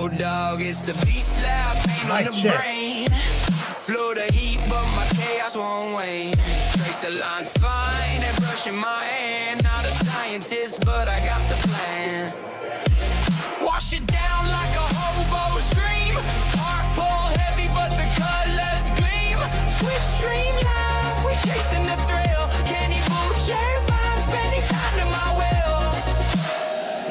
Yo, dog, it's the beat slap, pain on the brain. Flow the heat, but my chaos won't wane. Trace the lines fine and brushing my hand. Not a scientist, but I got the plan. Wash it down like a hobo's dream. Heart pull heavy, but the colors gleam. Twitch stream live, we chasing the thrill. Kenny Boucher vibes, spending time to my will.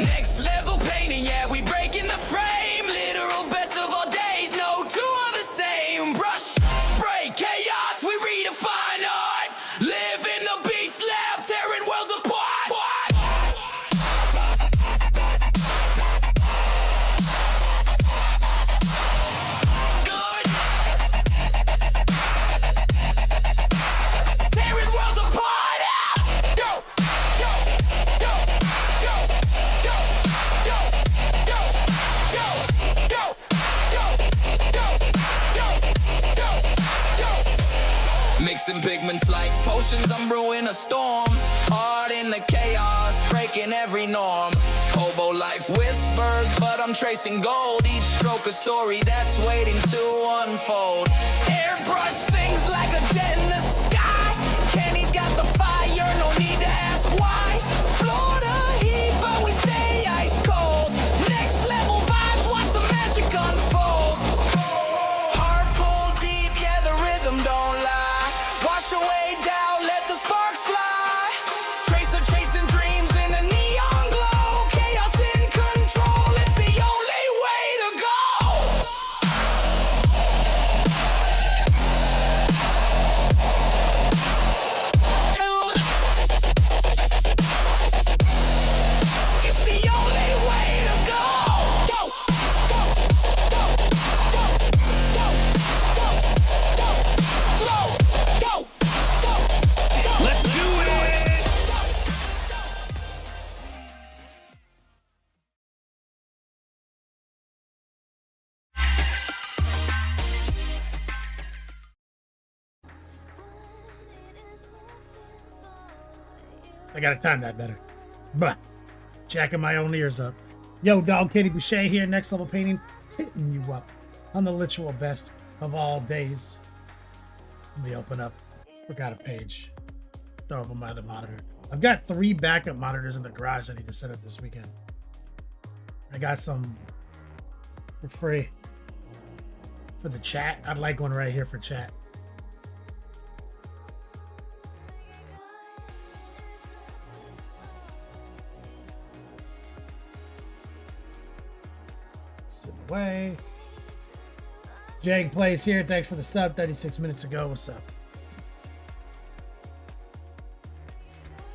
Next level painting, yeah, we breaking the frame. Literal best of all days, no two are the same. Brush, spray, chaos, we redefine art. Live in the beat slab, tearing worlds apart. Mixing pigments like potions, I'm brewing a storm. Art in the chaos, breaking every norm. Hobo life whispers, but I'm tracing gold. Each stroke a story that's waiting to unfold. Airbrush sings like a jet in the sky. Kenny's got the fire, no need to ask why. Florida heat, but we stay ice cold. Next level vibes, watch the magic unfold. Heart pull deep, yeah, the rhythm don't lie. Wash away down, let the sparks fly. Tracer chasing dreams in a neon glow. Chaos in control, it's the only way to go. It's the only way to go. Go, go, go, go, go, go, go, flow. Let's do it! I gotta time that better. But jacking my own ears up. Yo, dog, Kenny Boucher here, Next Level Painting, hitting you up on the literal best of all days. Let me open up. Forgot a page. Throw up on my other monitor. I've got 3 backup monitors in the garage I need to set up this weekend. I got some for free for the chat. I'd like one right here for chat. Sit away. Jag Plays here. Thanks for the sub 36 minutes ago. What's up?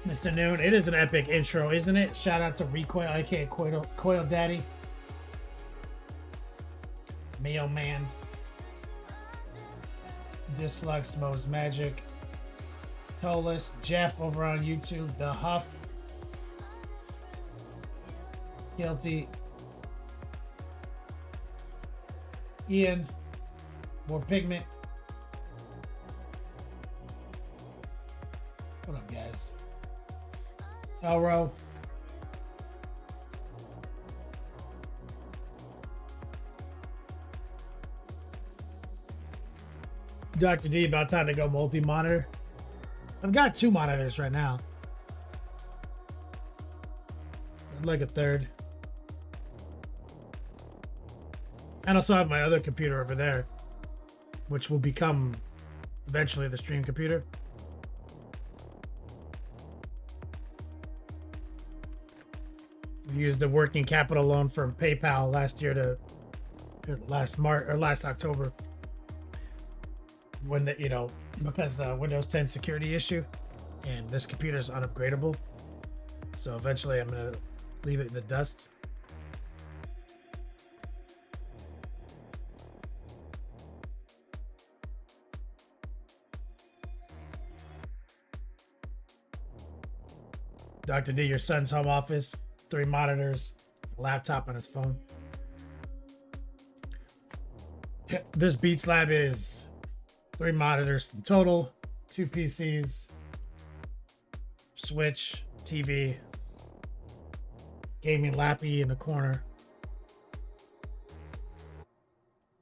Mr. Noon, it is an epic intro, isn't it? Shout out to Recoil, aka Coil Daddy. Mayo Man. Disflux, Mo's Magic. Tolis, Jeff over on YouTube. The Huff. Guilty. Ian. More Pigment. What up, guys? Elro. Dr. D, about time to go multi-monitor. I've got 2 monitors right now. I'd like a 3rd. And also have my other computer over there, which will become eventually the stream computer. Used a working capital loan from PayPal last year to last October, when because the Windows 10 security issue, and this computer is unupgradable. So eventually I'm gonna leave it in the dust. Dr. D, your son's home office. 3 monitors, a laptop on his phone. This Beats Lab is 3 monitors in total, 2 PCs, Switch, TV, gaming lappy in the corner.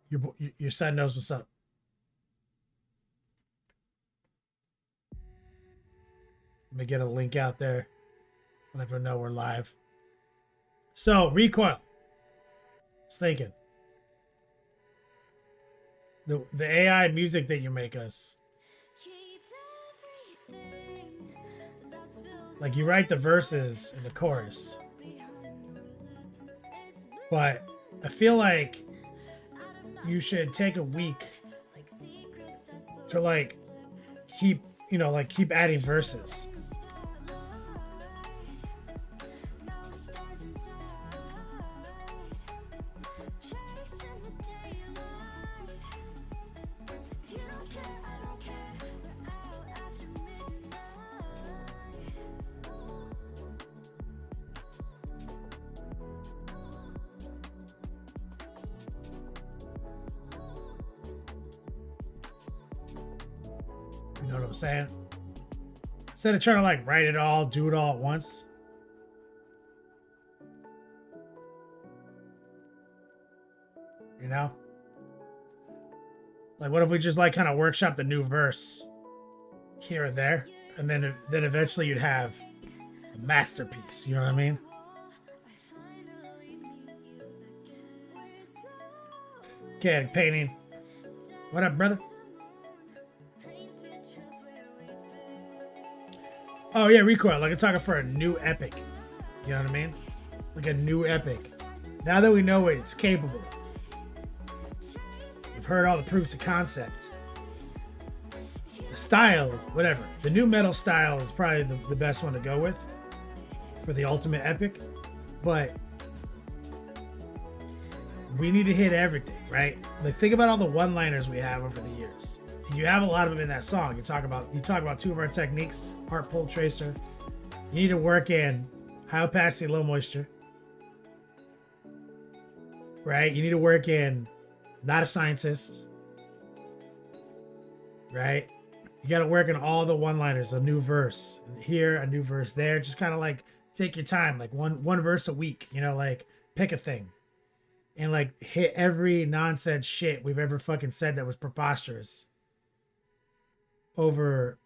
Your son knows what's up. Let me get a link out there. I'll never know we're live. So, Recoil. I was thinking. The AI music that you make us. Like, you write the verses and the chorus. But I feel like you should take a week to, like, keep adding verses. You know what I'm saying? Instead of trying to like write it all, do it all at once. You know? Like, what if we just like kind of workshop the new verse here and there, and then eventually you'd have a masterpiece. You know what I mean? Okay, painting. What up, brother? Oh yeah, Recoil. Like, I'm talking for a new epic. You know what I mean? Like a new epic. Now that we know what it's capable of, we've heard all the proofs of concepts. The style, whatever. The new metal style is probably the best one to go with for the ultimate epic. But we need to hit everything, right? Like, think about all the one-liners we have over the years. You have a lot of them in that song. You talk about two of our techniques, heart pull tracer. You need to work in high opacity, low moisture. Right? You need to work in not a scientist. Right? You got to work in all the one-liners, a new verse here, a new verse there. Just kind of like take your time, like one verse a week, you know, like pick a thing. And like hit every nonsense shit we've ever fucking said that was preposterous over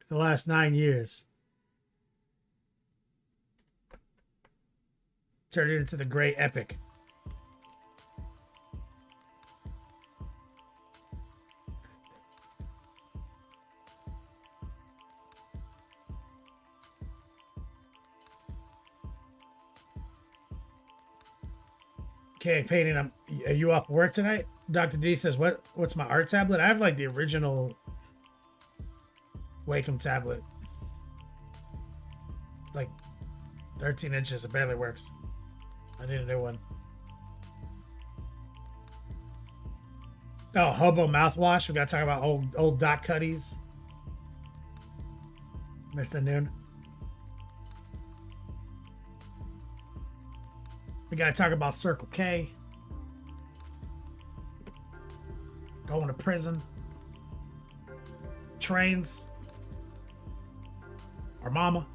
the last 9 years. Turn it into the great epic. Okay, painting. Are you off work tonight? Dr. D says, what's my art tablet? I have like the original Wacom tablet. Like 13 inches. It barely works. I need a new one. Oh, Hobo mouthwash. We gotta talk about old Doc Cuddies. Mr. Noon. We gotta talk about Circle K. Going to prison. Trains. Our mama.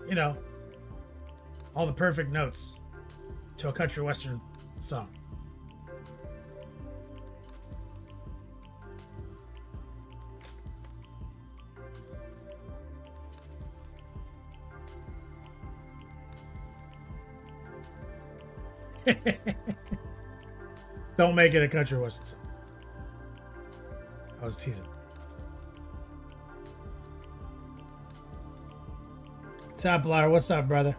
You know. All the perfect notes to a country western song. Don't make it a country western song. I was teasing. Templar, what's up, brother?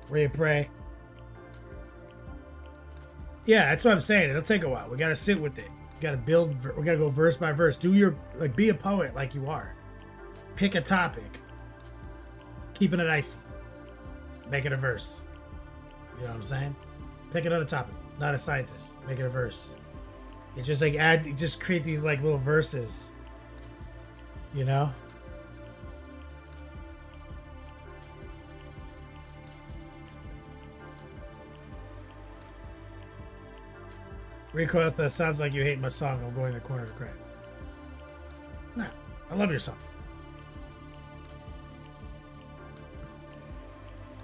Where you pray? Yeah, that's what I'm saying. It'll take a while. We gotta sit with it. We gotta build. We gotta go verse by verse. Do your be a poet like you are. Pick a topic. Keeping it icy. Make it a verse. You know what I'm saying? Pick another topic. Not a scientist. Make it a verse. It just like just create these like little verses. You know? Request that sounds like you hate my song. I'm going in the corner to cry. Nah, I love your song.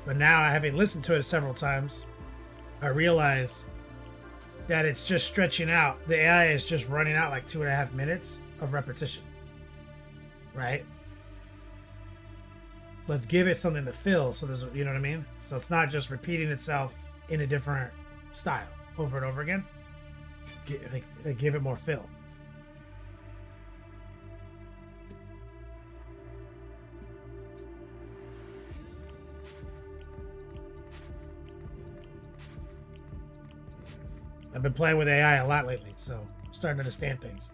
But now, having listened to it several times, I realize that it's just stretching out. The AI is just running out like 2.5 minutes of repetition, right? Let's give it something to fill. So there's, you know what I mean? So it's not just repeating itself in a different style over and over again. Give it more fill. I've been playing with AI a lot lately, so I'm starting to understand things.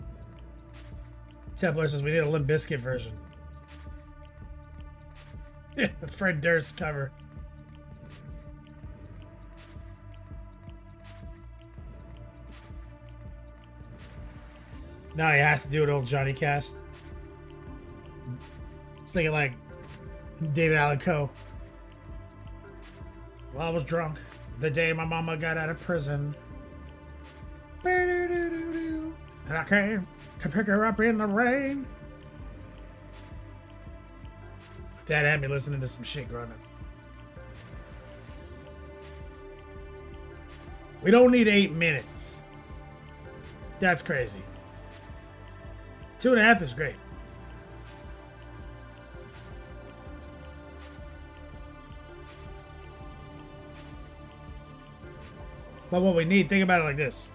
Templar says we need a Limp Bizkit version. Yeah, Fred Durst cover. No, he has to do an old Johnny Cast. I was thinking like David Allan Coe. Well, I was drunk the day my mama got out of prison. And I came to pick her up in the rain. Dad had me listening to some shit growing up. We don't need 8 minutes. That's crazy. 2.5 is great. But what we need, think about it like this.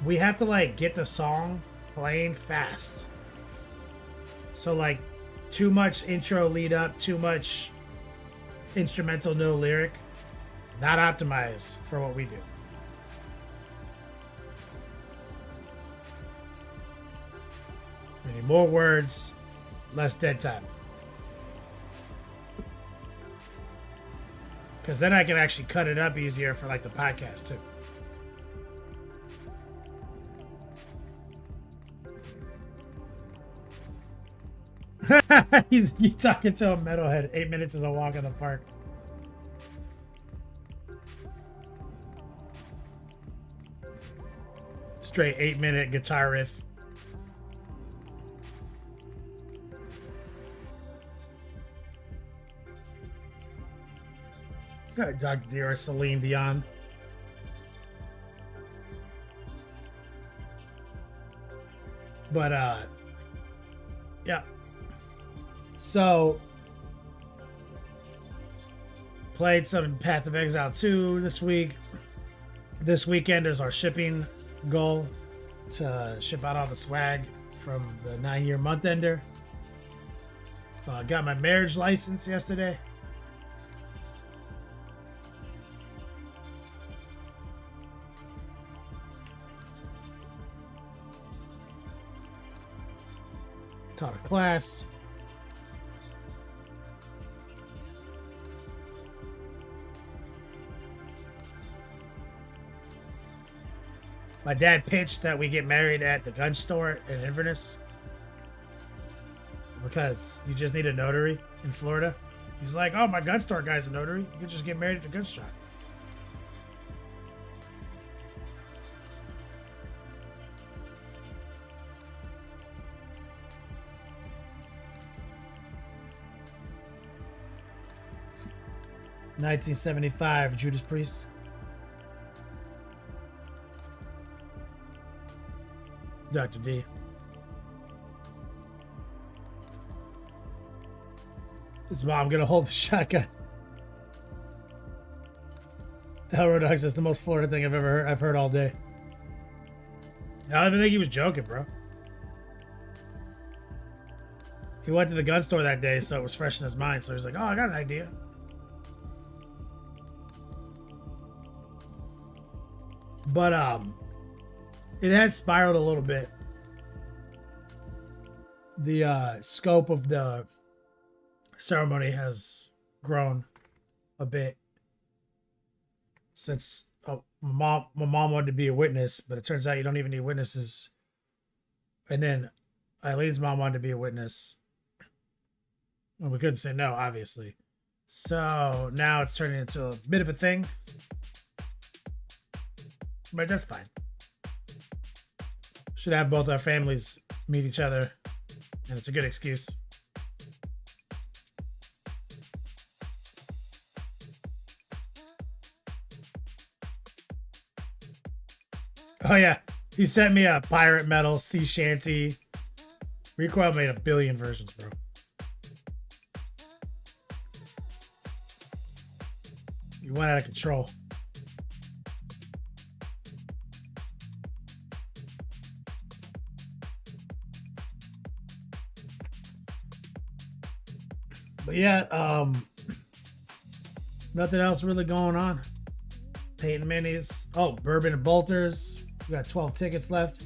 We have to like get the song playing fast. So like too much intro lead up, too much instrumental, no lyric. Not optimized for what we do. We need more words, less dead time. Because then I can actually cut it up easier for like the podcast too. You talking to a metalhead. 8 minutes is a walk in the park. Straight 8-minute guitar riff. Dr. Dior, Celine Dion. But yeah. So played some Path of Exile 2 this week. This weekend is our shipping goal to ship out all the swag from the 9-year month ender. Got my marriage license yesterday. Taught a class. My dad pitched that we get married at the gun store in Inverness because you just need a notary in Florida. He's like, oh, my gun store guy's a notary. You can just get married at the gun shop. $1975, Judas Priest. Dr. D. His mom gonna hold the shotgun. Elrodox is the most Florida thing I've ever heard. I've heard all day. I don't even think he was joking, bro. He went to the gun store that day, so it was fresh in his mind. So he's like, "Oh, I got an idea." But it has spiraled a little bit. The scope of the ceremony has grown a bit since my mom wanted to be a witness, but it turns out you don't even need witnesses. And then Eileen's mom wanted to be a witness. Well, we couldn't say no, obviously. So now it's turning into a bit of a thing. But that's fine. Should have both our families meet each other, and it's a good excuse. Oh yeah, he sent me a pirate metal sea shanty. Recoil made a billion versions, bro. You went out of control. But yeah, nothing else really going on. Painting minis. Oh, Bourbon and Bolters. We got 12 tickets left.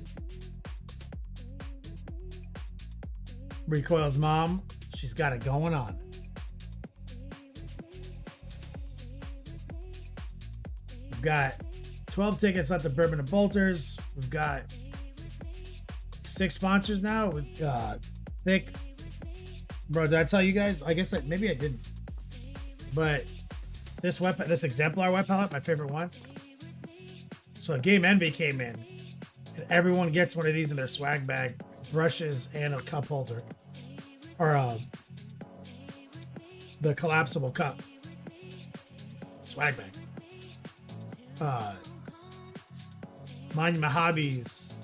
Recoil's mom, she's got it going on. We've got 12 tickets left to Bourbon and Bolters. We've got 6 sponsors now. We've got Thick. Bro, did I tell you guys? I guess maybe I didn't. But this exemplar wet palette, my favorite one. So Game Envy came in, and everyone gets one of these in their swag bag, brushes and a cup holder, or the collapsible cup swag bag. Mind My Hobbies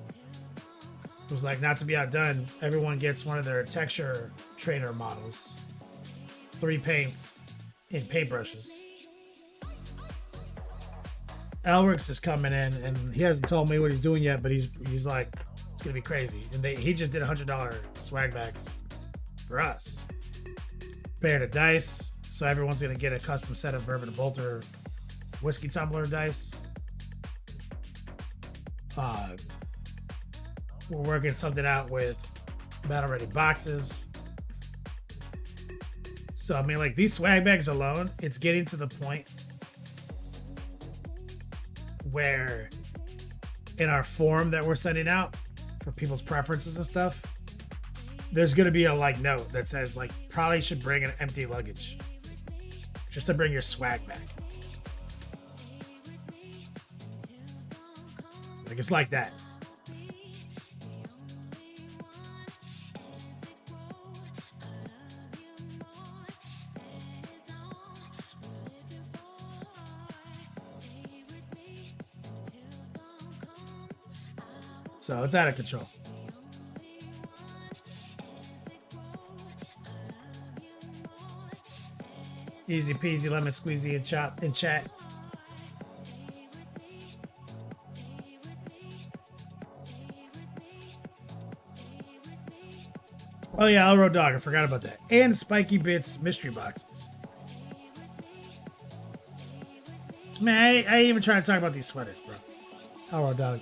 was like, not to be outdone, everyone gets one of their texture trainer models, 3 paints in paintbrushes. Elrix is coming in, and he hasn't told me what he's doing yet, but he's like, it's gonna be crazy. And he just did $100 swag bags for us. Pair of dice, so everyone's gonna get a custom set of Bourbon and Bolter whiskey tumbler dice. We're working something out with battle ready boxes. So I mean, like, these swag bags alone, it's getting to the point where in our form that we're sending out for people's preferences and stuff, there's going to be a like note that says like, probably should bring an empty luggage just to bring your swag back. Like, it's like that. So it's out of control. Easy peasy lemon squeezy and chop in chat. Oh yeah, Elro Dog, I forgot about that. And Spiky Bits mystery boxes. Man, I ain't even trying to talk about these sweaters, bro. Elro Dog.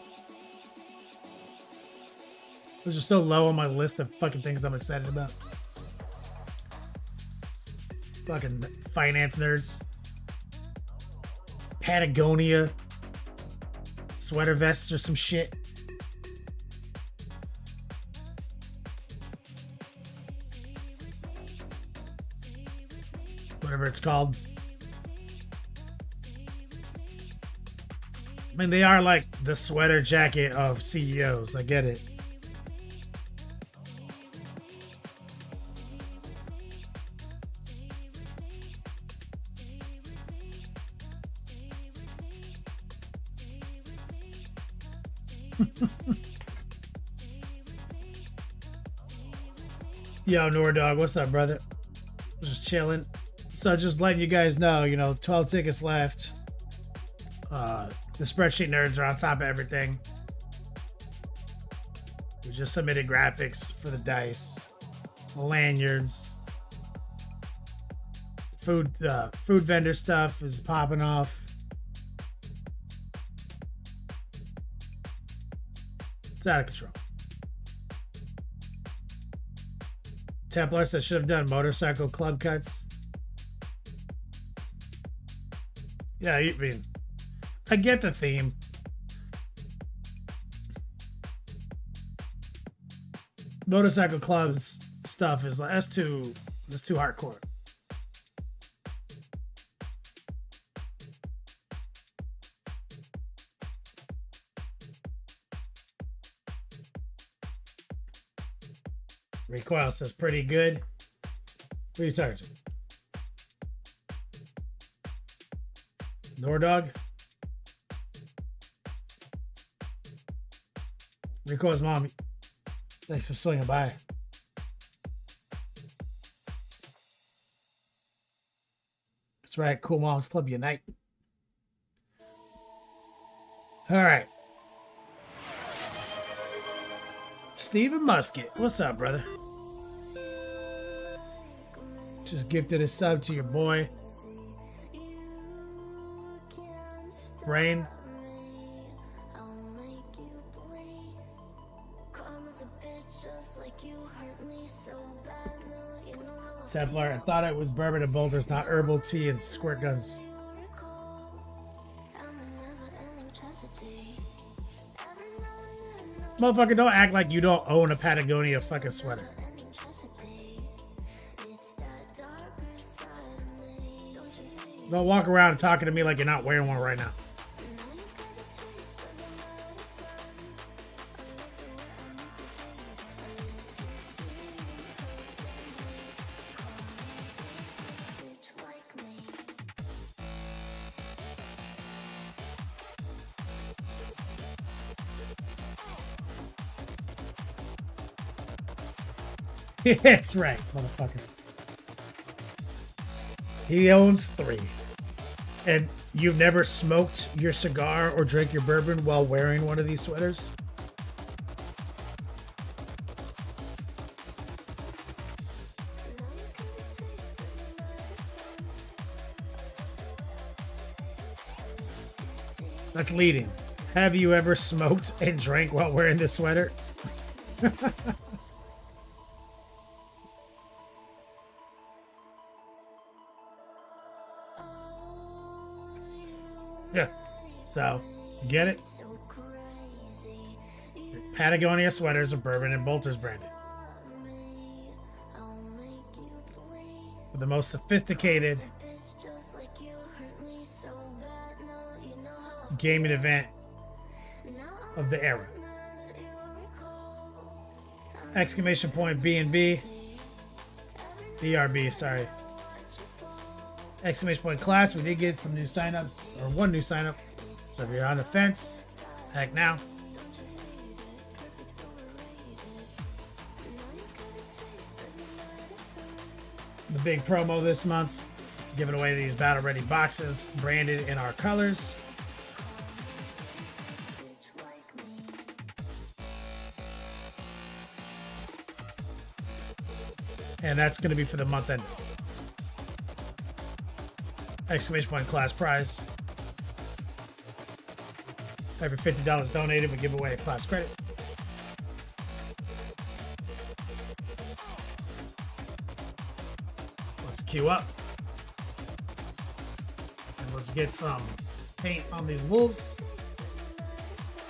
Those are so low on my list of fucking things I'm excited about. Fucking finance nerds. Patagonia. Sweater vests or some shit. Whatever it's called. I mean, they are like the sweater jacket of CEOs. I get it. Yo, Nordog, what's up, brother? Just chilling. So just letting you guys know, 12 tickets left. The spreadsheet nerds are on top of everything. We just submitted graphics for the dice, lanyards, food vendor stuff is popping off. It's out of control. Templar says should have done motorcycle club cuts. Yeah, I mean, I get the theme. Motorcycle clubs stuff is like, that's too hardcore. Recoil says pretty good. Who are you talking to? Nordog? Rico's mom. Thanks for swinging by. That's right. Cool Moms Club Unite. All right. Stephen Musket. What's up, brother? Just gifted a sub to your boy. Brain. Templar, I thought it was bourbon and bolters, not herbal tea and squirt guns. Motherfucker, don't act like you don't own a Patagonia fucking sweater. Don't walk around talking to me like you're not wearing one right now. That's right, motherfucker. He owns 3. And you've never smoked your cigar or drank your bourbon while wearing one of these sweaters? That's leading. Have you ever smoked and drank while wearing this sweater? Yeah. So, get it? Patagonia sweaters are bourbon and bolters branded. For the most sophisticated gaming event of the era. Exclamation point B&B. BRB, sorry. Exclamation point class. We did get some new signups, or one new signup. So if you're on the fence, heck now. The big promo this month, giving away these battle ready boxes branded in our colors. And that's going to be for the month end. Exclamation point class prize. Every $50 donated, we give away a class credit. Let's queue up. And let's get some paint on these wolves.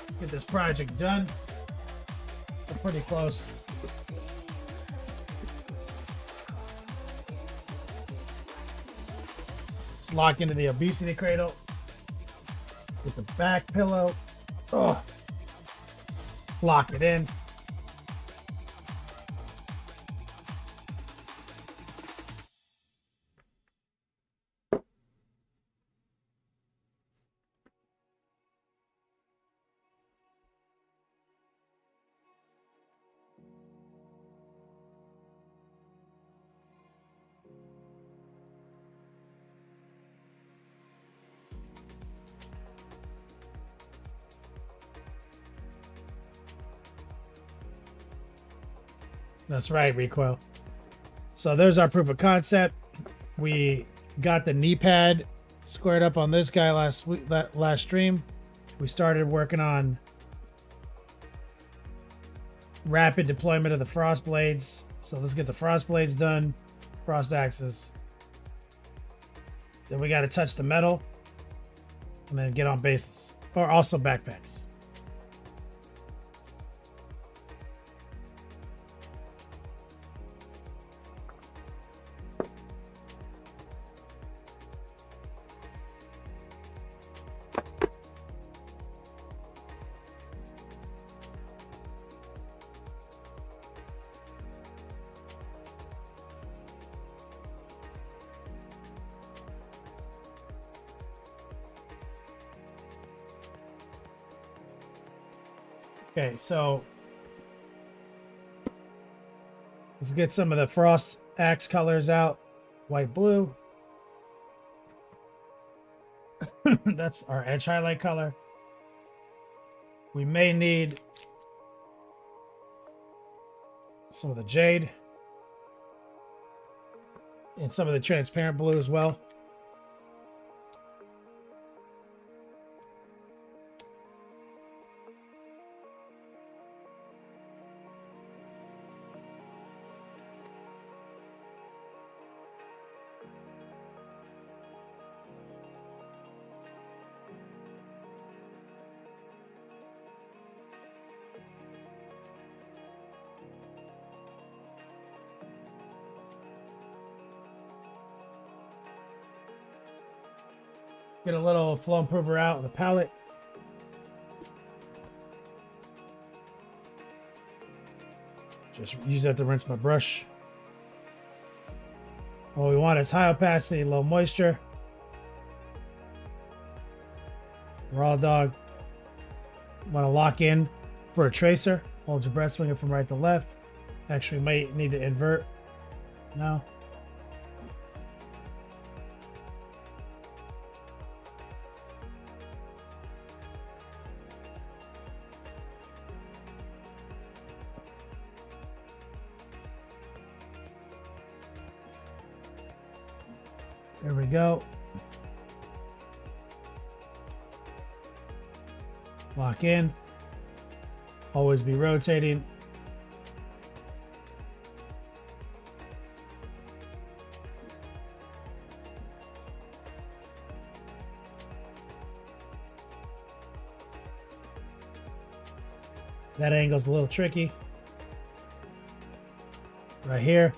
Let's get this project done. We're pretty close. Let's lock into the obesity cradle. Let's get the back pillow. Oh, lock it in. That's right, Recoil. So there's our proof of concept. We got the knee pad squared up on this guy last stream. We started working on rapid deployment of the frost blades. So let's get the frost blades done, frost axes. Then we got to touch the metal and then get on bases, or also backpacks. Okay, so let's get some of the Frost Axe colors out. White, blue. That's our edge highlight color. We may need some of the jade and some of the transparent blue as well. Get a little flow improver out of the palette. Just use that to rinse my brush. What we want is high opacity, low moisture. Raw dog. Want to lock in for a tracer. Hold your breath, swing it from right to left. Actually, might need to invert now. There we go. Lock in. Always be rotating. That angle's a little tricky. Right here.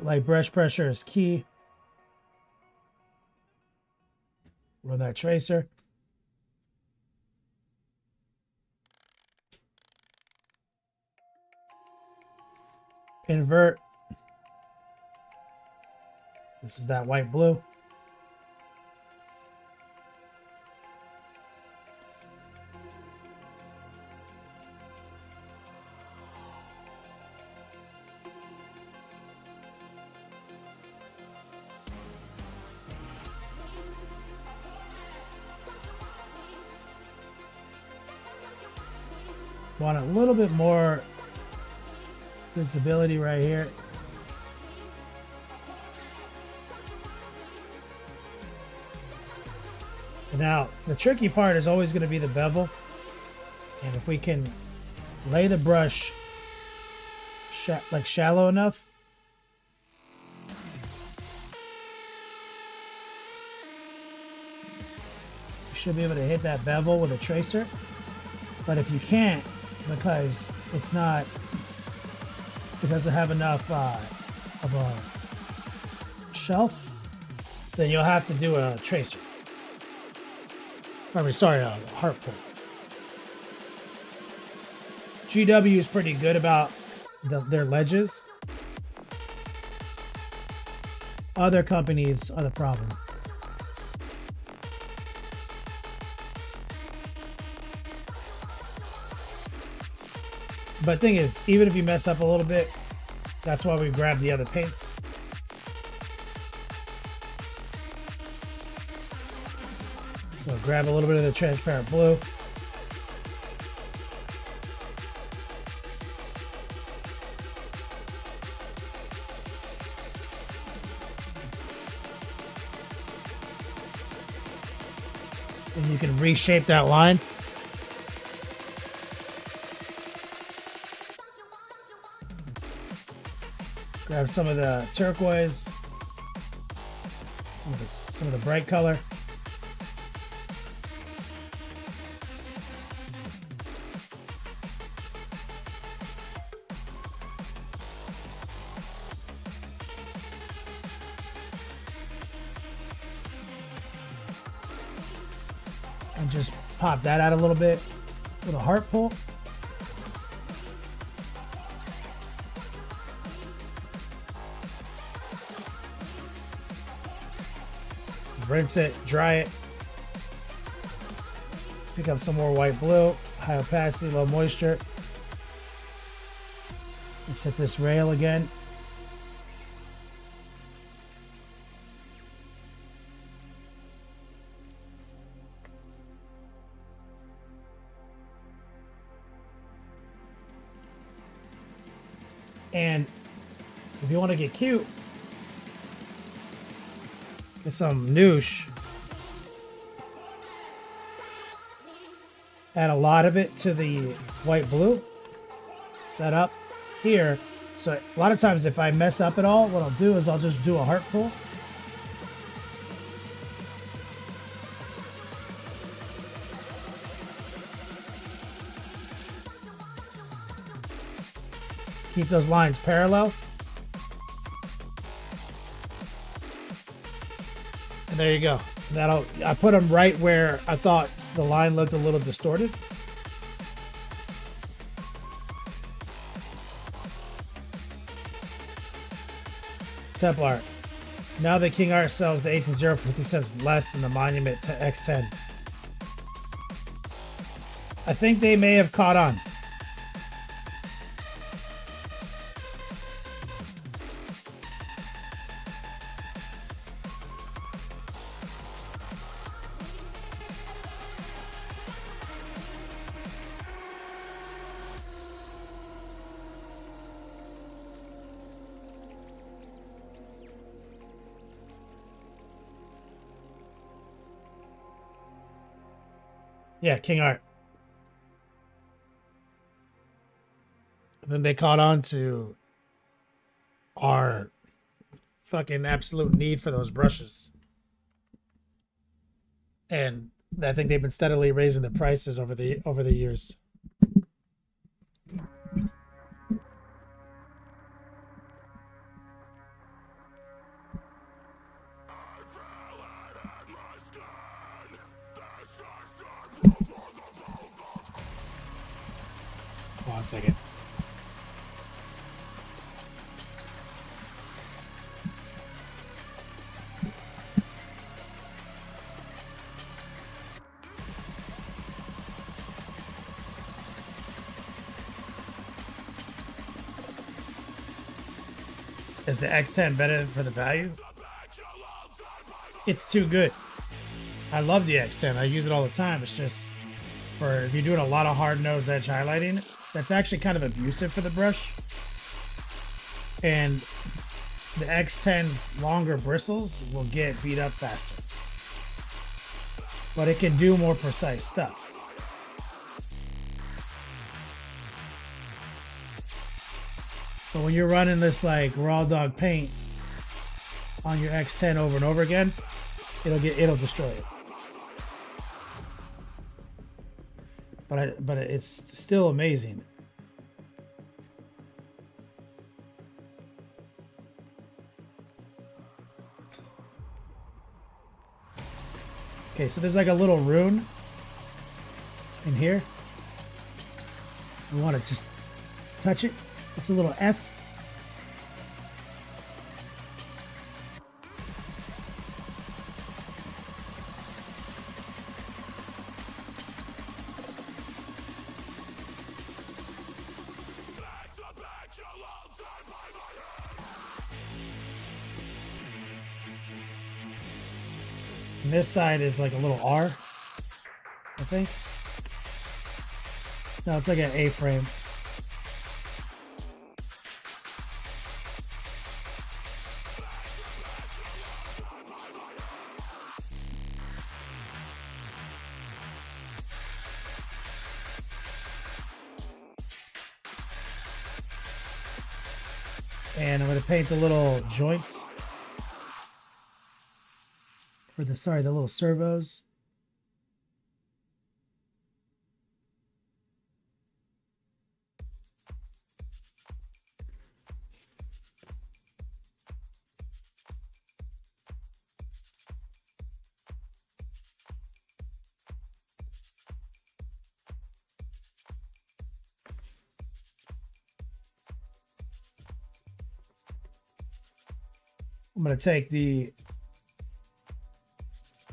Light brush pressure is key. Run that tracer. Invert. This is that white blue. Want a little bit more visibility right here. Now, the tricky part is always going to be the bevel. And if we can lay the brush like shallow enough, you should be able to hit that bevel with a tracer. But if you can't, because it doesn't have enough of a shelf, then you'll have to do a tracer. I mean, sorry, a heart pull. GW is pretty good about their ledges. Other companies are the problem. But thing is, even if you mess up a little bit, that's why we grabbed the other paints. So grab a little bit of the transparent blue. And you can reshape that line. Grab some of the turquoise, some of the bright color. And just pop that out a little bit with a heart pull. rinse it, dry it. Pick up some more white blue, high opacity, low moisture. Let's hit this rail again. And if you want to get cute, get some noosh. Add a lot of it to the white blue. Set up here. So a lot of times if I mess up at all, what I'll do is I'll just do a heart pull. Keep those lines parallel. And there you go. I put them right where I thought the line looked a little distorted. Templar. Now the King Art sells the 18-0 for 50 cents less than the Monument to X10. I think they may have caught on. Yeah, King Art. And then they caught on to our fucking absolute need for those brushes. And I think they've been steadily raising the prices over the years. Hold on a second. Is the X10 better for the value? It's too good. I love the X10. I use it all the time. It's just for if you're doing a lot of hard nose edge highlighting, that's actually kind of abusive for the brush. And the X10's longer bristles will get beat up faster. But it can do more precise stuff. But when you're running this like raw dog paint on your X10 over and over again, it'll destroy it. But it's still amazing. Okay, so there's like a little rune in here. We want to just touch it. It's a little F. And this side is like a little R, I think. No, it's like an A-frame. And I'm going to paint the little joints. Or the little servos. I'm going to take the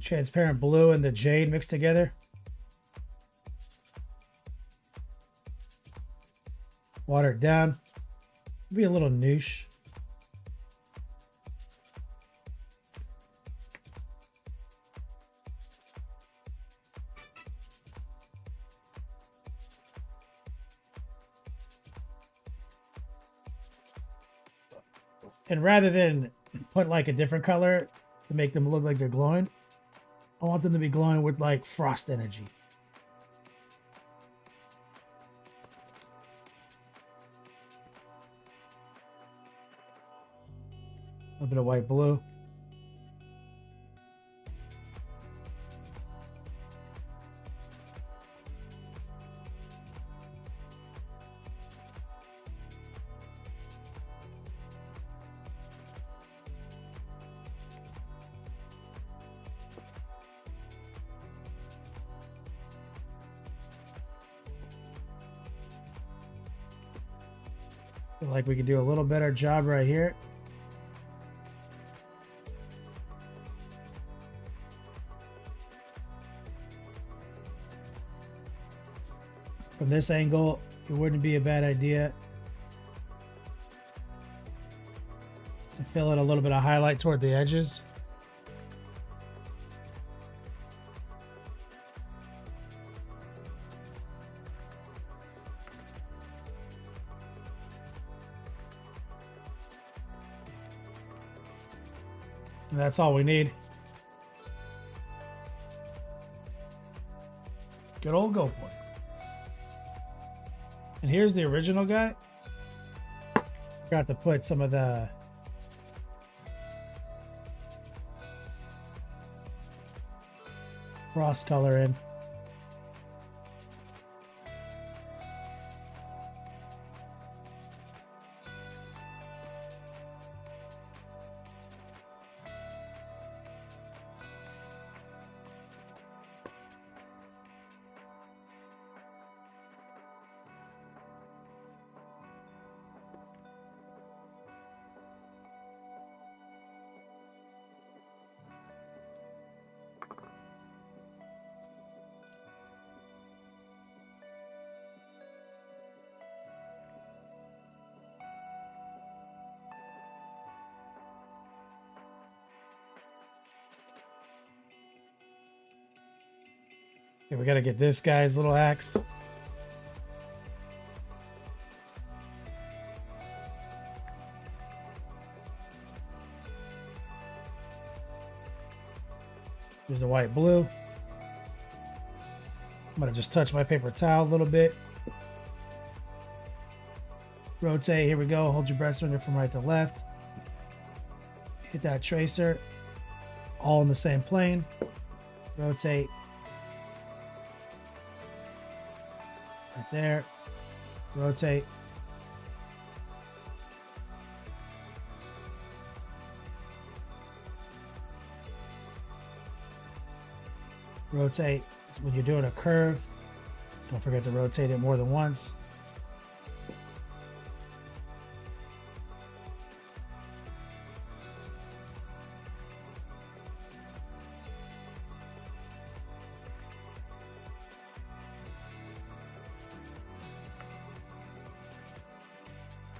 transparent blue and the jade mixed together. Water it down. Be a little niche. And rather than put like a different color to make them look like they're glowing, I want them to be glowing with like frost energy. A little bit of white blue. Feel like we could do a little better job right here. From this angle, it wouldn't be a bad idea to fill in a little bit of highlight toward the edges. And that's all we need. Good old Go Boy. And here's the original guy. Forgot to put some of the frost color in. Okay, we gotta get this guy's little axe. Here's the white blue. I'm gonna just touch my paper towel a little bit. Rotate, here we go. Hold your breath swinger from right to left. Hit that tracer. All in the same plane. Rotate. Right there. Rotate. Rotate. When you're doing a curve, don't forget to rotate it more than once.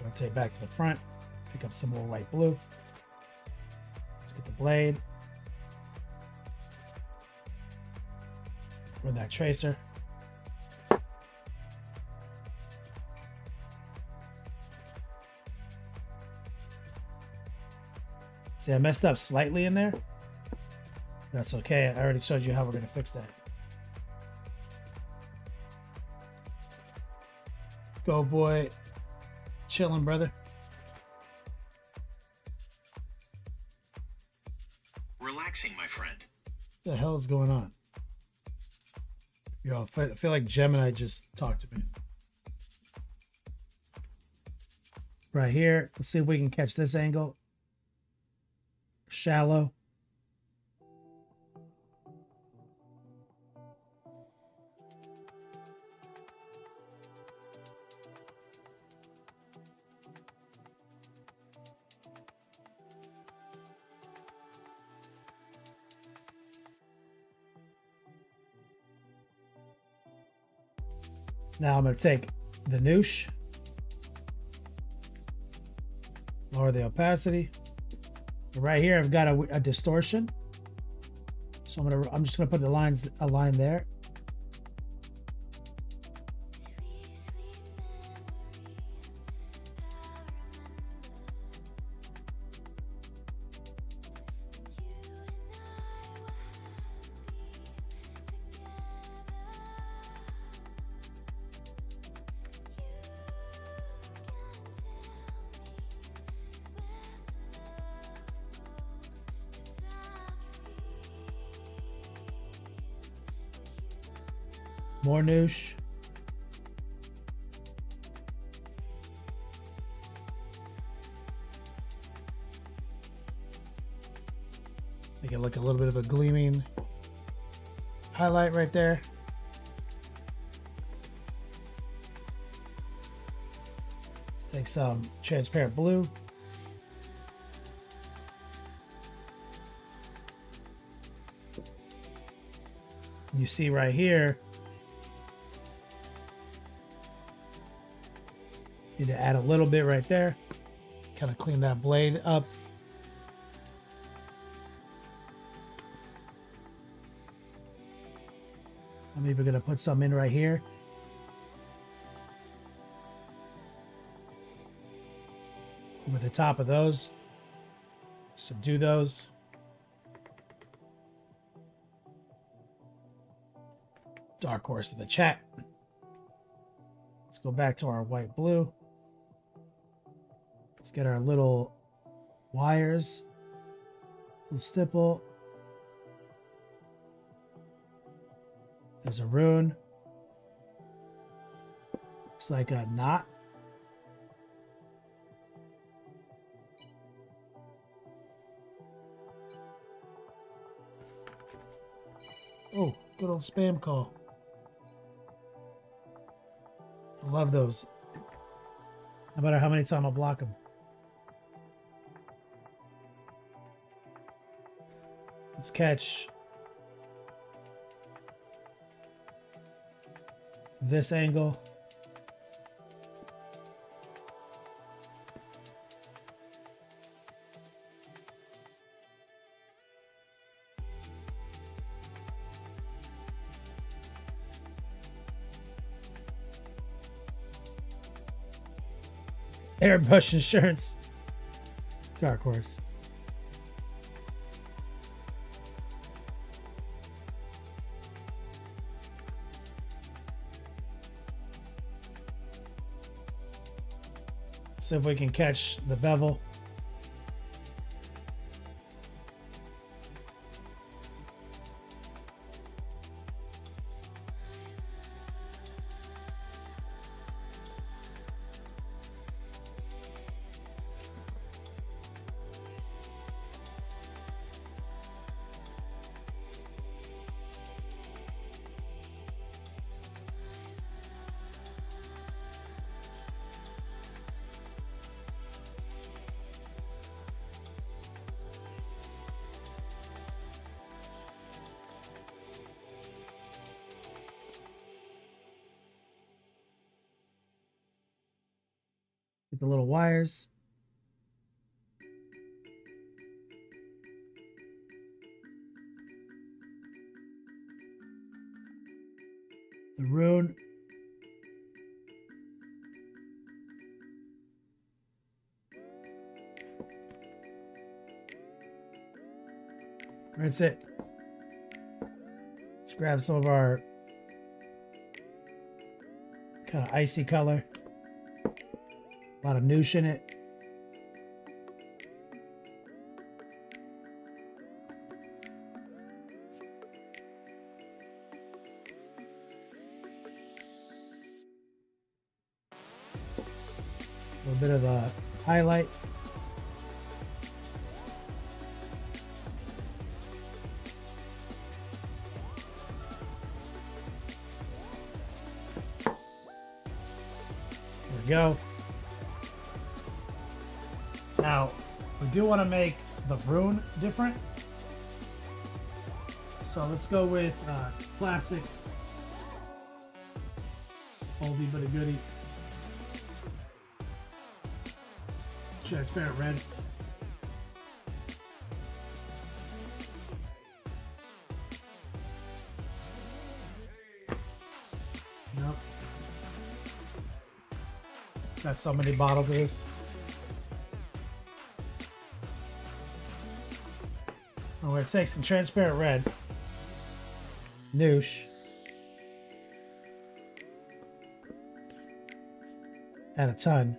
Rotate back to the front. Pick up some more white blue. Let's get the blade. Run that tracer. See, I messed up slightly in there. That's okay. I already showed you how we're going to fix that. Go boy. Chilling, brother. Relaxing, my friend. What the hell is going on? Yo, I feel like Gemini just talked to me. Right here. Let's see if we can catch this angle. Shallow. Now I'm going to take the noosh, lower the opacity. Right here, I've got a distortion. So I'm just gonna put a line there. More noosh. Make it look a little bit of a gleaming highlight right there. Let's take some transparent blue. You see right here, need to add a little bit right there. Kind of clean that blade up. I'm even gonna put some in right here. Over the top of those. Subdue those. Dark horse of the chat. Let's go back to our white blue. Let's get our little wires, little stipple. There's a rune. Looks like a knot. Oh, good old spam call. I love those. No matter how many times I block them. Let's catch this angle. Airbrush insurance. Dark horse. See if we can catch the bevel. Get the little wires. The rune. That's it. Let's grab some of our kind of icy color. A lot of noosh in it. A little bit of the highlight. There we go. Now, we do want to make the rune different. So let's go with classic Oldie but a goodie. Transparent red. Nope. Got so many bottles of this. Oh, we're gonna take some transparent red. Noosh. And a ton.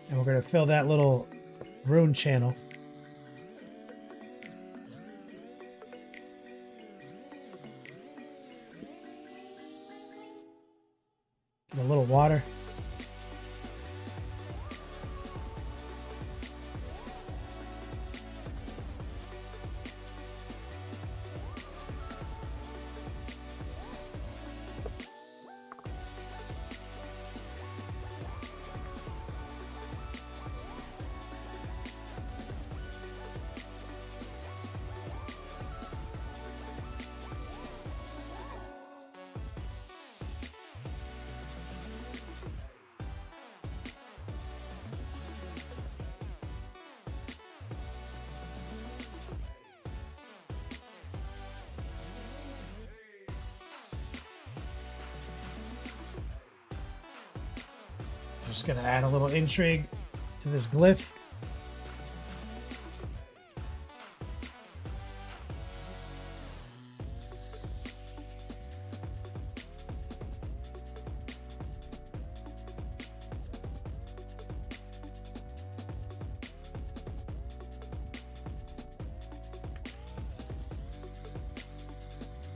And we're going to fill that little rune channel. Get a little water. Just gonna add a little intrigue to this glyph.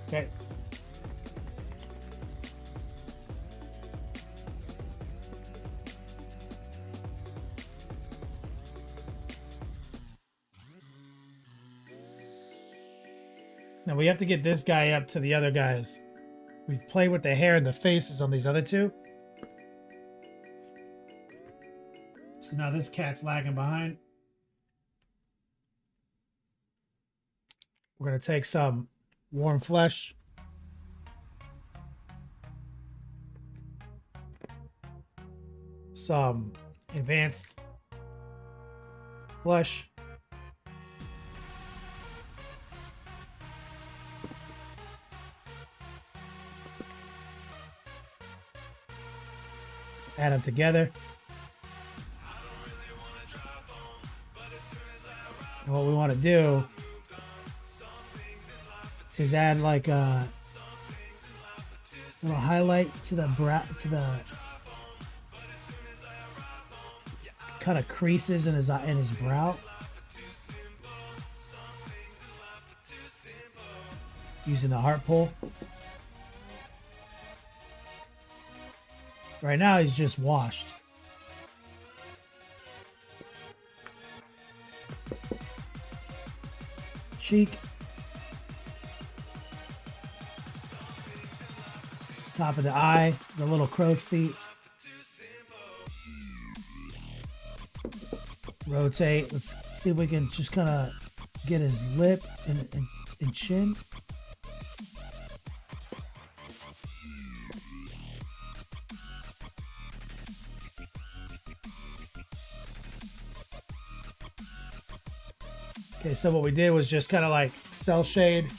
Okay. Now we have to get this guy up to the other guys. We've played with the hair and the faces on these other two. So now this cat's lagging behind. We're going to take some warm flesh. Some advanced flesh. Add them together. And what we want to do is add like a little highlight to the kind of creases in his brow. Using the heart pull. Right now he's just washed. Cheek. Top of the eye, the little crow's feet. Rotate. Let's see if we can just kind of get his lip and chin. Okay, so what we did was just kind of like cell shade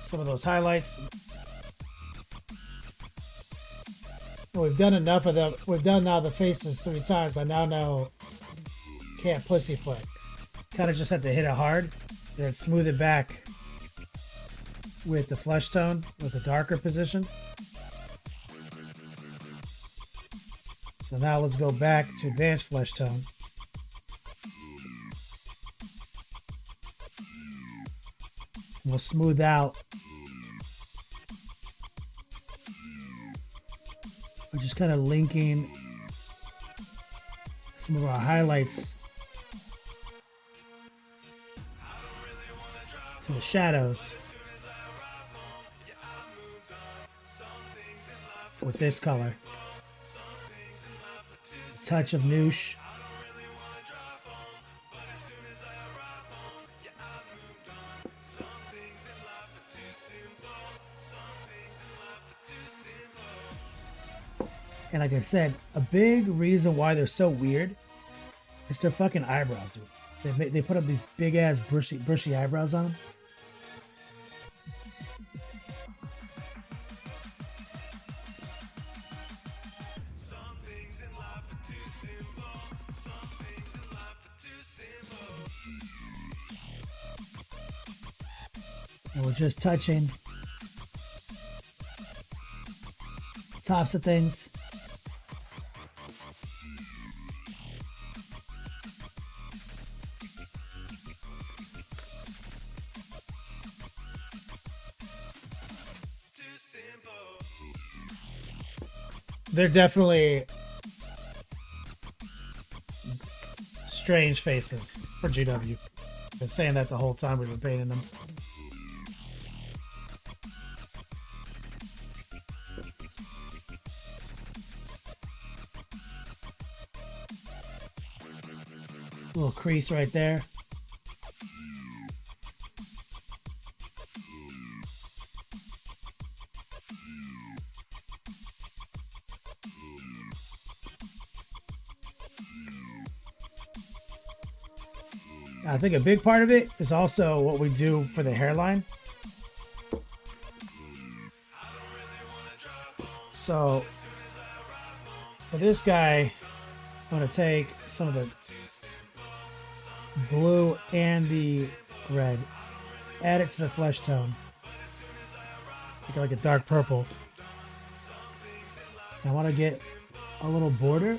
some of those highlights. Well, we've done enough of them. We've done now the faces 3 times. I now know can't pussyfoot. Kind of just have to hit it hard, then smooth it back with the flesh tone, with a darker position. So now let's go back to advanced flesh tone. We'll smooth out. We're just kind of linking some of our highlights to the shadows with this color. A touch of noosh. And like I said, a big reason why they're so weird is their fucking eyebrows. They put up these big ass bushy eyebrows on them. And we're just touching tops of things. They're definitely strange faces for GW. Been saying that the whole time we've been painting them. Little crease right there. I think a big part of it is also what we do for the hairline. So for this guy, I'm going to take some of the blue and the red, add it to the flesh tone, make it like a dark purple. I want to get a little border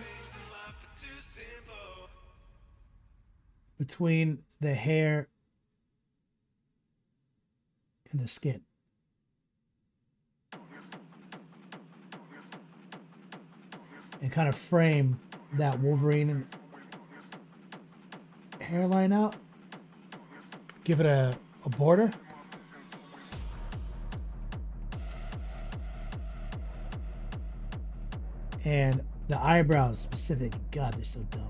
between the hair and the skin. And kind of frame that Wolverine hairline out. Give it a border. And the eyebrows specific. God, they're so dumb.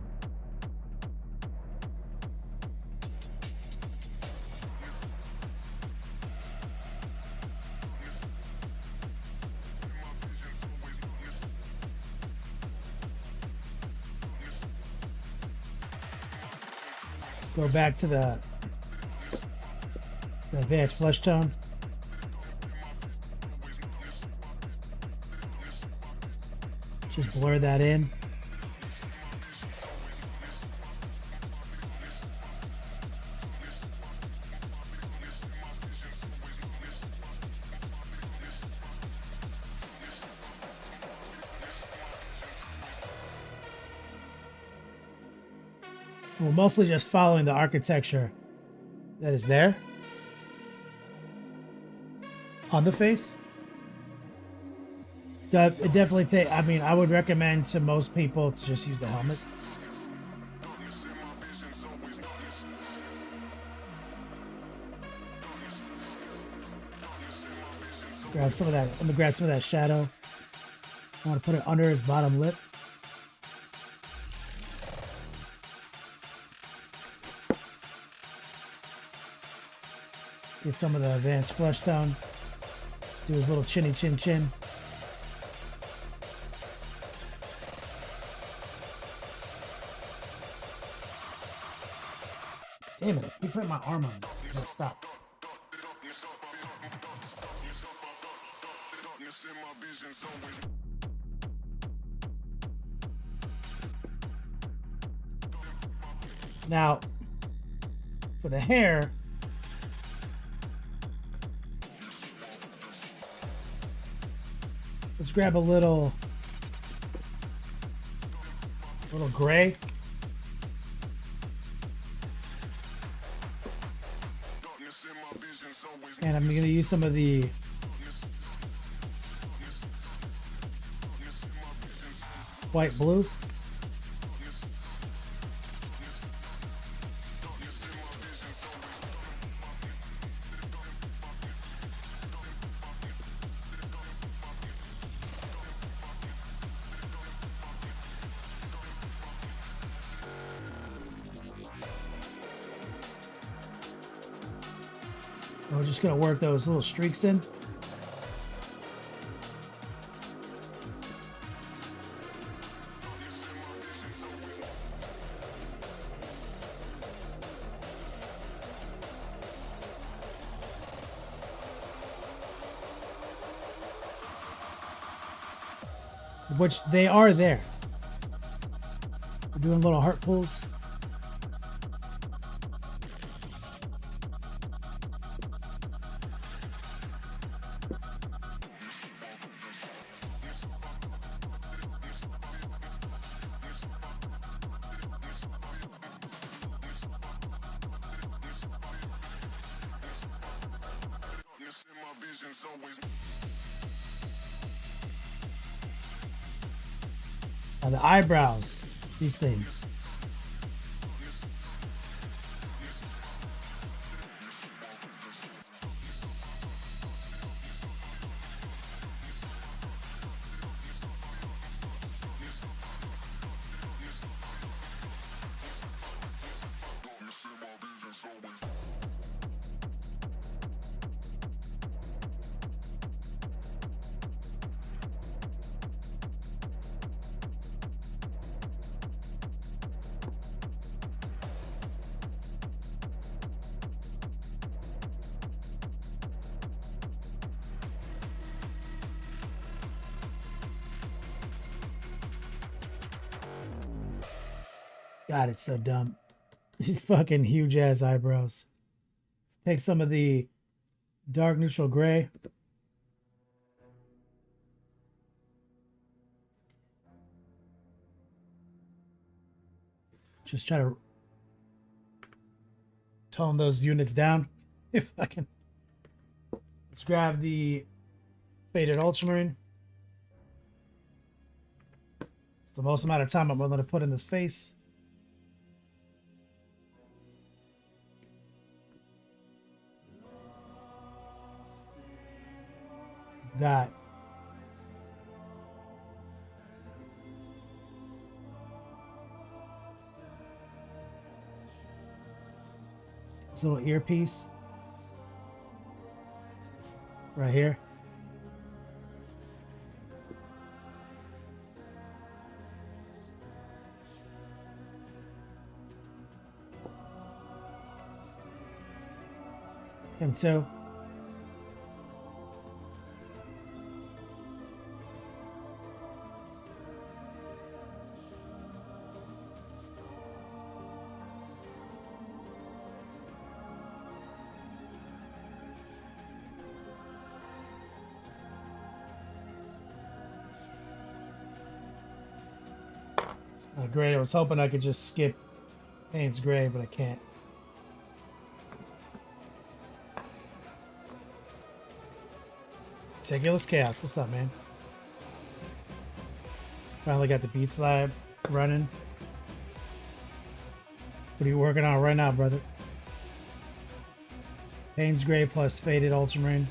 Go back to the advanced flesh tone. Just blur that in. We're mostly just following the architecture that is there on the face. It definitely I mean, I would recommend to most people to just use the helmets. Grab some of that. Let me grab some of that shadow. I want to put it under his bottom lip. Get some of the advanced flesh tone. Do his little chinny chin chin. Damn it, you put my arm on this. No, stop. Now, for the hair, let's grab a little gray. And I'm going to use some of the white blue. We're just gonna work those little streaks in. Which they are there. We're doing little heart pulls. Now the eyebrows, these things. God, it's so dumb. These fucking huge ass eyebrows. Take some of the dark neutral gray. Just try to tone those units down. If I can. Let's grab the faded ultramarine. It's the most amount of time I'm willing to put in this face. Got this little earpiece right here. Him too. Not great. I was hoping I could just skip Payne's Gray, but I can't. Meticulous Chaos. What's up, man? Finally got the Beats Lab running. What are you working on right now, brother? Payne's Gray plus Faded Ultramarine.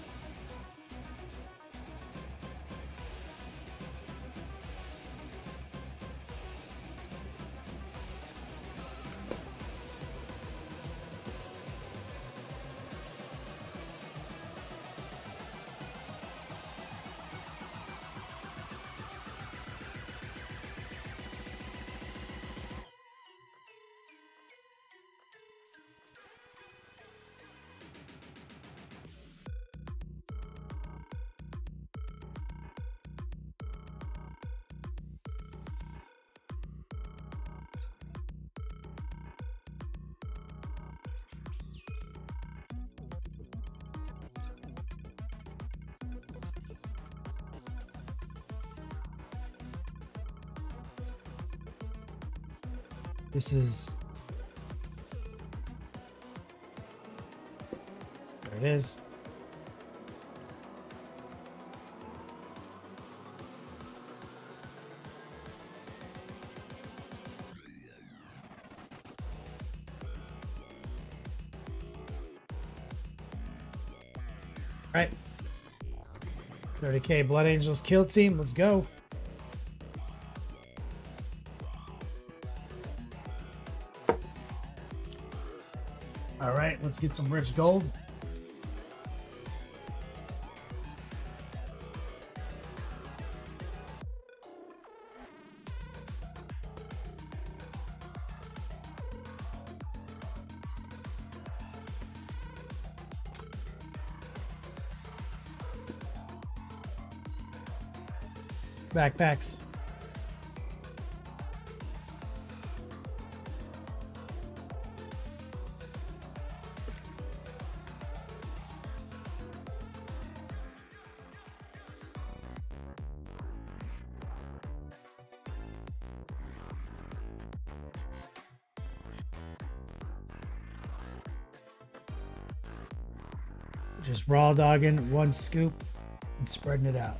This is, there it is. All right. 30K Blood Angels kill team. Let's go. All right, let's get some rich gold. backpacks. Just raw dogging one scoop and spreading it out.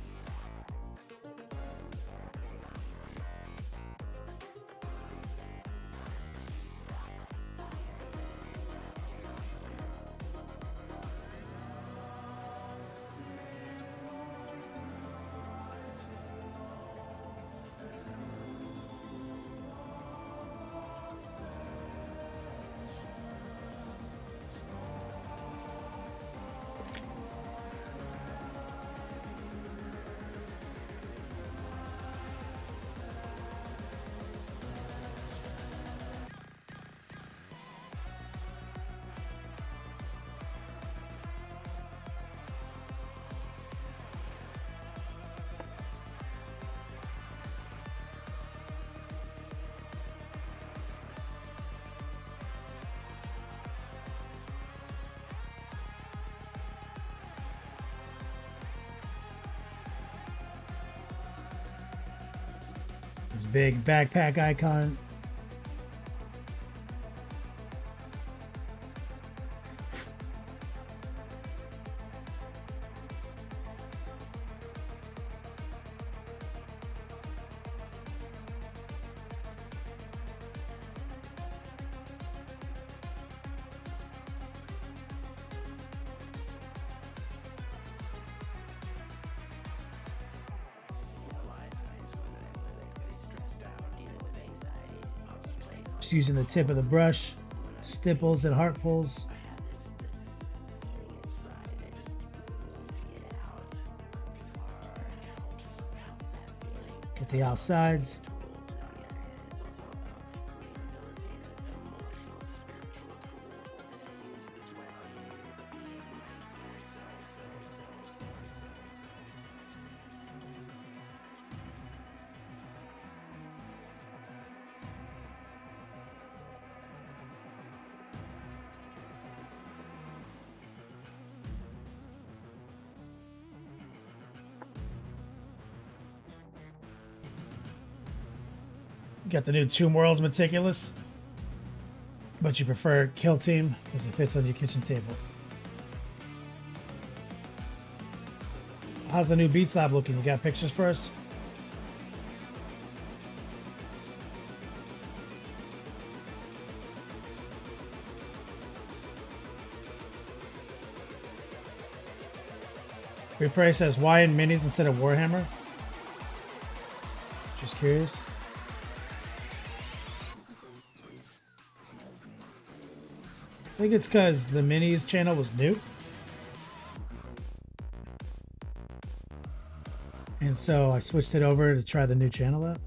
This big backpack icon. Just using the tip of the brush, stipples and heart pulls. Get the outsides. Got the new Tomb World's Meticulous, but you prefer Kill Team because it fits on your kitchen table. How's the new Beats Lab looking? You got pictures for us? Repray says, why in minis instead of Warhammer? Just curious. I think it's because the minis channel was new. And so I switched it over to try the new channel out.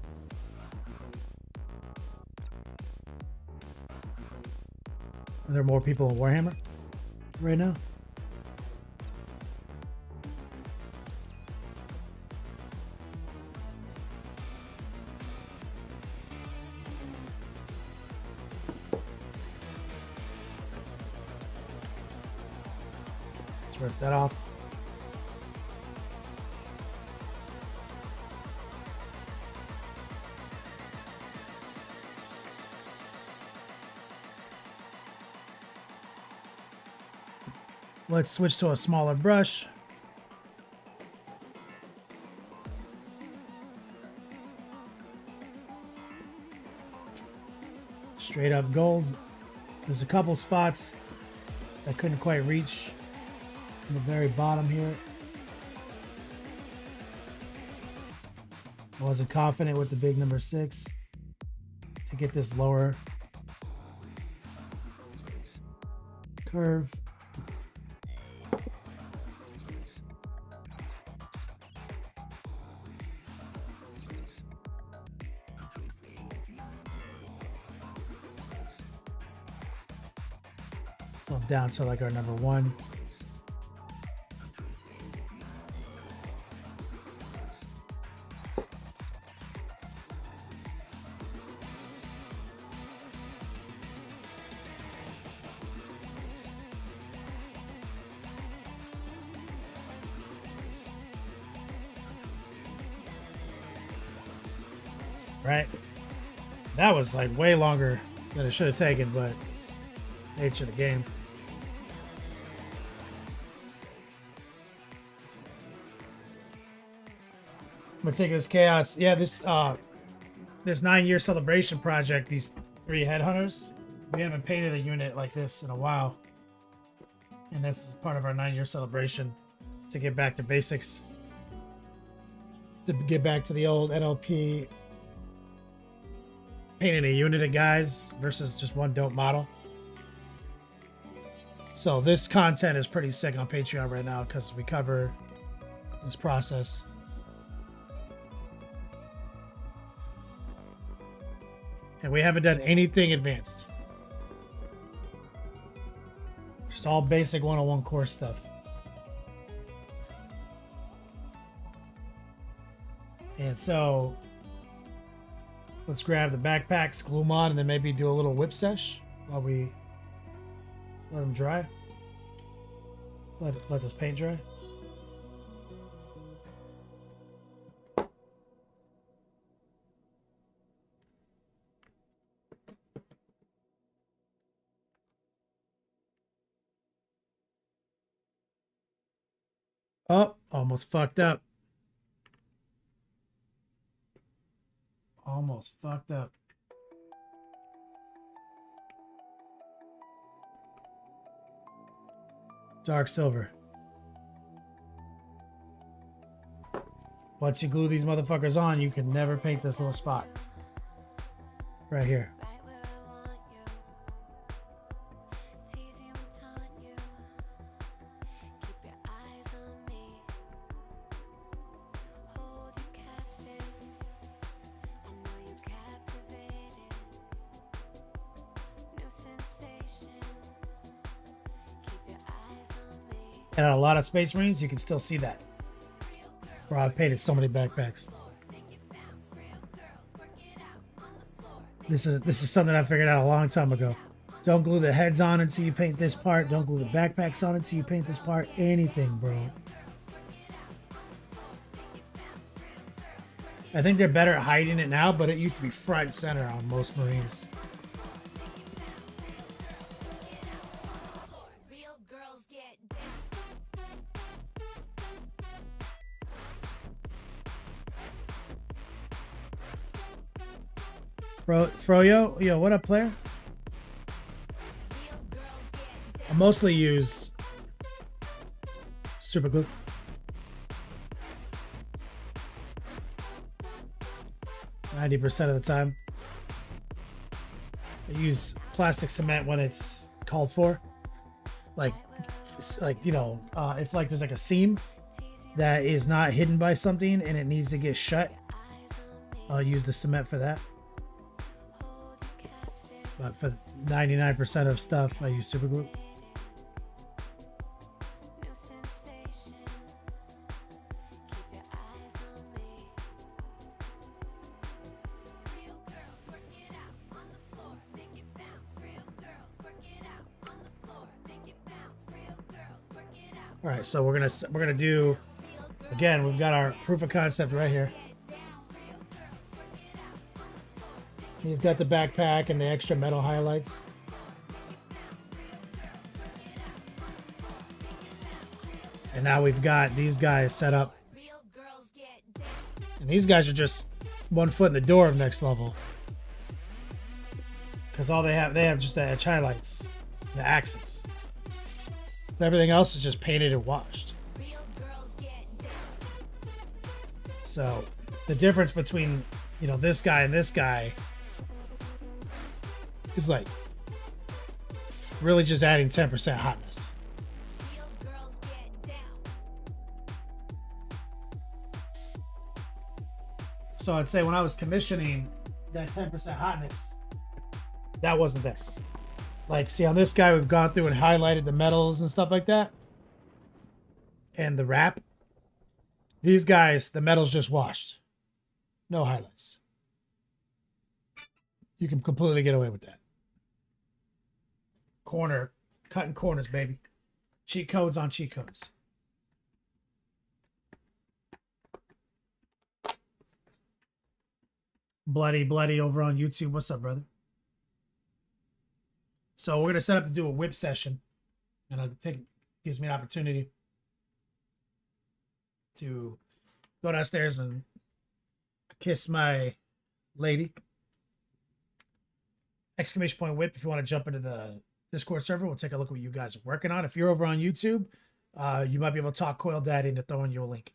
Are there more people in Warhammer right now? Let's rinse that off. Let's switch to a smaller brush. Straight up gold. There's a couple spots I couldn't quite reach in the very bottom here. I wasn't confident with the big number 6 to get this lower curve. So down to like our number 1. right? That was like way longer than it should have taken, but nature of the game. Meticulous Chaos. Yeah, this 9-year celebration project, these 3 headhunters, we haven't painted a unit like this in a while. And this is part of our 9-year celebration to get back to basics. To get back to the old NLP painting a unit of guys versus just one dope model. So this content is pretty sick on Patreon right now because we cover this process. And we haven't done anything advanced. Just all basic 101 course stuff. And so let's grab the backpacks, glue them on, and then maybe do a little whip sesh while we let them dry. Let this paint dry. Oh, almost fucked up. Almost fucked up. Dark silver. Once you glue these motherfuckers on, you can never paint this little spot. Right here. And on a lot of Space Marines, you can still see that. Bro, I've painted so many backpacks. This is something I figured out a long time ago. Don't glue the heads on until you paint this part. Don't glue the backpacks on until you paint this part. Anything, bro. I think they're better at hiding it now, but it used to be front and center on most Marines. Froyo, yo, what up, player? I mostly use super glue. %90 of the time. I use plastic cement when it's called for. Like you know, if like there's like a seam that is not hidden by something and it needs to get shut, I'll use the cement for that. But for 99% of stuff, I use super glue. All right, so we're gonna do again. We've got our proof of concept right here. He's got the backpack and the extra metal highlights. And now we've got these guys set up. And these guys are just 1 foot in the door of next level. Because all they have just the edge highlights, the axes. But everything else is just painted and washed. So the difference between, you know, this guy and this guy is like really just adding 10% hotness. So I'd say when I was commissioning that 10% hotness, that wasn't there. Like, see on this guy, we've gone through and highlighted the metals and stuff like that. And the wrap. These guys, the metal's just washed. No highlights. You can completely get away with that. Cutting corners, baby. Cheat codes on cheat codes. Bloody over on YouTube. What's up, brother? So we're gonna set up to do a whip session, and I think it gives me an opportunity to go downstairs and kiss my lady. Exclamation point whip if you want to jump into the Discord server. We'll take a look at what you guys are working on. If you're over on YouTube, you might be able to talk Coil Daddy into throwing you a link.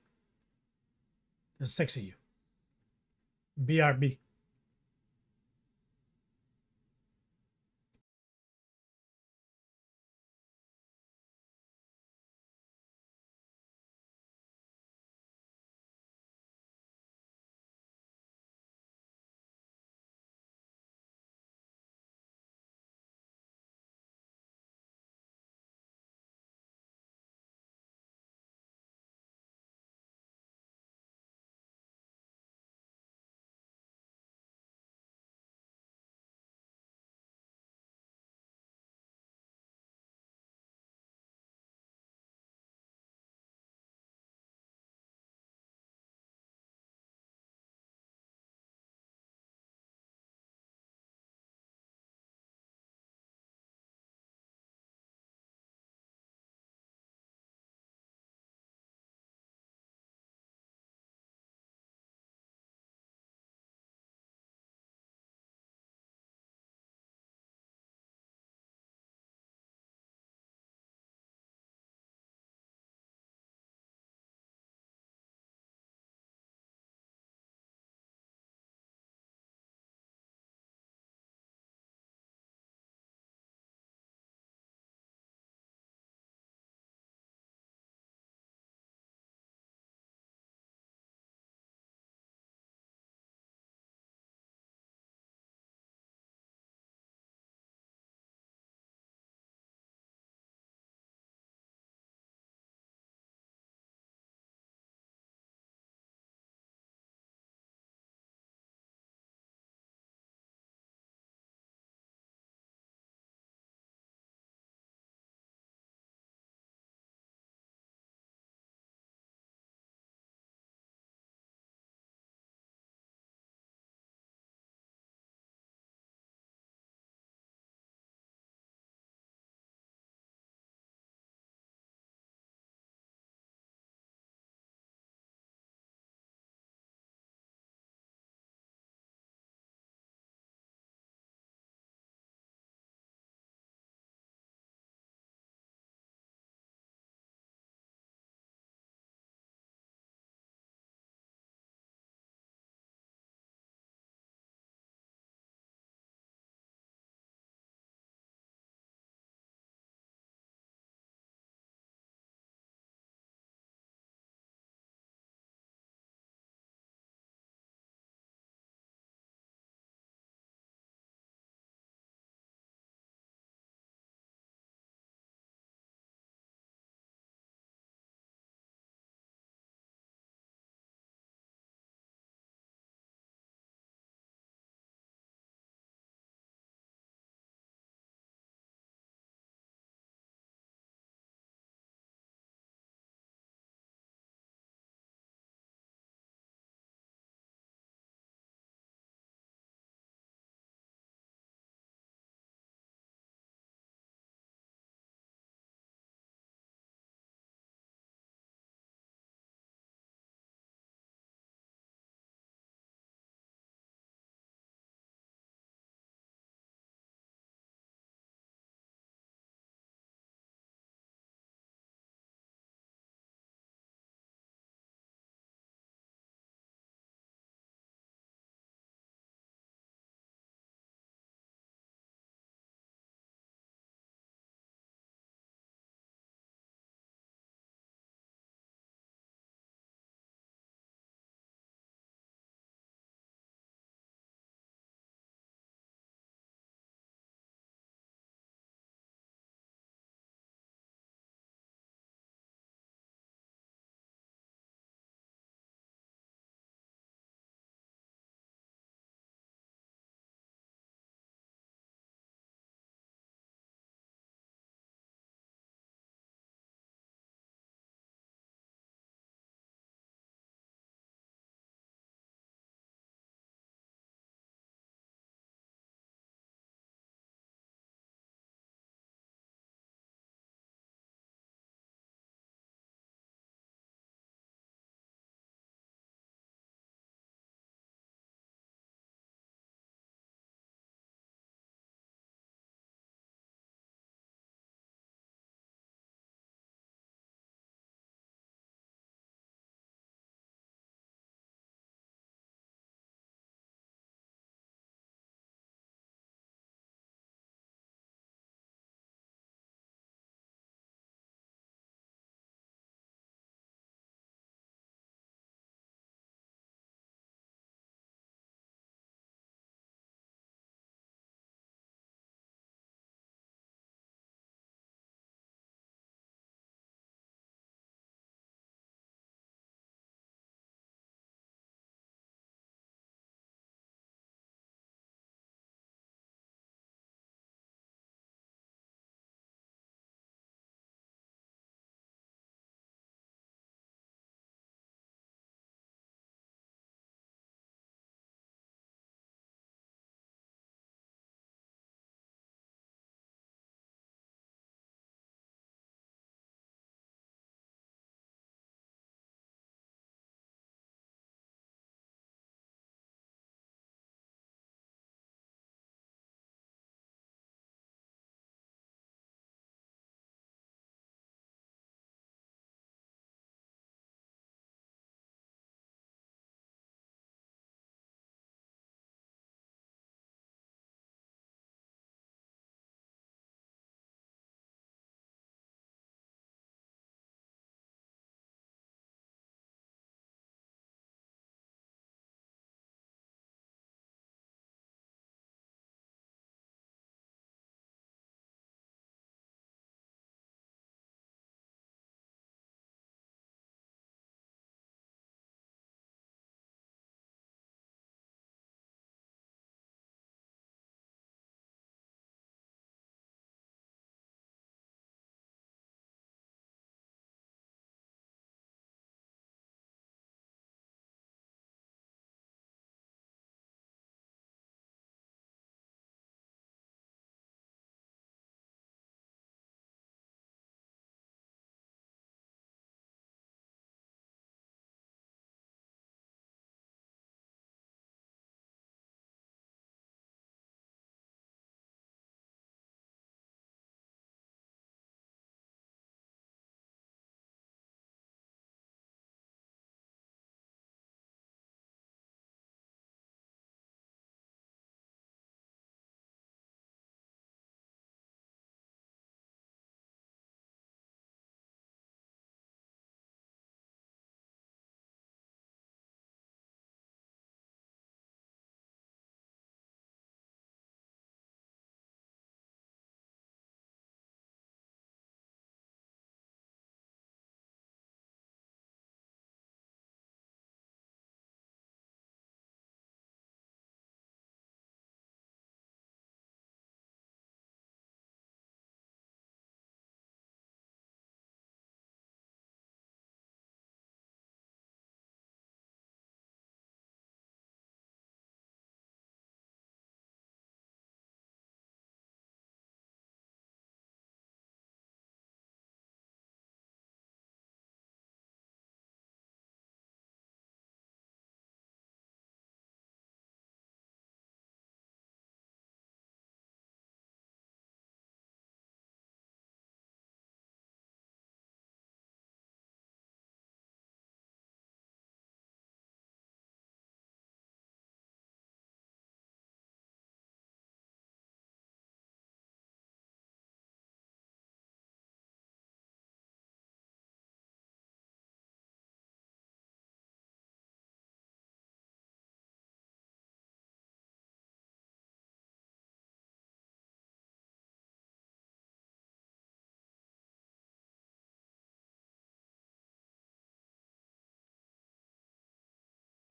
There's 6 of you. BRB.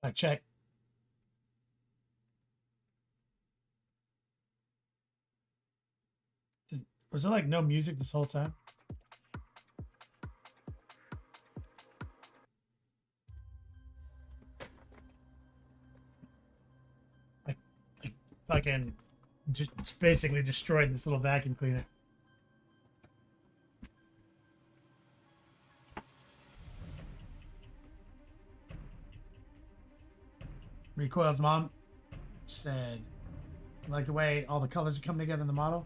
I check. Was there like no music this whole time? I fucking just basically destroyed this little vacuum cleaner. Recoil's mom said, "You like the way all the colors come together in the model?"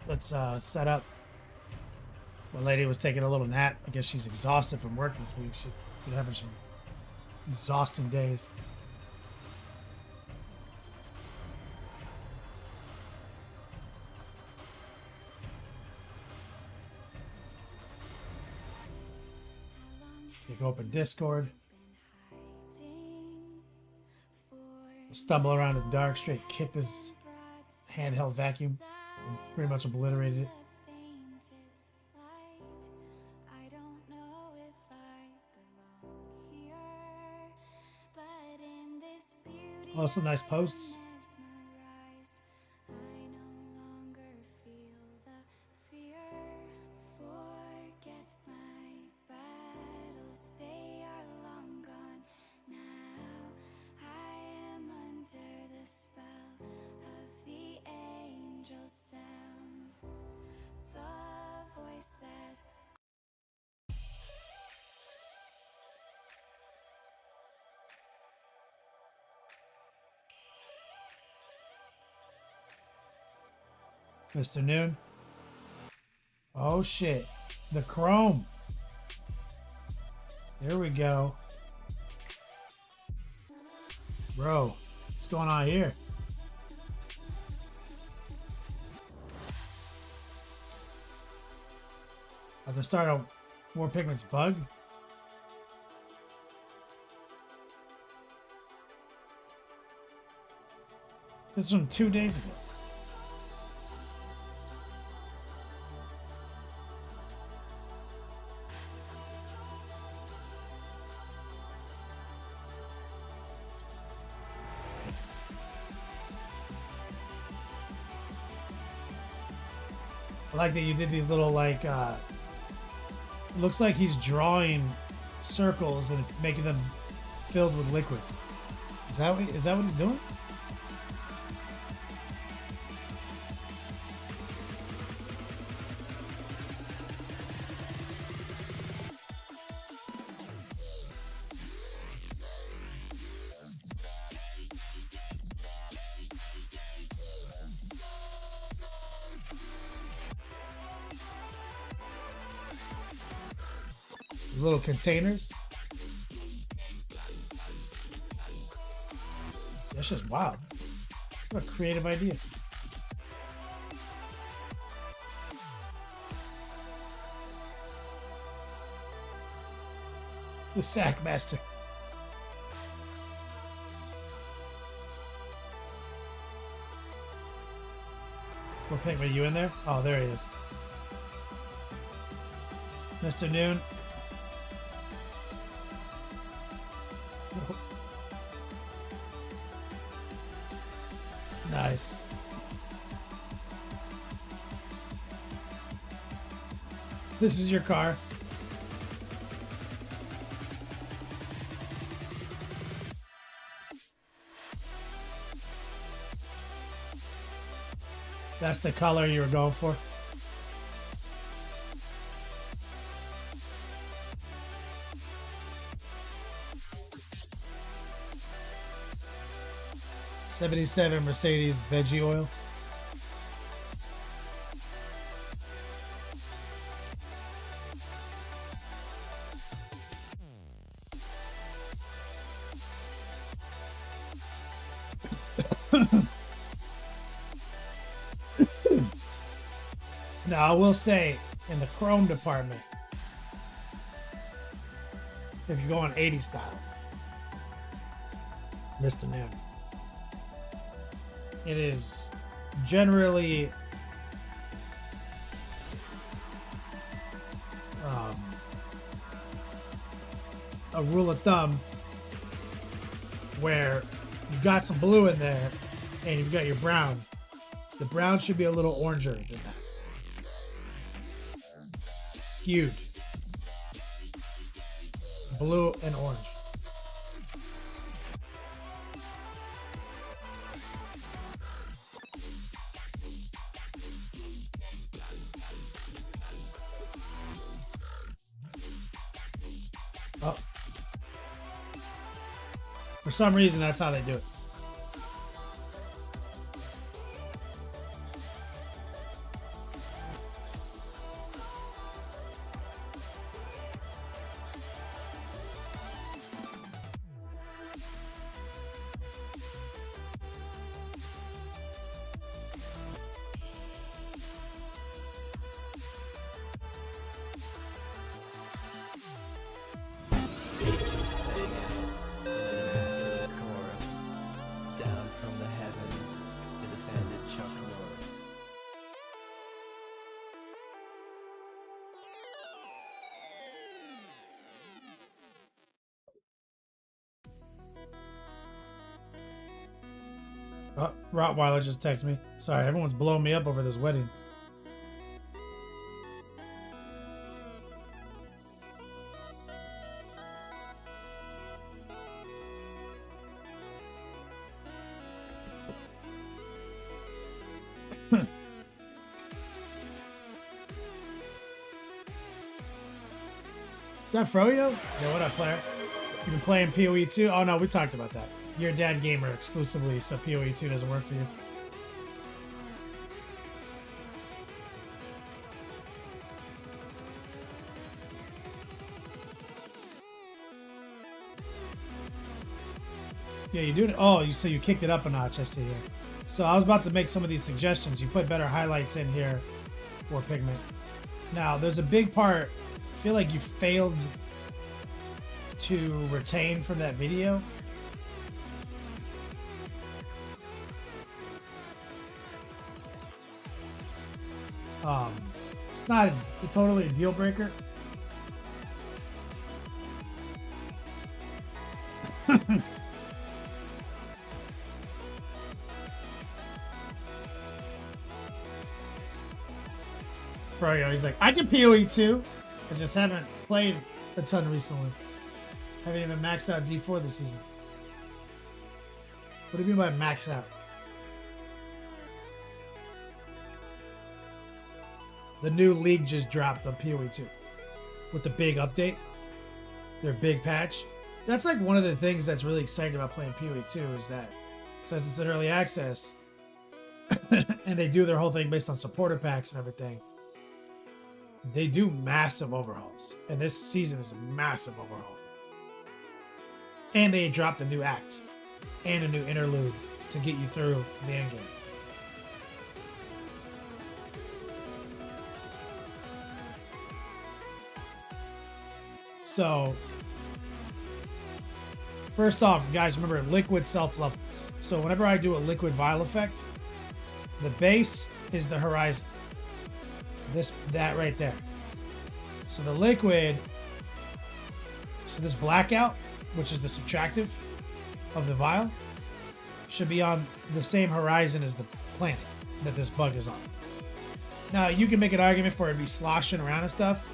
Let's set up. My lady was taking a little nap. I guess she's exhausted from work this week. She's having some exhausting days. You go open Discord. Stumble around in the dark, straight kick this handheld vacuum and pretty much obliterated it. Oh, some nice posts. Mr. Noon. Oh shit. The chrome. There we go. Bro, what's going on here? At the start of War Pigment's bug? This is from 2 days ago. I like that you did these little like looks like he's drawing circles and making them filled with liquid. Is that what he's doing? Little containers. That's just wild. What a creative idea. The Sack Master. What paint were you in there? Oh, there he is. Mr. Noon. Nice. This is your car. That's the color you were going for. '77 Mercedes veggie oil. Now, I will say, in the chrome department, if you're going 80 style, Mr. Noon. it is generally a rule of thumb where you've got some blue in there and you've got your brown. The brown should be a little oranger than that. Skewed. Blue and orange. Oh. For some reason, that's how they do it. Down from the heavens descended Chuck Norris. Oh, Rottweiler just texted me. Sorry, everyone's blowing me up over this wedding. Is that Froyo? Yeah, what up, player? You been playing PoE 2? Oh no, we talked about that. You're a dad gamer exclusively, so PoE 2 doesn't work for you. Yeah, you do it. Oh, so you kicked it up a notch, I see here. So I was about to make some of these suggestions. You put better highlights in here for pigment. Now, there's a big part. I feel like you failed to retain from that video. It's not totally a deal breaker. Froyo, he's like, I can PoE too. I just haven't played a ton recently. Haven't even maxed out D4 this season. What do you mean by maxed out? The new league just dropped on PoE 2 with the big update, their big patch. That's like one of the things that's really exciting about playing PoE 2 is that since it's an early access and they do their whole thing based on supporter packs and everything, they do massive overhauls. And this season is a massive overhaul. And they dropped a new act and a new interlude to get you through to the end game. So, first off, guys, remember liquid self levels. So whenever I do a liquid vial effect, the base is the horizon. That right there. So the liquid, so this blackout, which is the subtractive of the vial, should be on the same horizon as the planet that this bug is on. Now you can make an argument for it to be sloshing around and stuff.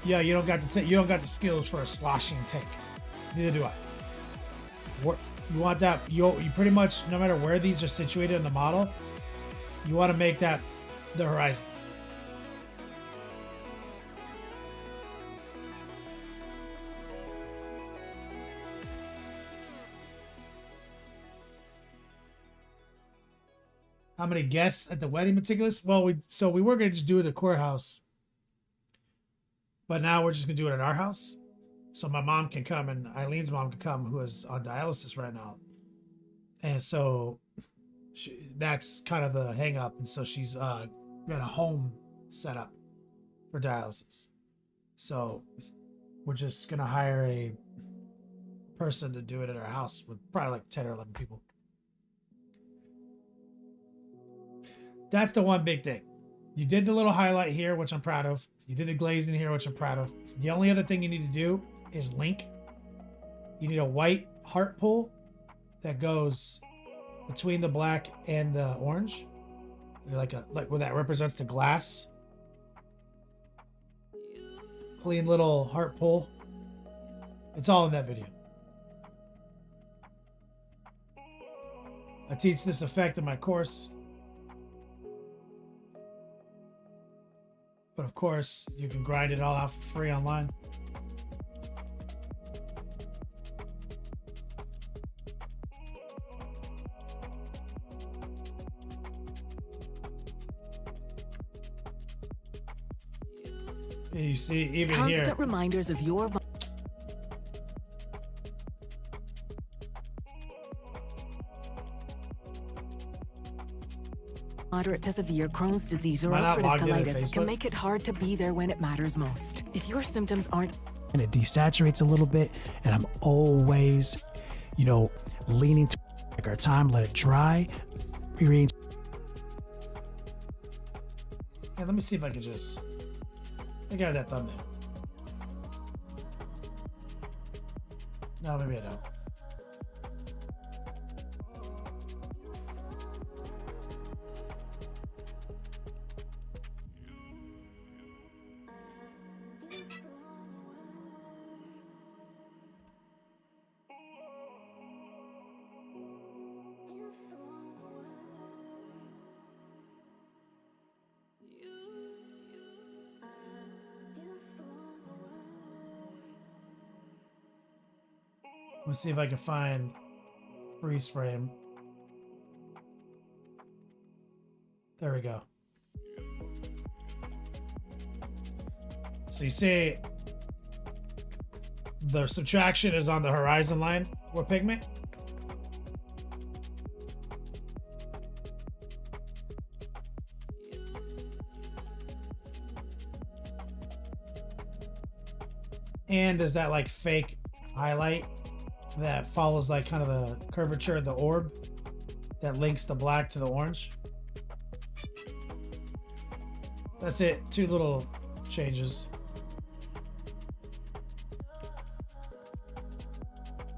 Yeah, you don't got the skills for a sloshing tank. Neither do I. You want that? You pretty much, no matter where these are situated in the model, you want to make that the horizon. How many guests at the wedding, meticulous? Well, we were gonna just do it at the courthouse, but now we're just gonna do it at our house, so my mom can come and Eileen's mom can come, who is on dialysis right now, and so that's kind of the hang up, and so she's got a home set up for dialysis, so we're just gonna hire a person to do it at our house with probably like 10 or 11 people. That's the one big thing. You did the little highlight here, which I'm proud of. You did the glazing here, which I'm proud of. The only other thing you need to do is link. You need a white heart pull that goes between the black and the orange. Like where that represents the glass. Clean little heart pull. It's all in that video. I teach this effect in my course. But of course, you can grind it all out for free online. And you see, even Constant here, reminders of your moderate to severe Crohn's disease or Am I not ulcerative logged into colitis Facebook? can make it hard to be there when it matters most. If your symptoms aren't and it desaturates a little bit, and I'm always, leaning to take our time, let it dry, rearrange. yeah, let me see if I can just. I got that thumbnail. No, maybe I don't. Let's see if I can find freeze frame. There we go. So you see the subtraction is on the horizon line or pigment. And there's that like fake highlight that follows like kind of the curvature of the orb that links the black to the orange. That's it. 2 little changes.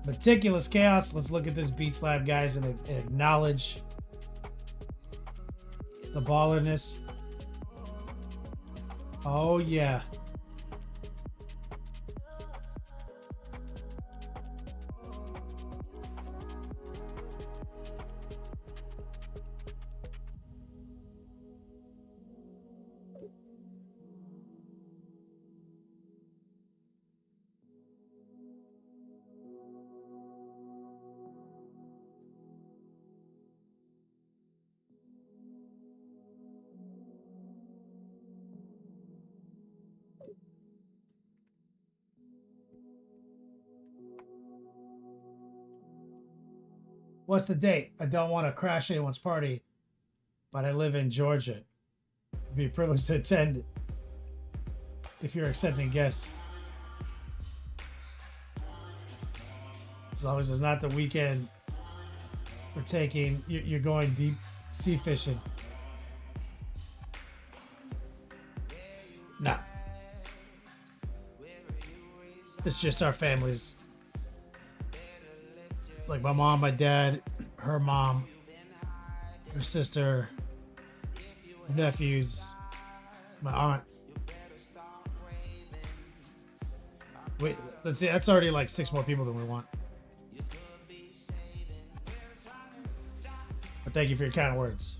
Meticulous chaos. Let's look at this beat slab, guys, and acknowledge the ballerness. Oh yeah. What's the date? I don't want to crash anyone's party, but I live in Georgia. It'd be a privilege to attend if you're accepting guests. As long as it's not the weekend we're taking, you're going deep sea fishing. No. It's just our families. Like my mom, my dad, her mom, her sister, her nephews, my aunt. Wait, let's see. That's already like 6 more people than we want. But thank you for your kind words.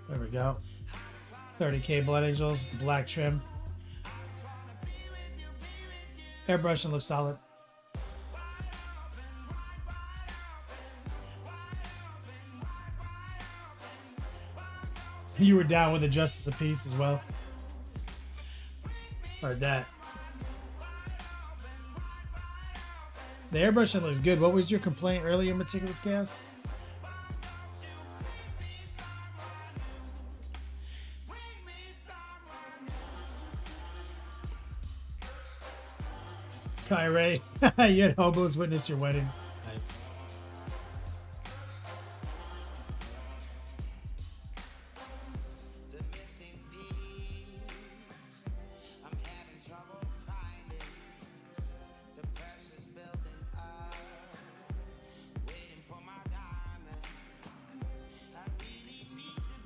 There we go. 30K Blood Angels, black trim. Airbrushing looks solid. You were down with the Justice of Peace as well. Heard that. The airbrushing looks good. What was your complaint earlier, Meticulous Chaos? Kyrie, you had hobos witness your wedding. Nice.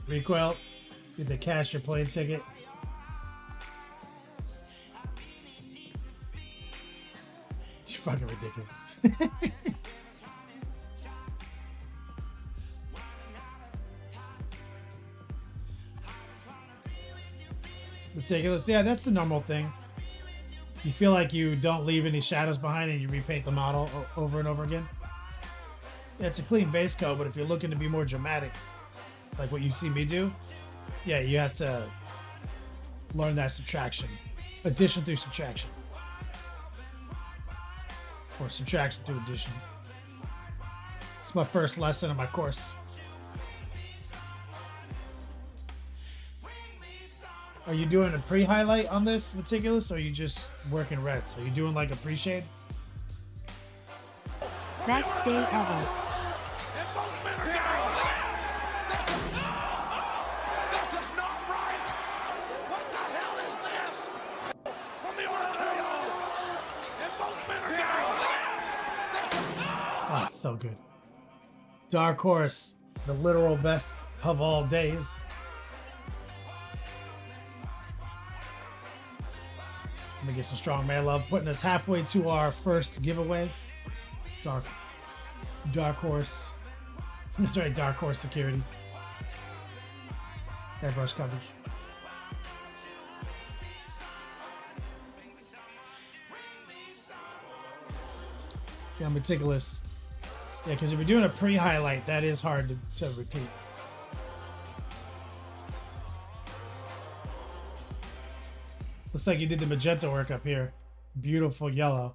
Recoil, get the cash your plane ticket. It's fucking ridiculous. Ridiculous. Yeah, that's the normal thing. You feel like you don't leave any shadows behind and you repaint the model over and over again. Yeah, it's a clean base coat, but if you're looking to be more dramatic, like what you see me do, yeah, you have to learn that subtraction. Addition through subtraction. Or subtraction through addition. It's my first lesson in my course. Are you doing a pre-highlight on this meticulous, or are you just working reds? Are you doing like a pre-shade? Best day ever. Oh, it's so good. Dark Horse, the literal best of all days. Let me get some strong man love. Putting us halfway to our first giveaway. Dark Horse. That's right, Dark Horse Security. Airbrush coverage. Yeah, meticulous. Yeah, because if you're doing a pre-highlight, that is hard to repeat. Looks like you did the magenta work up here. Beautiful yellow.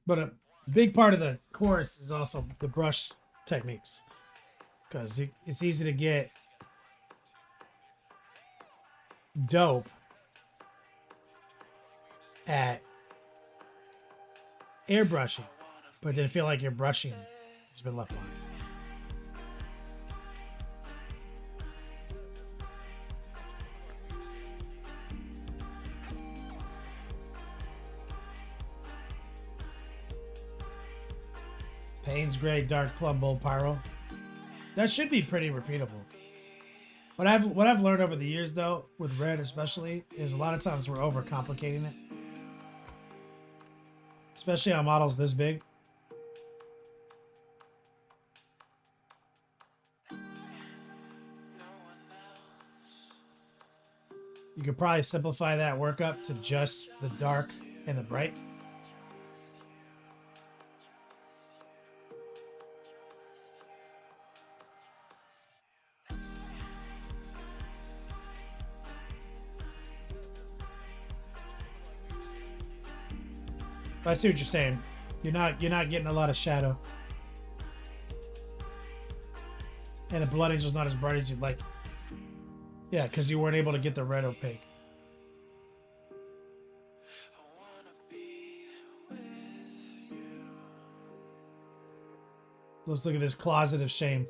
But a big part of the course is also the brush techniques. Because it's easy to get dope at airbrushing, but then feel like your brushing has been left behind. Payne's Gray, Dark Plum Bold Pyro. That should be pretty repeatable. What I've learned over the years, though, with red especially, is a lot of times we're overcomplicating it. Especially on models this big. You could probably simplify that work up to just the dark and the bright. I see what you're saying. You're not getting a lot of shadow. And the Blood Angel's not as bright as you'd like. Yeah, because you weren't able to get the red opaque. Let's look at this closet of shame.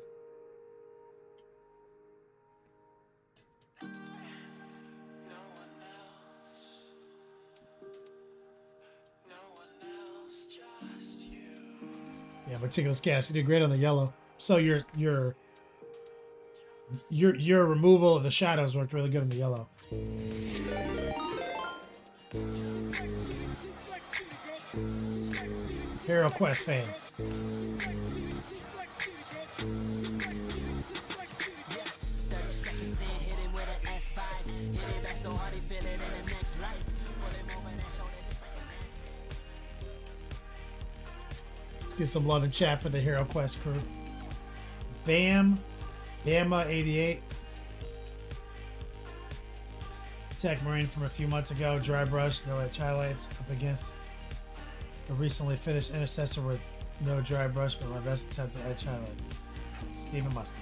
Yeah, meticulous cast. You did great on the yellow. So your removal of the shadows worked really good on the yellow. Hero Quest fans. Let's get some love and chat for the Hero Quest crew. Bama 88. Tech Marine from a few months ago. Dry brush, no edge highlights. Up against a recently finished Intercessor with no dry brush, but my best attempt to edge highlight. Stephen Musty.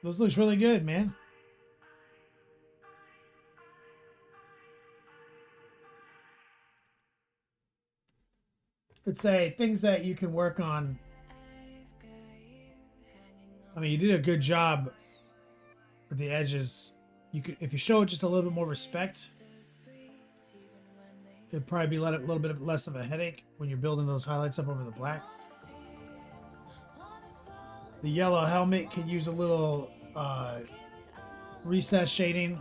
This looks really good, man. It's things that you can work on. I mean, you did a good job with the edges. You could, if you show it just a little bit more respect, it'd probably be a little bit less of a headache when you're building those highlights up over the black. The yellow helmet can use a little recess shading.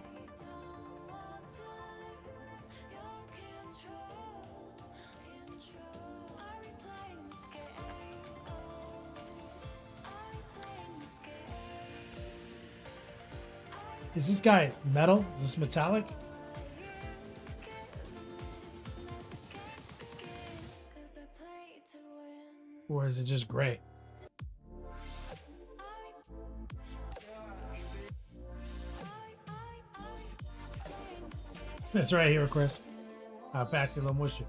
Is this guy metal? Is this metallic? Or is it just gray? That's right here, Chris. I'll pass it along with you.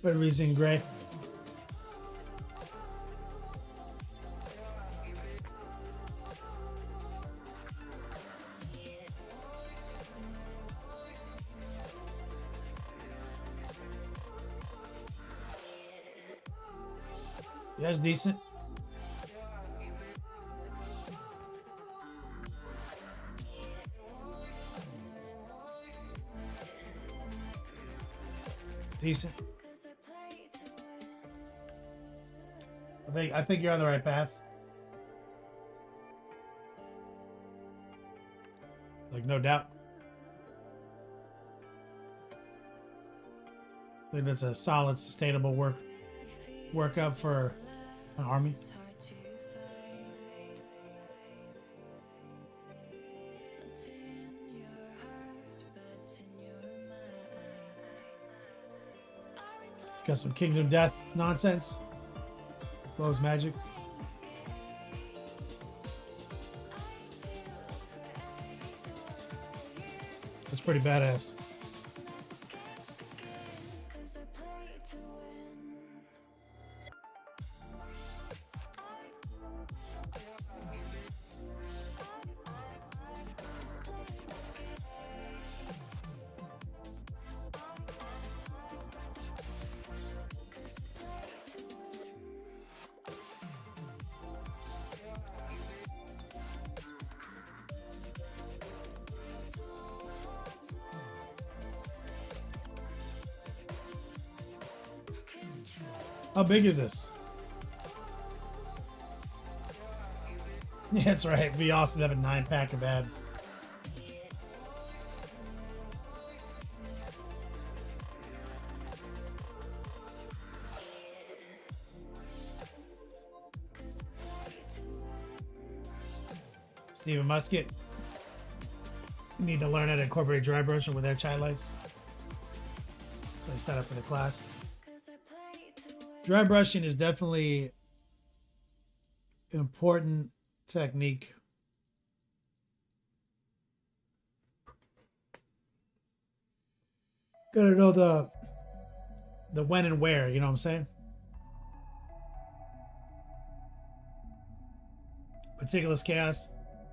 But reason gray. Yeah, that's decent. Decent. I think you're on the right path. Like, no doubt. I think that's a solid, sustainable workup for an army. Got some Kingdom Death nonsense. Blows magic. That's pretty badass. How big is this? Yeah, that's right. It'd be awesome to have a 9-pack of abs. Steven Musket. You need to learn how to incorporate dry brushing with edge highlights. So I set up for the class. Dry brushing is definitely an important technique. Gotta know the when and where, you know what I'm saying? Meticulous chaos,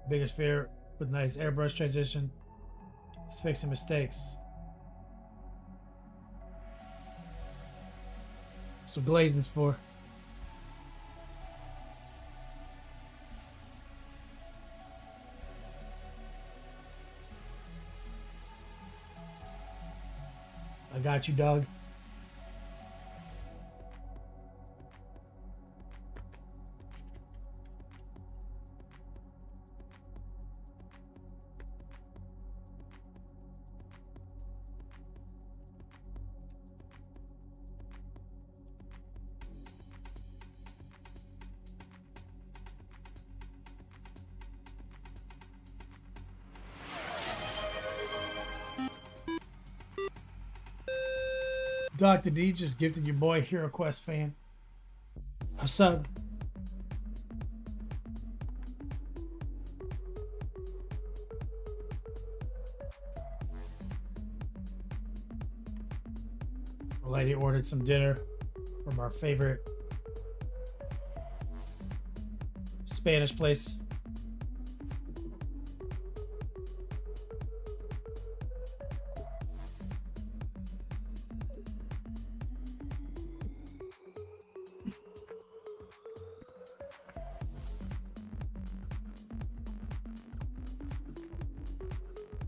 biggest fear with nice airbrush transition. Just fixing mistakes. So glazing's for. I got you, Doug. Dr. D just gifted your boy Hero Quest fan. What's up? lady ordered some dinner from our favorite Spanish place.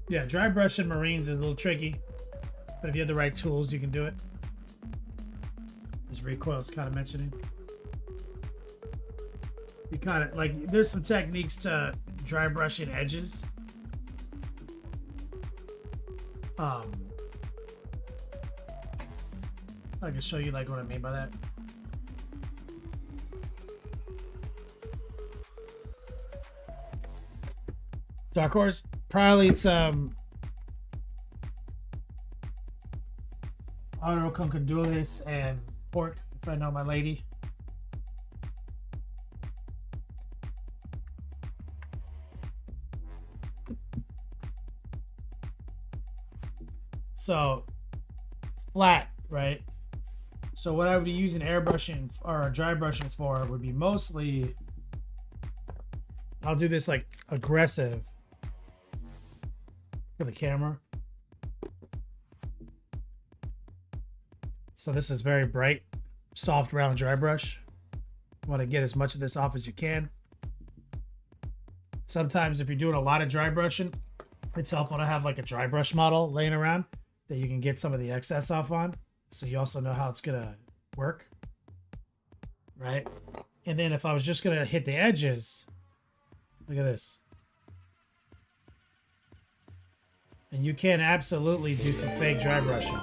Yeah, dry brushing Marines is a little tricky, but if you have the right tools, you can do it. As Recoil's kind of mentioning. You kind of, like, there's some techniques to dry brushing edges. I can show you, like, what I mean by that. Dark Horse, probably some Aro con Condules and pork, if I know my lady. So flat, right? So what I would be using airbrushing or dry brushing for would be mostly, I'll do this like aggressive for the camera. So this is very bright, soft round dry brush. You want to get as much of this off as you can. Sometimes if you're doing a lot of dry brushing, it's helpful to have like a dry brush model laying around that you can get some of the excess off on. So you also know how it's gonna work, right? And then if I was just gonna hit the edges, look at this. And you can absolutely do some fake dry brushing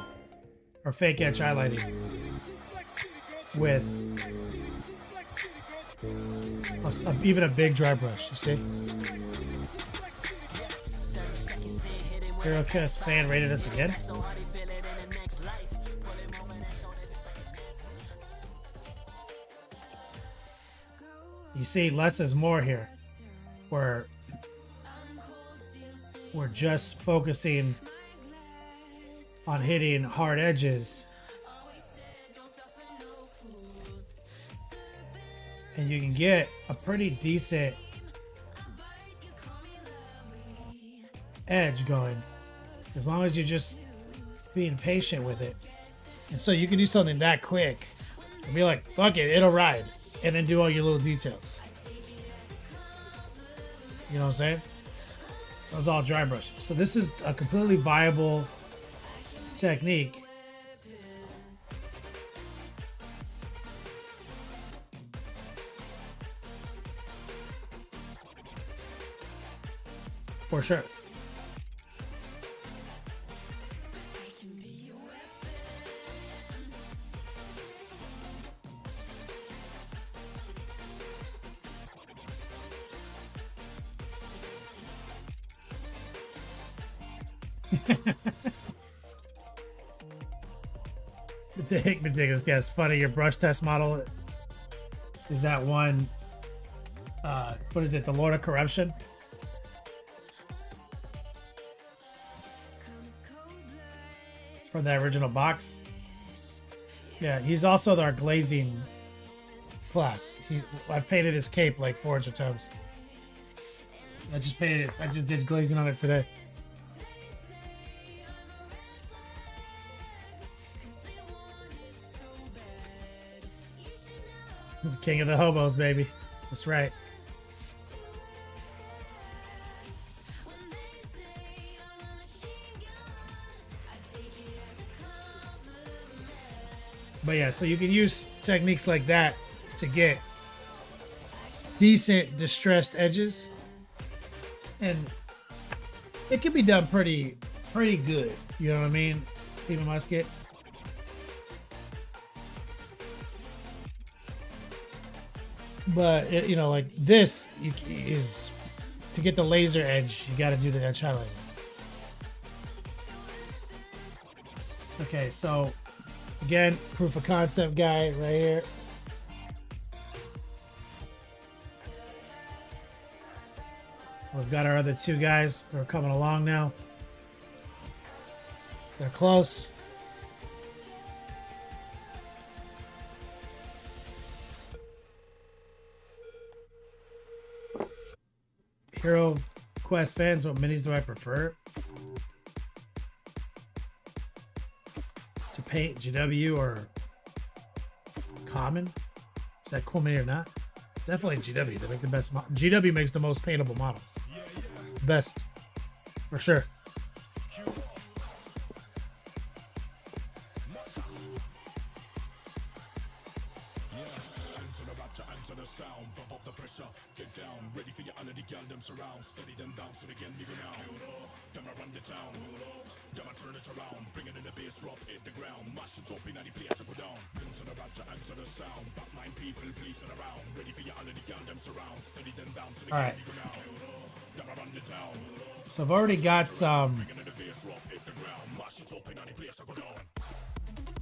or fake edge highlighting with even a big dry brush, you see? HeroCast fan rated us again. You see, less is more here. We're just focusing on hitting hard edges. And you can get a pretty decent edge going as long as you're just being patient with it. And so you can do something that quick and be like, fuck it, it'll ride, and then do all your little details. You know what I'm saying? That was all dry brushing. So this is a completely viable technique. For sure. The Hickman thing is, yeah, it's funny. Your brush test model is that one. What is it? The Lord of Corruption. From the original box. Yeah, he's also our glazing class. I've painted his cape like 400 times. I just painted it. I just did glazing on it today. The king of the hobos, baby. That's right. But yeah, so you can use techniques like that to get decent distressed edges, and it can be done pretty good. You know what I mean, Stephen Musket? But it, you know, like this is to get the laser edge. You got to do the edge highlighting. Okay, so. Again, proof of concept guy right here. We've got our other two guys who are coming along now. They're close. Hero Quest fans, what minis do I prefer? To paint, GW or common? Is that cool mini or not? Definitely GW. They make the best. GW makes the most paintable models. Best, for sure. All right. So I've already got some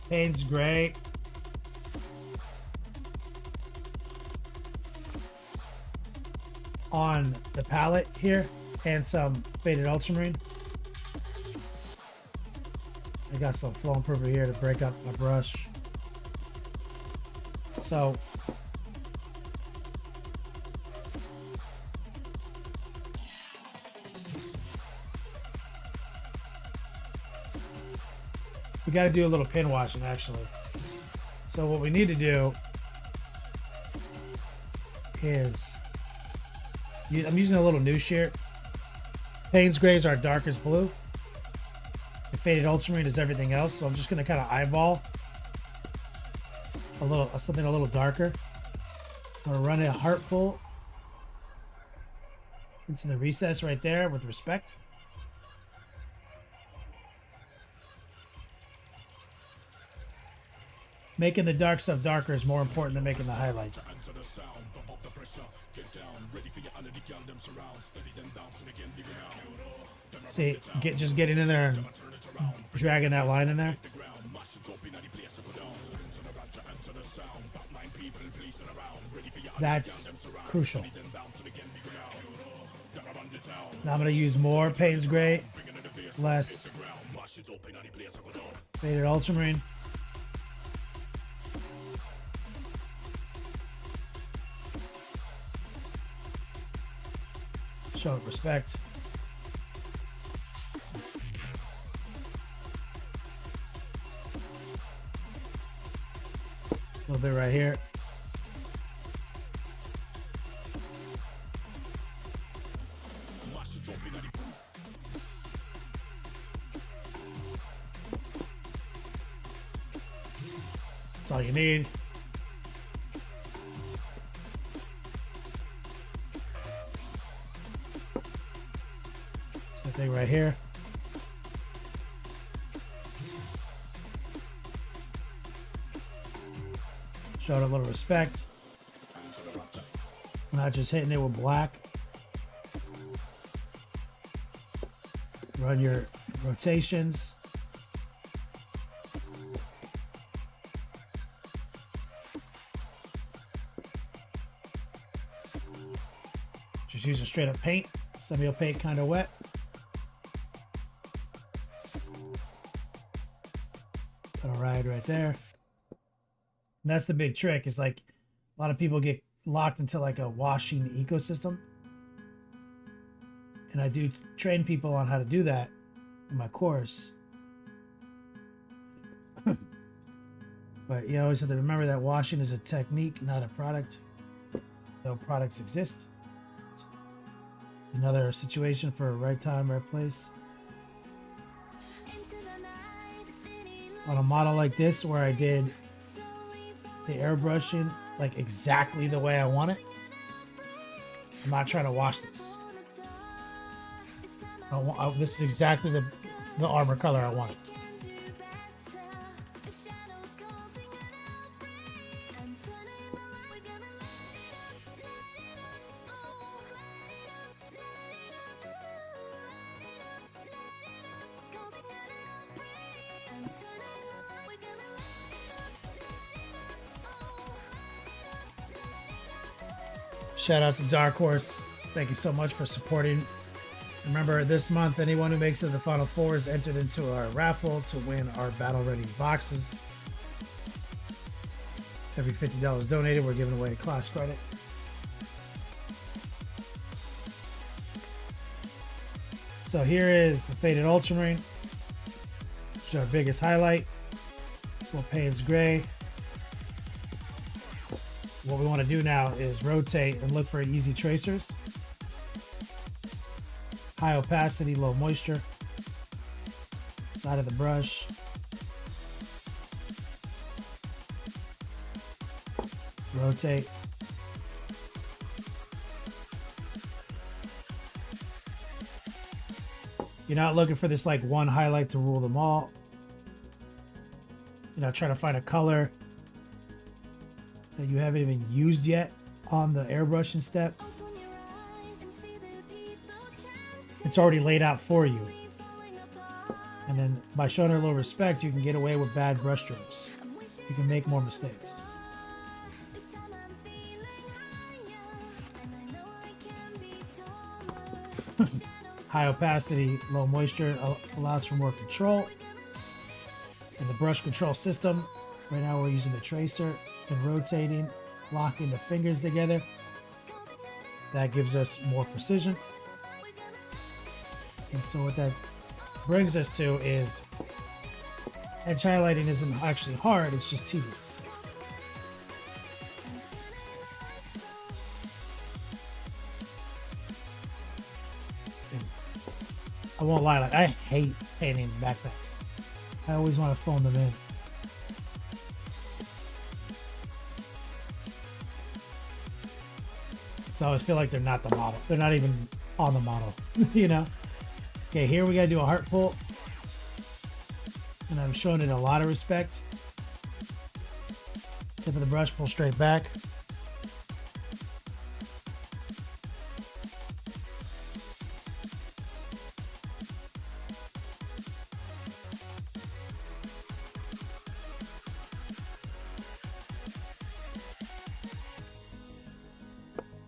Payne's Gray. On the palette here, and some faded ultramarine. I got some flowing purple here to break up my brush. So we got to do a little pin washing actually. So what we need to do is I'm using a little new shear. Payne's Gray is our darkest blue. The faded ultramarine is everything else. So I'm just gonna kind of eyeball something a little darker. I'm gonna run a heartful into the recess right there with respect. Making the dark stuff darker is more important than making the highlights. See, just getting in there and dragging that line in there. That's crucial. Now I'm going to use more Payne's Gray, less faded ultramarine. Show it respect. A little bit right here. That's all you need. Same thing right here. Show it a little respect. Not just hitting it with black. Run your rotations. Just using straight up paint. Semi-opaque, kind of wet. That'll ride right there. And that's the big trick. Is like a lot of people get locked into like a washing ecosystem. And I do train people on how to do that in my course. But you always have to remember that washing is a technique, not a product. Though products exist. Another situation for a right time, right place. On a model like this where I did the airbrushing like exactly the way I want it, I'm not trying to wash this. This is exactly the armor color I want it. Shout out to Dark Horse. Thank you so much for supporting. Remember, this month, anyone who makes it to the Final Four is entered into our raffle to win our Battle Ready boxes. Every $50 donated, we're giving away a class credit. So here is the faded ultramarine. Which is our biggest highlight. Little Payne's gray. What we want to do now is rotate and look for easy tracers. High opacity, low moisture. Side of the brush. Rotate. You're not looking for this like one highlight to rule them all. You're not trying to find a color that you haven't even used yet on the airbrushing step. It's already laid out for you. And then by showing a little respect, you can get away with bad brush strokes. You can make more mistakes. High opacity, low moisture allows for more control. In the brush control system, right now we're using the tracer and rotating, locking the fingers together. That gives us more precision. And so what that brings us to is edge highlighting isn't actually hard, it's just tedious. And I won't lie, like I hate painting backpacks. I always want to phone them in. So I always feel like they're not the model. They're not even on the model, you know? Okay, here we gotta do a heart pull. And I'm showing it a lot of respect. Tip of the brush, pull straight back.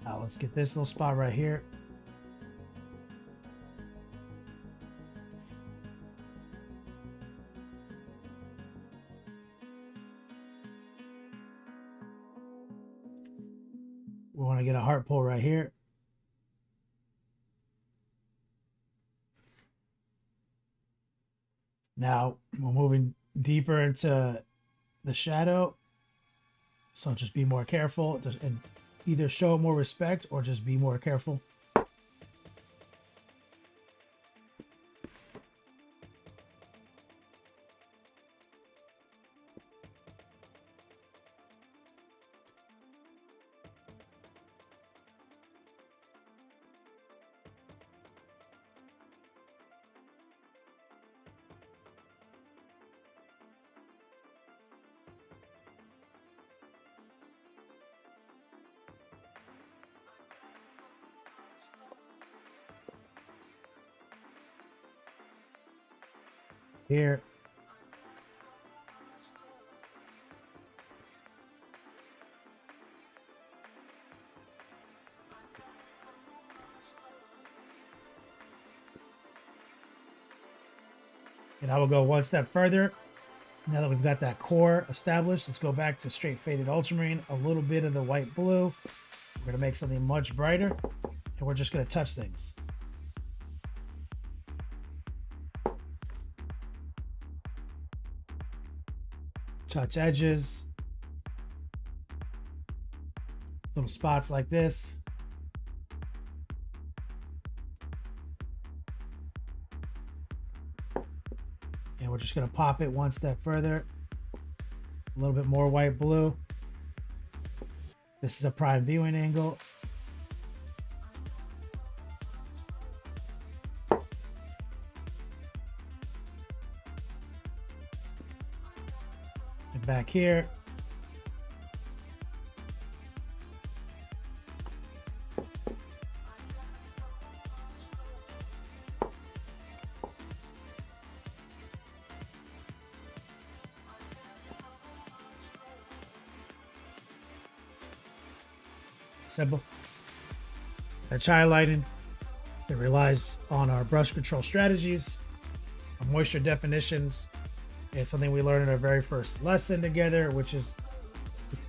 Now let's get this little spot right here. We want to get a heart pull right here. Now we're moving deeper into the shadow. So just be more careful and either show more respect or just be more careful. Here. And I will go one step further. Now that we've got that core established, let's go back to straight faded ultramarine, a little bit of the white blue. We're going to make something much brighter, and we're just going to touch things. Touch edges, little spots like this. And we're just going to pop it one step further. A little bit more white blue. This is a prime viewing angle. Back here. Simple. Edge highlighting. It relies on our brush control strategies, our moisture definitions. It's something we learned in our very first lesson together, which is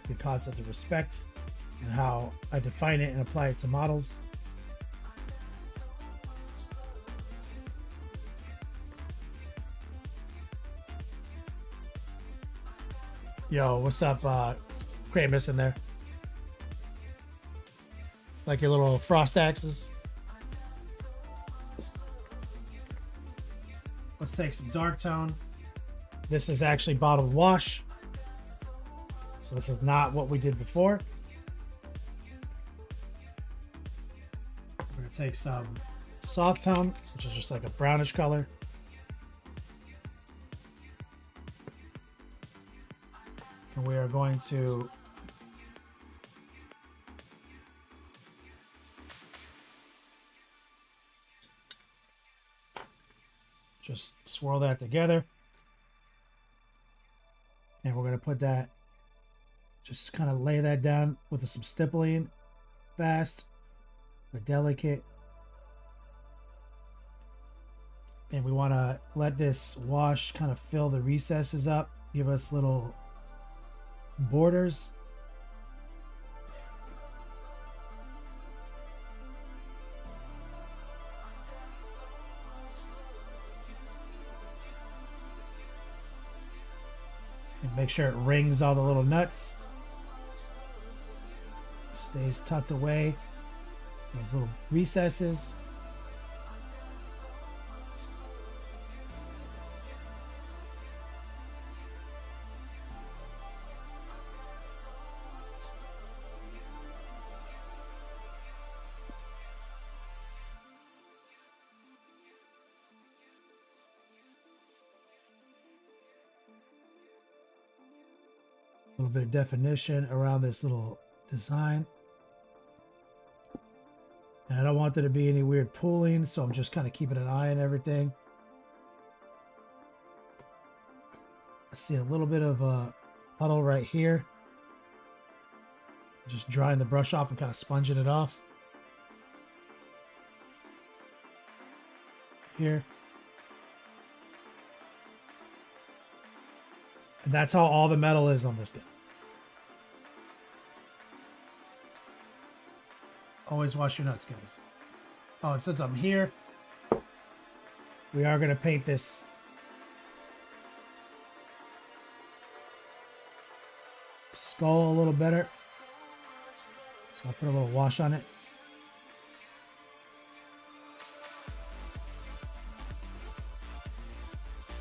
the concept of respect and how I define it and apply it to models. Yo, what's up, Kramus in there? Like your little frost axes. Let's take some dark tone. This is actually bottled wash. So this is not what we did before. We're gonna take some soft tone, which is just like a brownish color. And we are going to just swirl that together. And we're going to put that, just kind of lay that down with some stippling, fast but delicate. And we want to let this wash kind of fill the recesses up, give us little borders. And make sure it rings all the little nuts. Stays tucked away. Those little recesses. A little bit of definition around this little design. And I don't want there to be any weird pooling, so I'm just kind of keeping an eye on everything. I see a little bit of a puddle right here. Just drying the brush off and kind of sponging it off. Here. And that's how all the metal is on this game. Always wash your nuts, guys. Oh, and since I'm here, we are going to paint this skull a little better. So I'll put a little wash on it.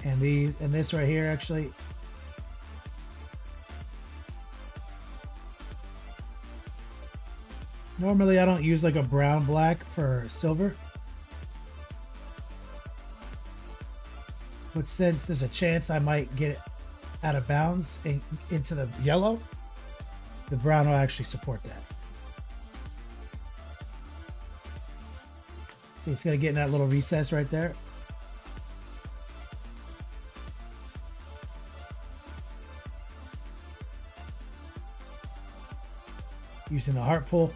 And this right here, actually, normally I don't use like a brown black for silver, but since there's a chance I might get it out of bounds and into the yellow, the brown will actually support that. See, it's gonna get in that little recess right there. Using the heart pull.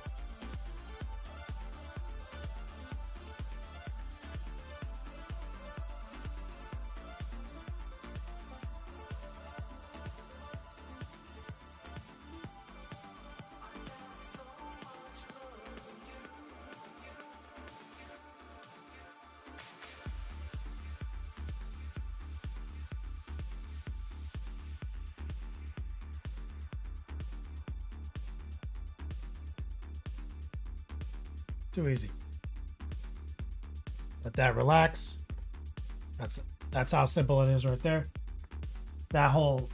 Too easy. Let that relax. That's how simple it is right there. That whole,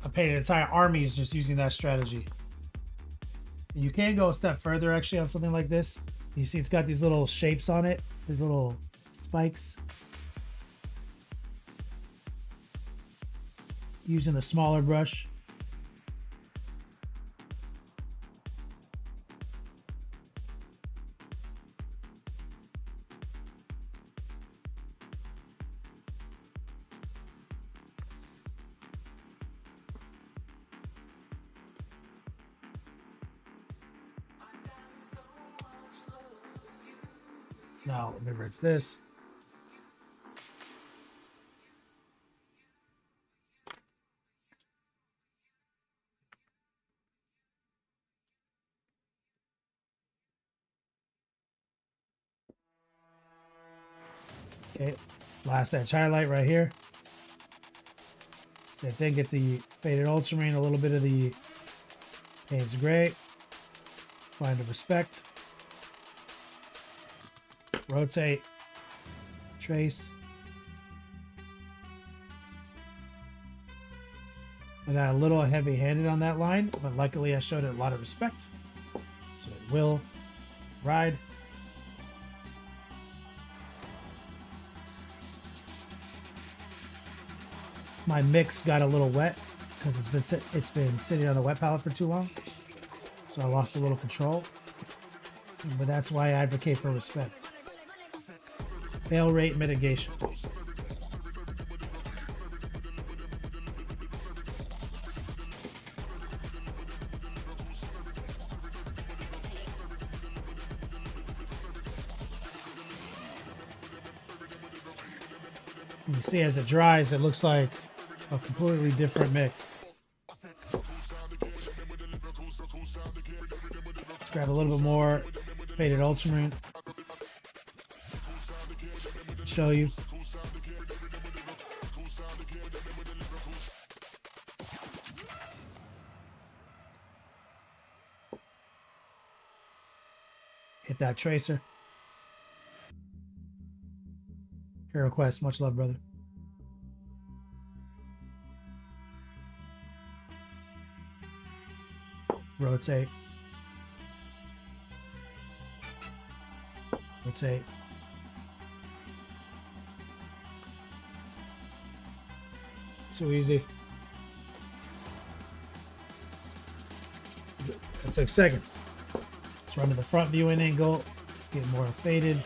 I painted an entire army is just using that strategy. You can go a step further actually on something like this. You see it's got these little shapes on it, these little spikes. Using the smaller brush. Now, remember it's this. Okay, last edge highlight right here. Same thing, get the faded ultramarine, a little bit of the Payne's gray. Find the respect. Rotate. Trace. I got a little heavy-handed on that line, but luckily I showed it a lot of respect. So it will ride. My mix got a little wet because it's been sitting on the wet palette for too long, so I lost a little control. But that's why I advocate for respect. Fail rate mitigation. You see, as it dries, it looks like a completely different mix. Let's grab a little bit more faded ultramarine. Show you. Hit that tracer. Hero Quest, much love, brother. Rotate. Rotate. Too easy. That took seconds. Let's run to the front viewing angle. Let's get more faded.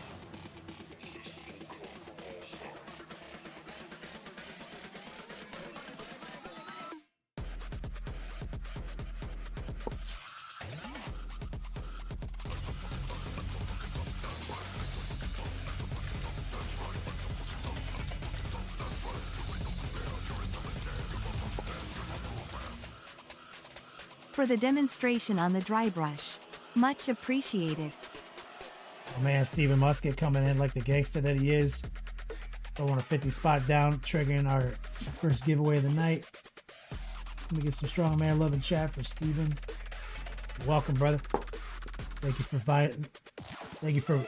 For the demonstration on the dry brush. Much appreciated. Oh man, Steven Musket coming in like the gangster that he is. Throwing a 50 spot down, triggering our first giveaway of the night. Let me get some strong man love in chat for Steven. Welcome, brother. Thank you for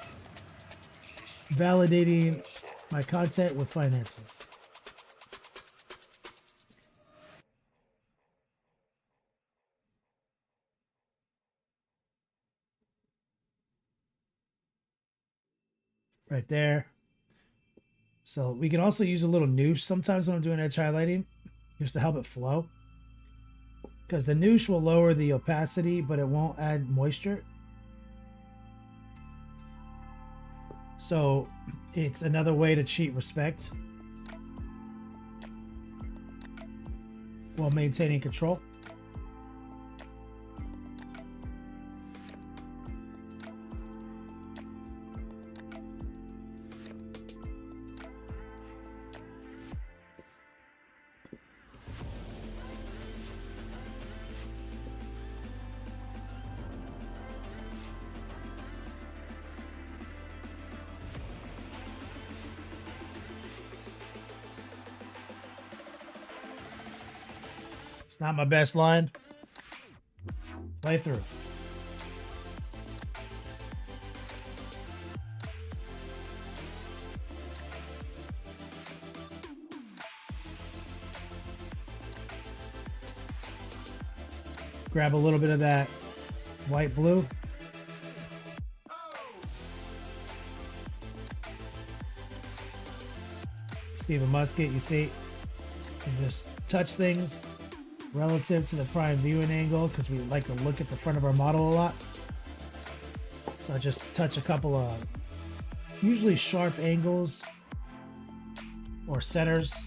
validating my content with finances. Right there. So we can also use a little noosh sometimes when I'm doing edge highlighting, just to help it flow. Because the noosh will lower the opacity, but it won't add moisture. So it's another way to cheat respect while maintaining control. It's not my best line. Play through. Grab a little bit of that white blue. Steven Musket, you see, and just touch things relative to the prime viewing angle because we like to look at the front of our model a lot. So I just touch a couple of usually sharp angles or centers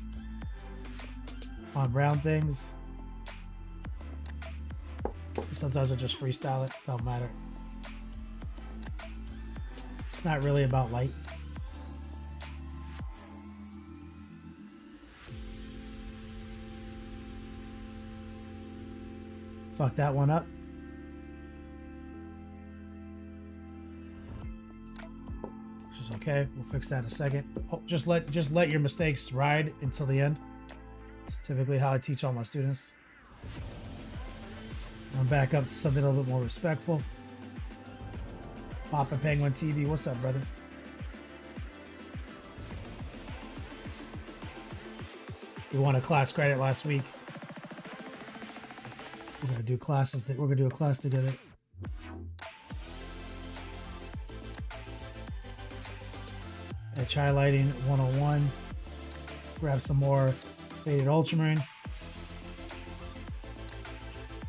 on round things. Sometimes I just freestyle it, don't matter. It's not really about light. Fuck that one up. Which is okay. We'll fix that in a second. Oh, just let your mistakes ride until the end. It's typically how I teach all my students. I'm back up to something a little bit more respectful. Papa Penguin TV, what's up, brother? We won a class credit last week. We're gonna do classes. We're gonna do a class together. Edge highlighting 101. Grab some more faded ultramarine.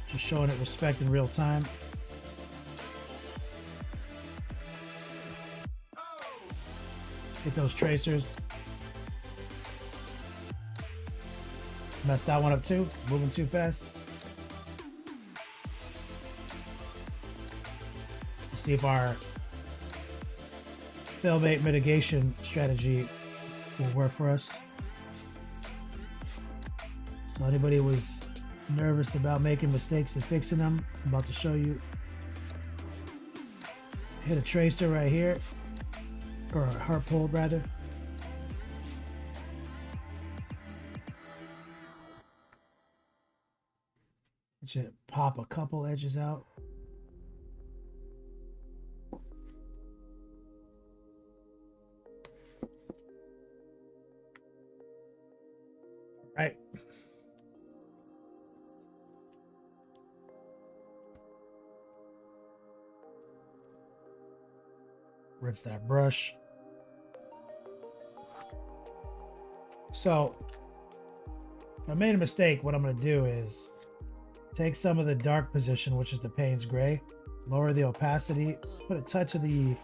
Just showing it respect in real time. Get those tracers. Messed that one up too. Moving too fast. Let's see if our failbait mitigation strategy will work for us. So anybody was nervous about making mistakes and fixing them, I'm about to show you. Hit a tracer right here, or a heart pull rather. Just pop a couple edges out. Right. Rinse that brush. So, if I made a mistake, what I'm going to do is take some of the dark position, which is the Payne's gray, lower the opacity, put a touch of the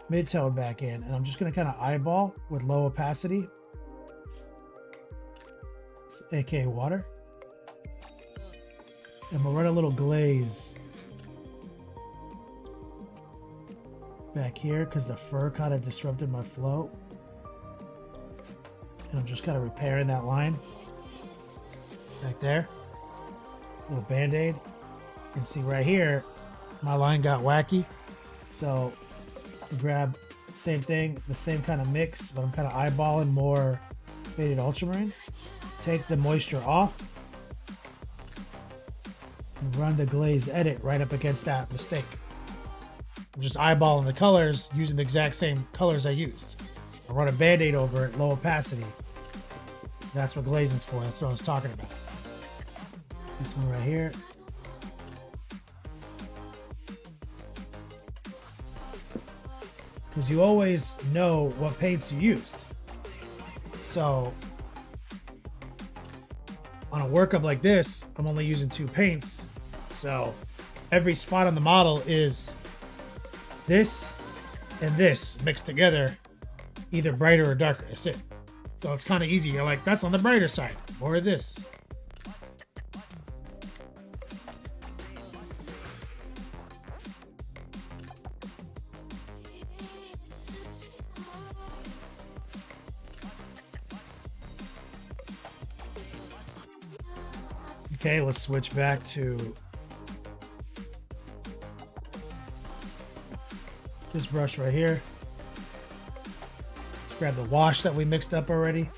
mid-tone back in, and I'm just going to kind of eyeball with low opacity, aka water. And we'll run a little glaze back here because the fur kind of disrupted my flow. And I'm just kind of repairing that line back there. Little band-aid. You can see right here my line got wacky, so grab same thing, the same kind of mix, but I'm kind of eyeballing more faded ultramarine. Take the moisture off and run the glaze edit right up against that mistake. I'm just eyeballing the colors using the exact same colors I used. I run a band-aid over it, low opacity. That's what glazing's for. That's what I was talking about. This one right here. Because you always know what paints you used. So on a workup like this, I'm only using 2 paints. So every spot on the model is this and this mixed together, either brighter or darker. That's it. So it's kind of easy. You're like, that's on the brighter side. More of this. Okay, let's switch back to this brush right here. Let's grab the wash that we mixed up already.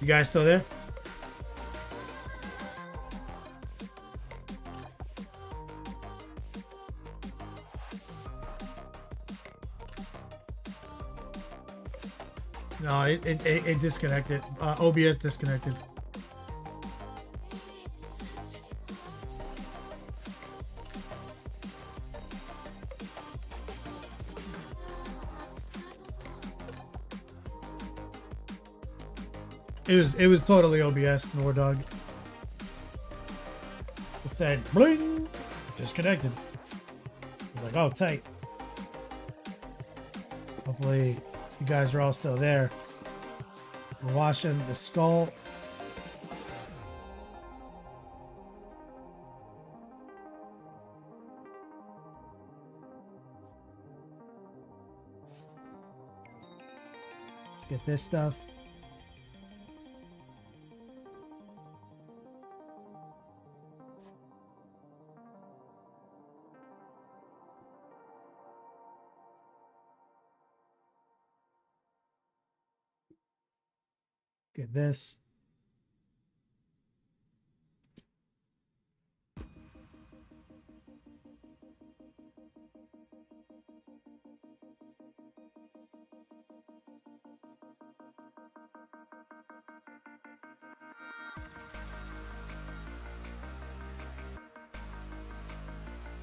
You guys still there? No, it disconnected. OBS disconnected. It was totally OBS, Nor Dog. It said bling, disconnected. I was like, oh, tight. Hopefully you guys are all still there. We're washing the skull. Let's get this stuff. Get this.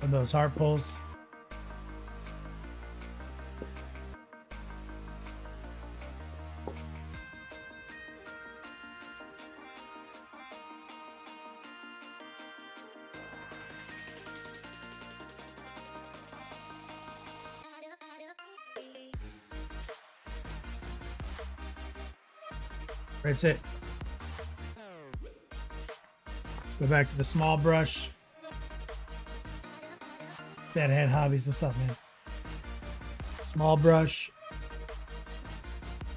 And those heart pulls. That's it. Go back to the small brush. Deadhead Hobbies, what's up, man? Small brush.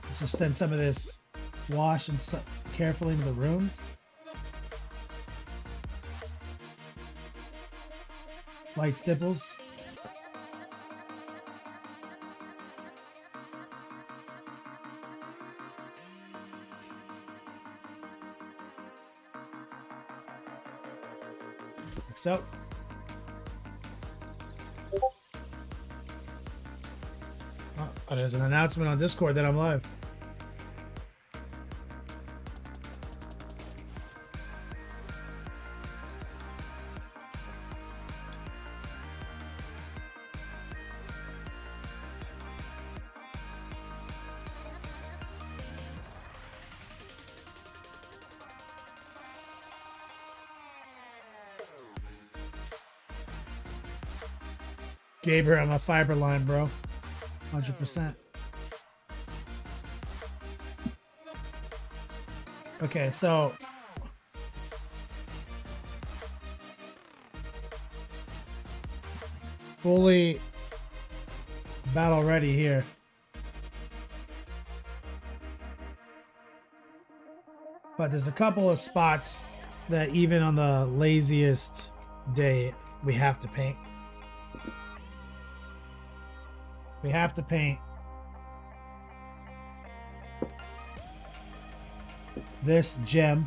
Let's just send some of this wash and carefully into the rooms. Light stipples. Like so. Oh, there's an announcement on Discord that I'm live. Gabriel, I'm a fiber line, bro. 100%. Okay, so fully battle ready here. But there's a couple of spots that even on the laziest day we have to paint. We have to paint this gem.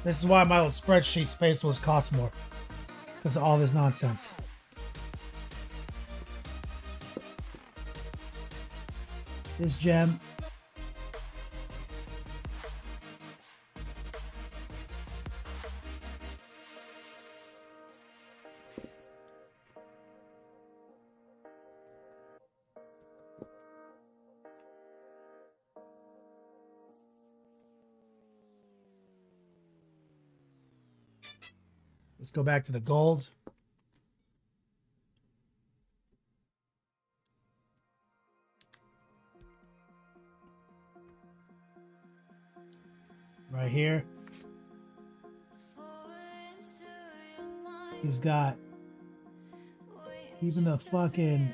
This is why my little spreadsheet space was cost more. Because of all this nonsense. This gem. Let's go back to the gold. Right here. He's got even the fucking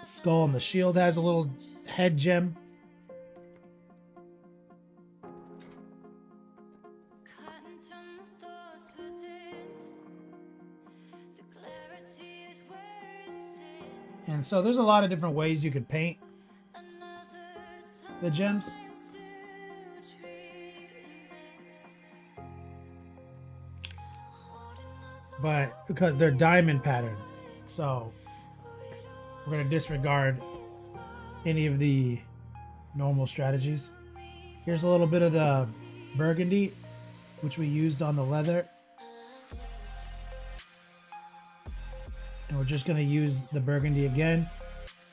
skull and the shield has a little head gem. And so there's a lot of different ways you could paint the gems. But because they're diamond pattern, so we're going to disregard any of the normal strategies. Here's a little bit of the burgundy, which we used on the leather. And we're just going to use the burgundy again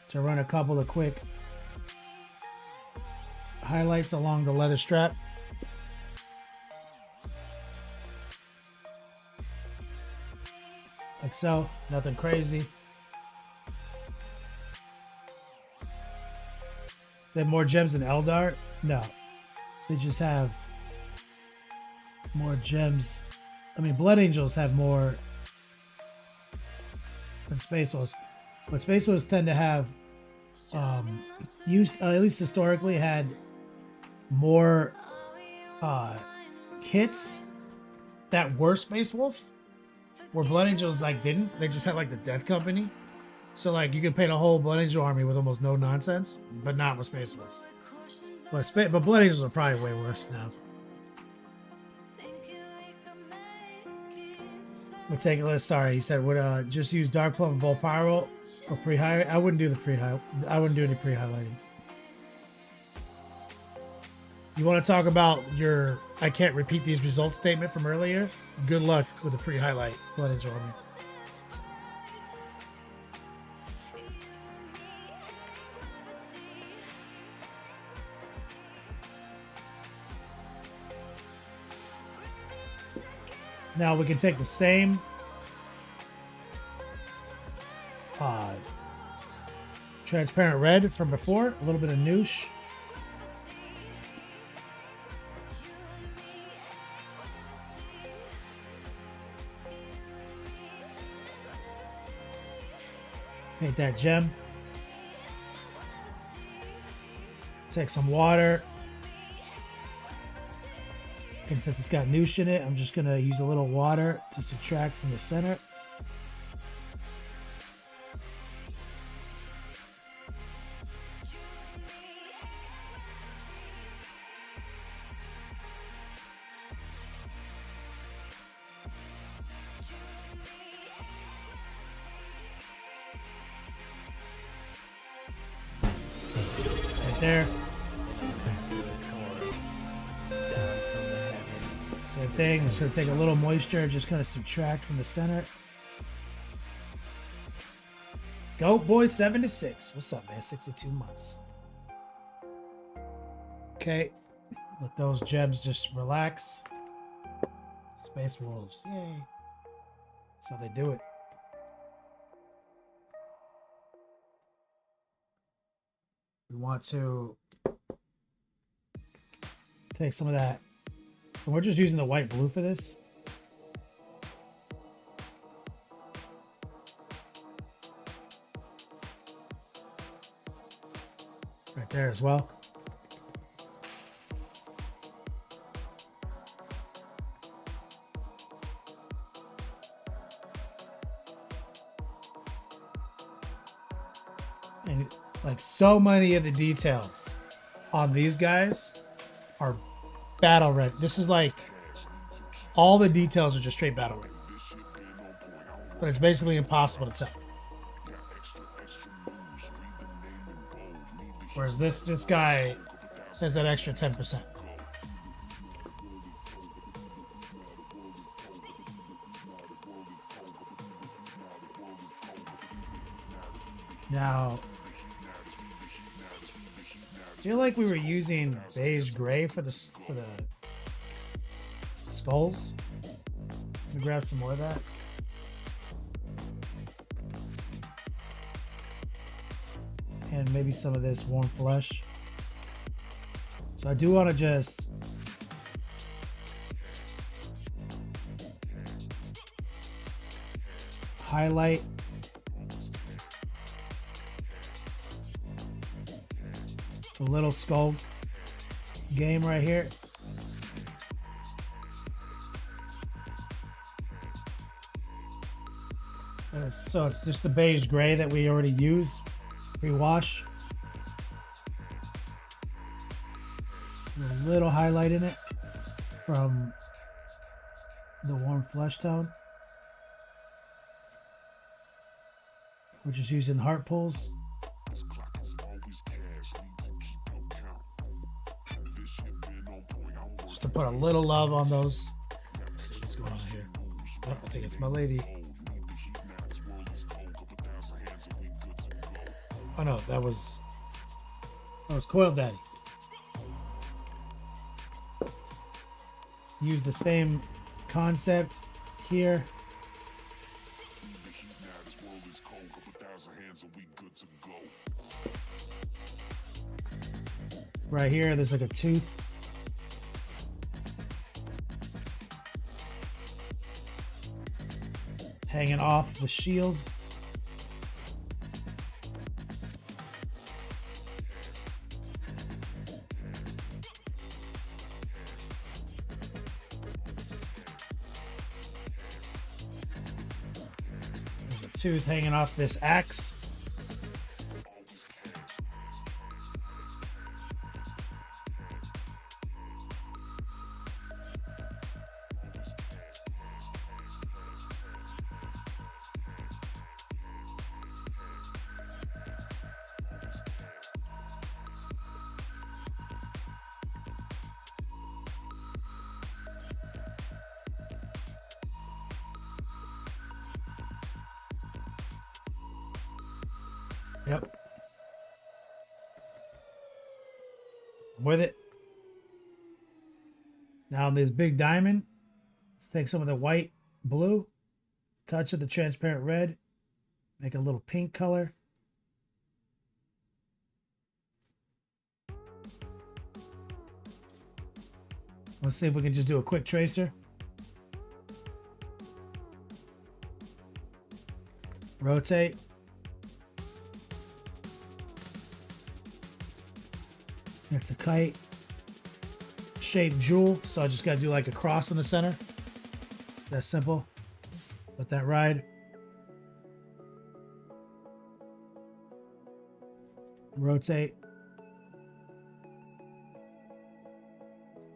to run a couple of quick highlights along the leather strap. Like so, nothing crazy. They have more gems than Eldar? No. They just have more gems. I mean, Blood Angels have more than Space Wolves. But Space Wolves tend to have, at least historically, had more kits that were Space Wolf, where Blood Angels didn't. They just had the Death Company. So you could paint a whole Blood Angel army with almost no nonsense, but not with Space Wolves. But Blood Angels are probably way worse now. Meticulous, sorry, you said would just use Dark Plum and Bolt Pyro or pre-highlight. I wouldn't do the pre-highlight. I wouldn't do any pre-highlighting. You want to talk about your I can't repeat these results statement from earlier? Good luck with the pre-highlight Blood Angel army. Now we can take the same transparent red from before, a little bit of noosh. Paint that gem. Take some water. And since it's got noosh in it, I'm just going to use a little water to subtract from the center. Right there. Same thing. I'm just going to take a little moisture and just kind of subtract from the center. Goat Boy 76. What's up, man? 62 months. Okay. Let those gems just relax. Space Wolves. Yay. That's how they do it. We want to take some of that. And we're just using the white blue for this. Right there as well. And so many of the details on these guys are battle red. This is all the details are just straight battle red. But it's basically impossible to tell. Whereas this guy has that extra 10%. Now, I feel like we were using beige gray for the skulls. Let me grab some more of that. And maybe some of this warm flesh. So I do want to just highlight the little skull game right here. So it's just the beige gray that we already use pre-wash. A little highlight in it from the warm flesh tone. We're just using heart pulls. Just to put a little love on those. Let's see what's going on here. Oh, I think it's my lady. Oh no, that was Coil Daddy. Use the same concept here. Right here, there's like a tooth. Hanging off the shield. There's a tooth hanging off this axe. Yep. With it. Now this big diamond, let's take some of the white, blue, touch of the transparent red, make a little pink color. Let's see if we can just do a quick tracer. Rotate. It's a kite shaped jewel, so I just got to do like a cross in the center. That's simple. Let that ride. Rotate.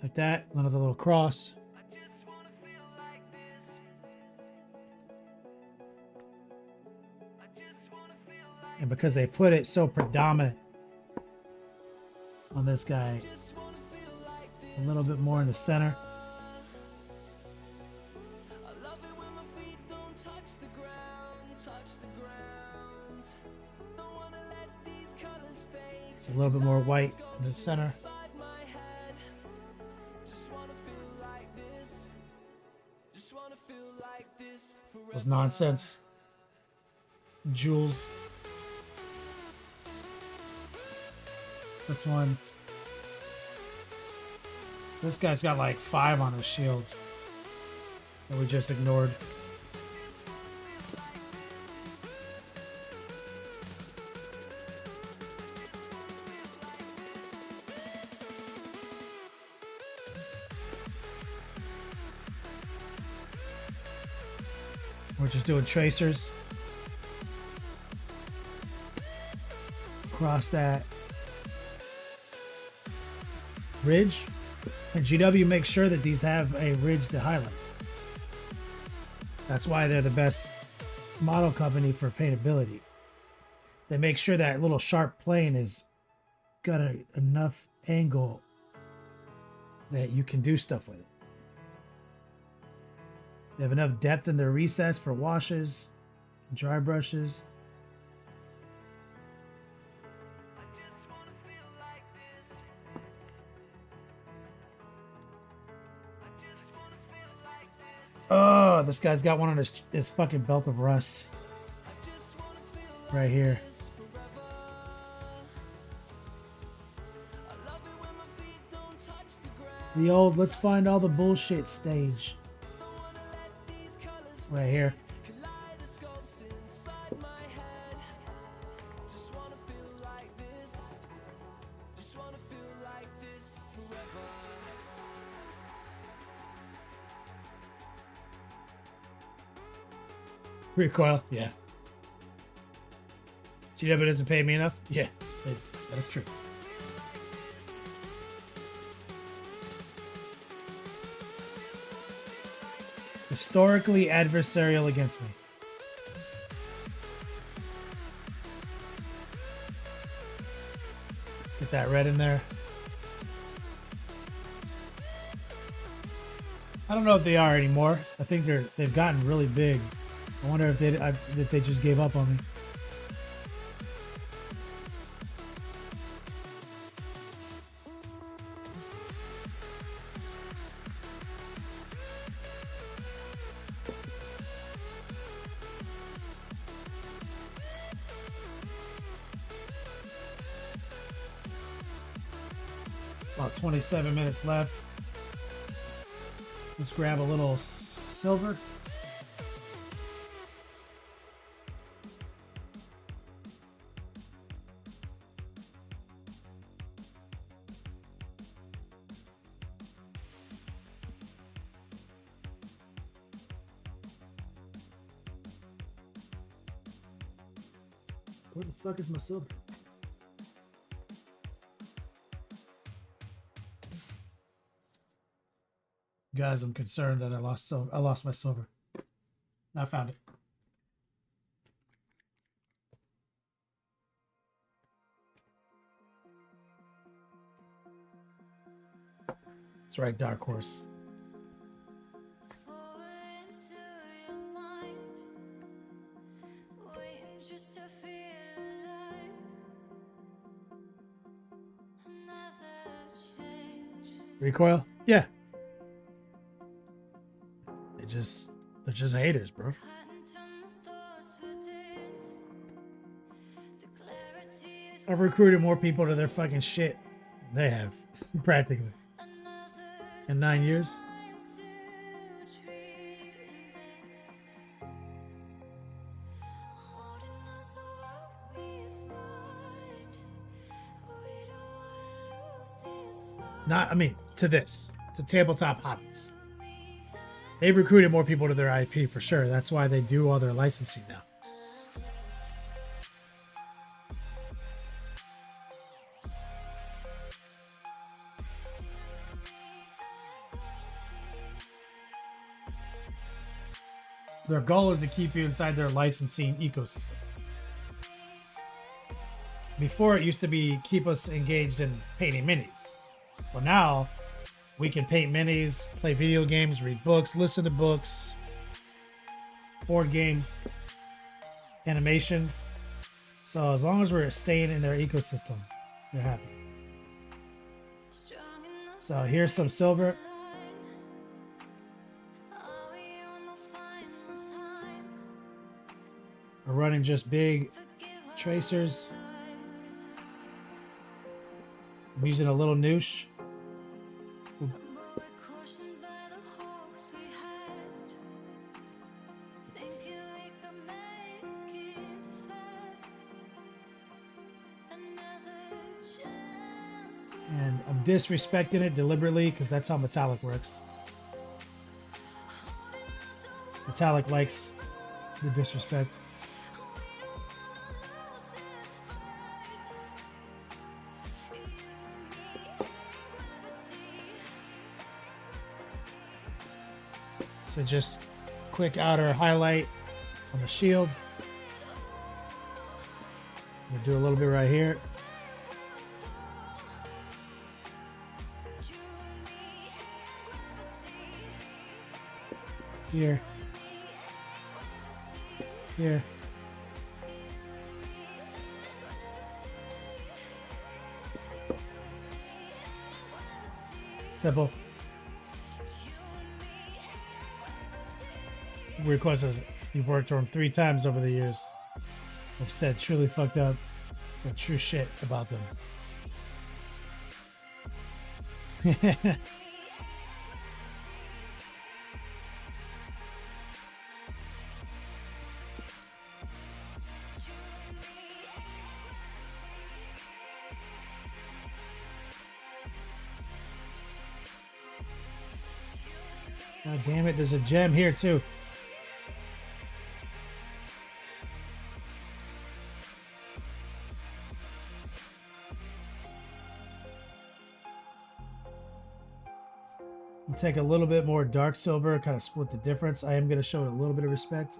Like that. Another little cross. And because they put it so predominant on this guy, a little bit more in the center. Just a little bit more white in the center. Those nonsense jewels. This one. This guy's got like 5 on his shield that we just ignored. We're just doing tracers across that ridge, and GW makes sure that these have a ridge to highlight. That's why they're the best model company for paintability. They make sure that little sharp plane is got enough angle that you can do stuff with it. They have enough depth in their recess for washes and dry brushes. Oh, this guy's got one on his fucking belt of rust. Right here. The old let's find all the bullshit stage. Right here. Recoil, yeah. GW doesn't pay me enough? Yeah, that's true. Historically adversarial against me. Let's get that red in there. I don't know if they are anymore. I think they've gotten really big. I wonder if they just gave up on me. About 27 minutes left. Let's grab a little silver. Where the fuck is my silver? Guys, I'm concerned that I lost my silver. I found it. That's right, Dark Horse. Recoil? Yeah. They're just haters, bro. I've recruited more people to their fucking shit than they have, practically. In 9 years. To tabletop hobbies. They've recruited more people to their IP for sure. That's why they do all their licensing now. Their goal is to keep you inside their licensing ecosystem. Before, it used to be keep us engaged in painting minis. Well, now we can paint minis, play video games, read books, listen to books, board games, animations. So as long as we're staying in their ecosystem, they're happy. So here's some silver. We're running just big tracers. I'm using a little noosh. And I'm disrespecting it deliberately because that's how Metallic works. Metallic likes the disrespect. So just quick outer highlight on the shield. I'm gonna do a little bit right here. Here. Here. Simple. Request says you've worked on 3 times over the years. I've said truly fucked up, but true shit about them. God damn it, there's a gem here too. I'll take a little bit more dark silver, kind of split the difference. I am going to show it a little bit of respect.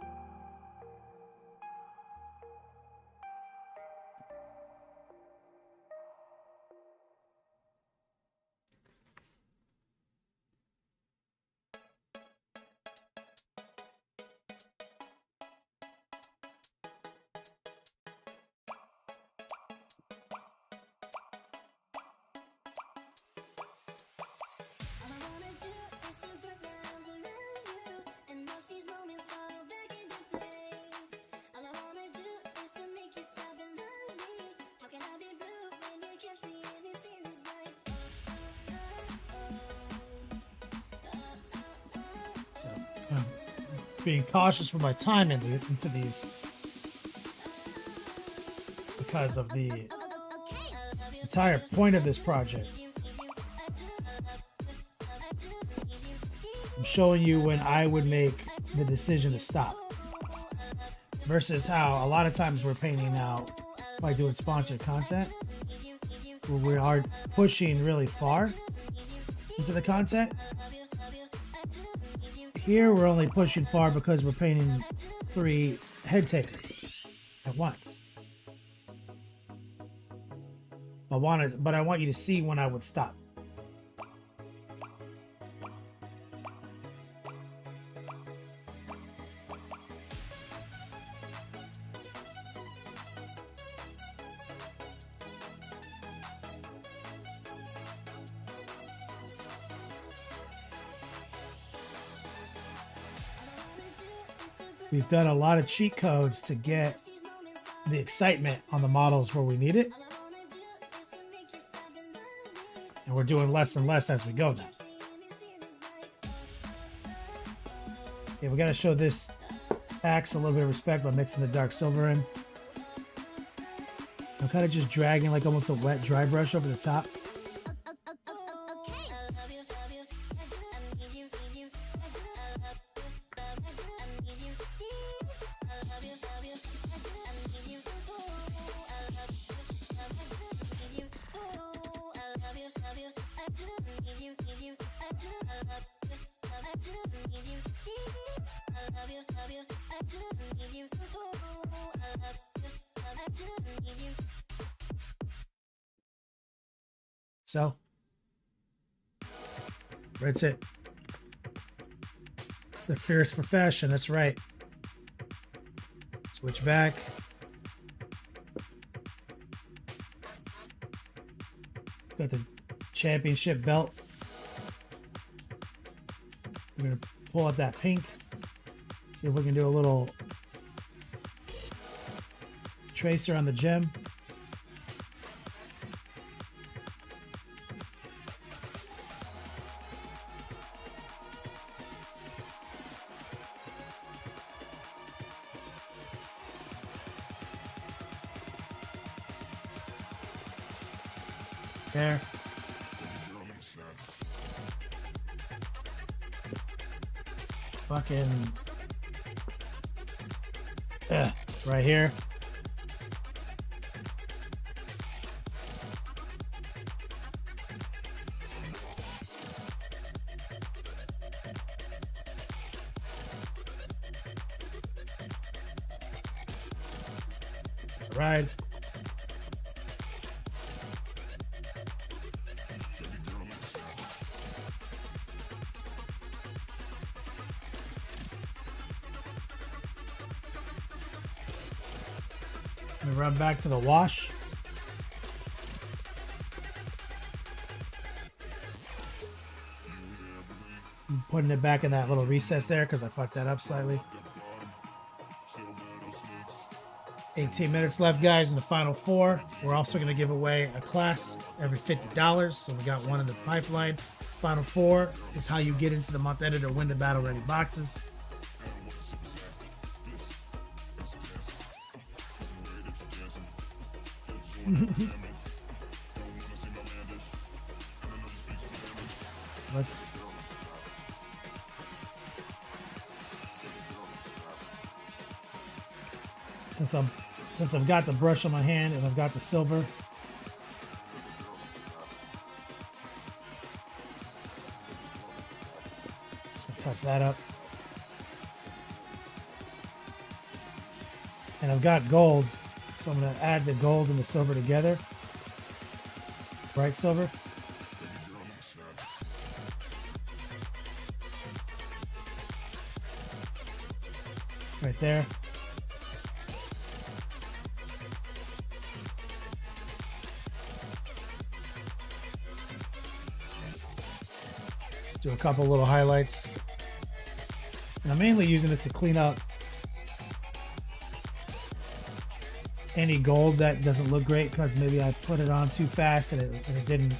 being cautious with my time into these because of the entire point of this project. I'm showing you when I would make the decision to stop versus how a lot of times we're painting now by doing sponsored content where we are pushing really far into the content. Here we're only pushing far because we're painting 3 head takers at once. But I want you to see when I would stop. We've done a lot of cheat codes to get the excitement on the models where we need it. And we're doing less and less as we go now. Okay, we got to show this axe a little bit of respect by mixing the dark silver in. I'm kind of just dragging like almost a wet dry brush over the top. So, that's it. They're fierce for fashion, that's right. Switch back. Got the championship belt. We're gonna pull out that pink. See if we can do a little tracer on the gem. There. Fucking right here. Ride. We run back to the wash. I'm putting it back in that little recess there because I fucked that up slightly. 18 minutes left, guys, in the final 4. We're also going to give away a class every $50. So we got one in the pipeline. Final 4 is how you get into the month editor, win the battle ready boxes. Let's since I've got the brush on my hand and I've got the silver, just gonna touch that up. And I've got gold, so I'm gonna add the gold and the silver together. Bright silver. Right there. Do a couple little highlights. And I'm mainly using this to clean up any gold that doesn't look great because maybe I put it on too fast and it didn't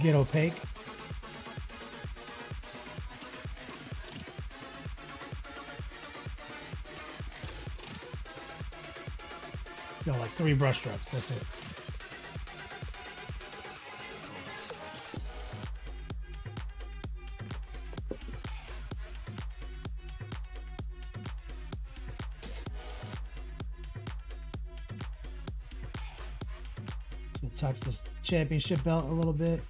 get opaque. You know, like 3 brush strokes. That's it. So touch this championship belt a little bit.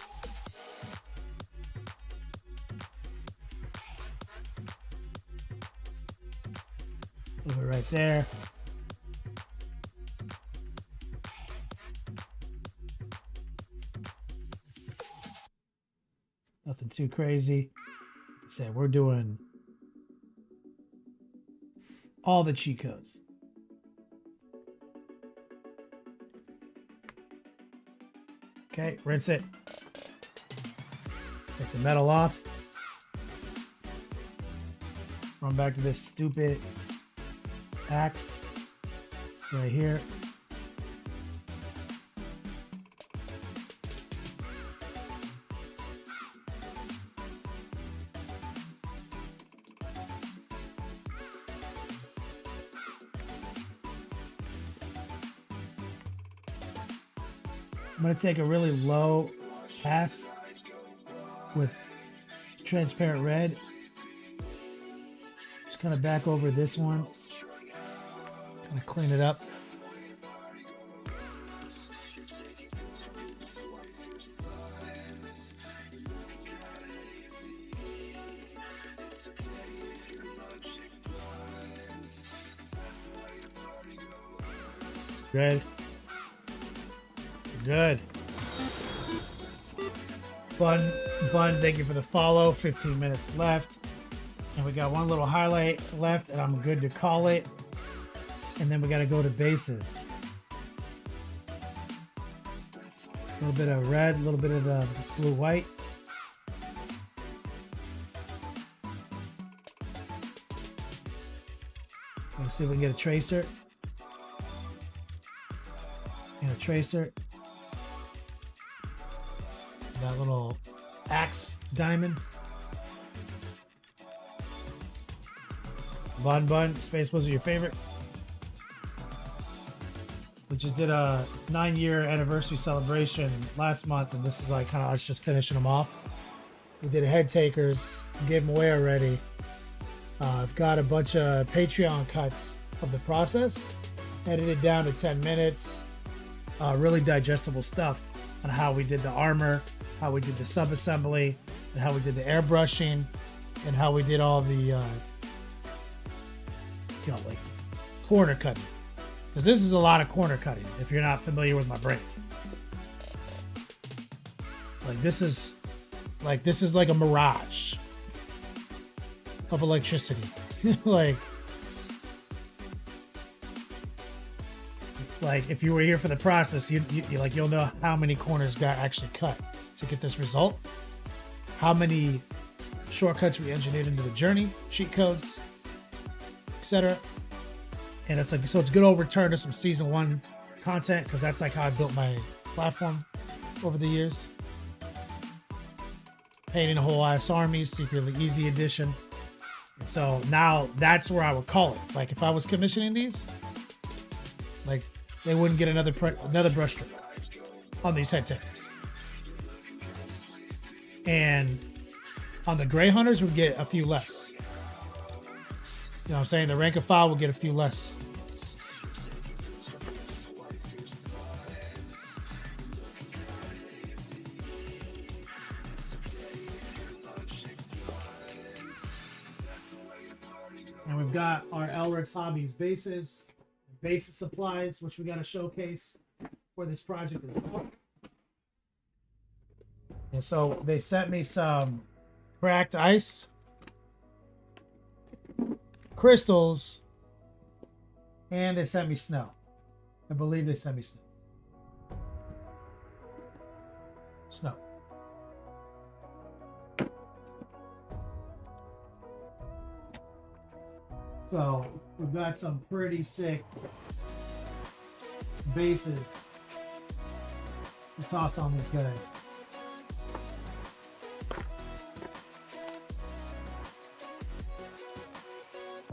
A little bit right there. Nothing too crazy. Like I said, we're doing all the cheat codes. Okay, rinse it. Take the metal off. Run back to this stupid axe right here. I'm going to take a really low pass with transparent red. Just kind of back over this one. Kind of clean it up. Good. Good. Bun, thank you for the follow. 15 minutes left. And we got one little highlight left, and I'm good to call it. And then we got to go to bases. A little bit of red, a little bit of the blue-white. Let's see if we can get a tracer. And a tracer. That little axe diamond. Bun, Space was your favorite. We just did a 9-year anniversary celebration last month, and this is like kind of us just finishing them off. We did a head takers, gave them away already. I've got a bunch of Patreon cuts of the process, edited down to 10 minutes. Really digestible stuff on how we did the armor, how we did the sub-assembly, and how we did the airbrushing, and how we did all the, like corner cutting. Because this is a lot of corner cutting, if you're not familiar with my brain. This is like a mirage of electricity. like if you were here for the process, you'll know how many corners got actually cut to get this result. How many shortcuts we engineered into the journey, cheat codes, etc. And it's like, so it's a good old return to some season 1 content, because that's like how I built my platform over the years. Painting a whole ass army, secretly easy edition. And so now that's where I would call it. Like if I was commissioning these, like they wouldn't get another brush stroke on these head takers. And on the Gray Hunters would get a few less. You know what I'm saying? The rank and file will get a few less. And we've got our Elric's Hobbies bases, basis supplies, which we got to showcase for this project as well. And so they sent me some cracked ice, crystals, and they sent me snow. I believe they sent me snow. Snow. So we've got some pretty sick bases to toss on these guys.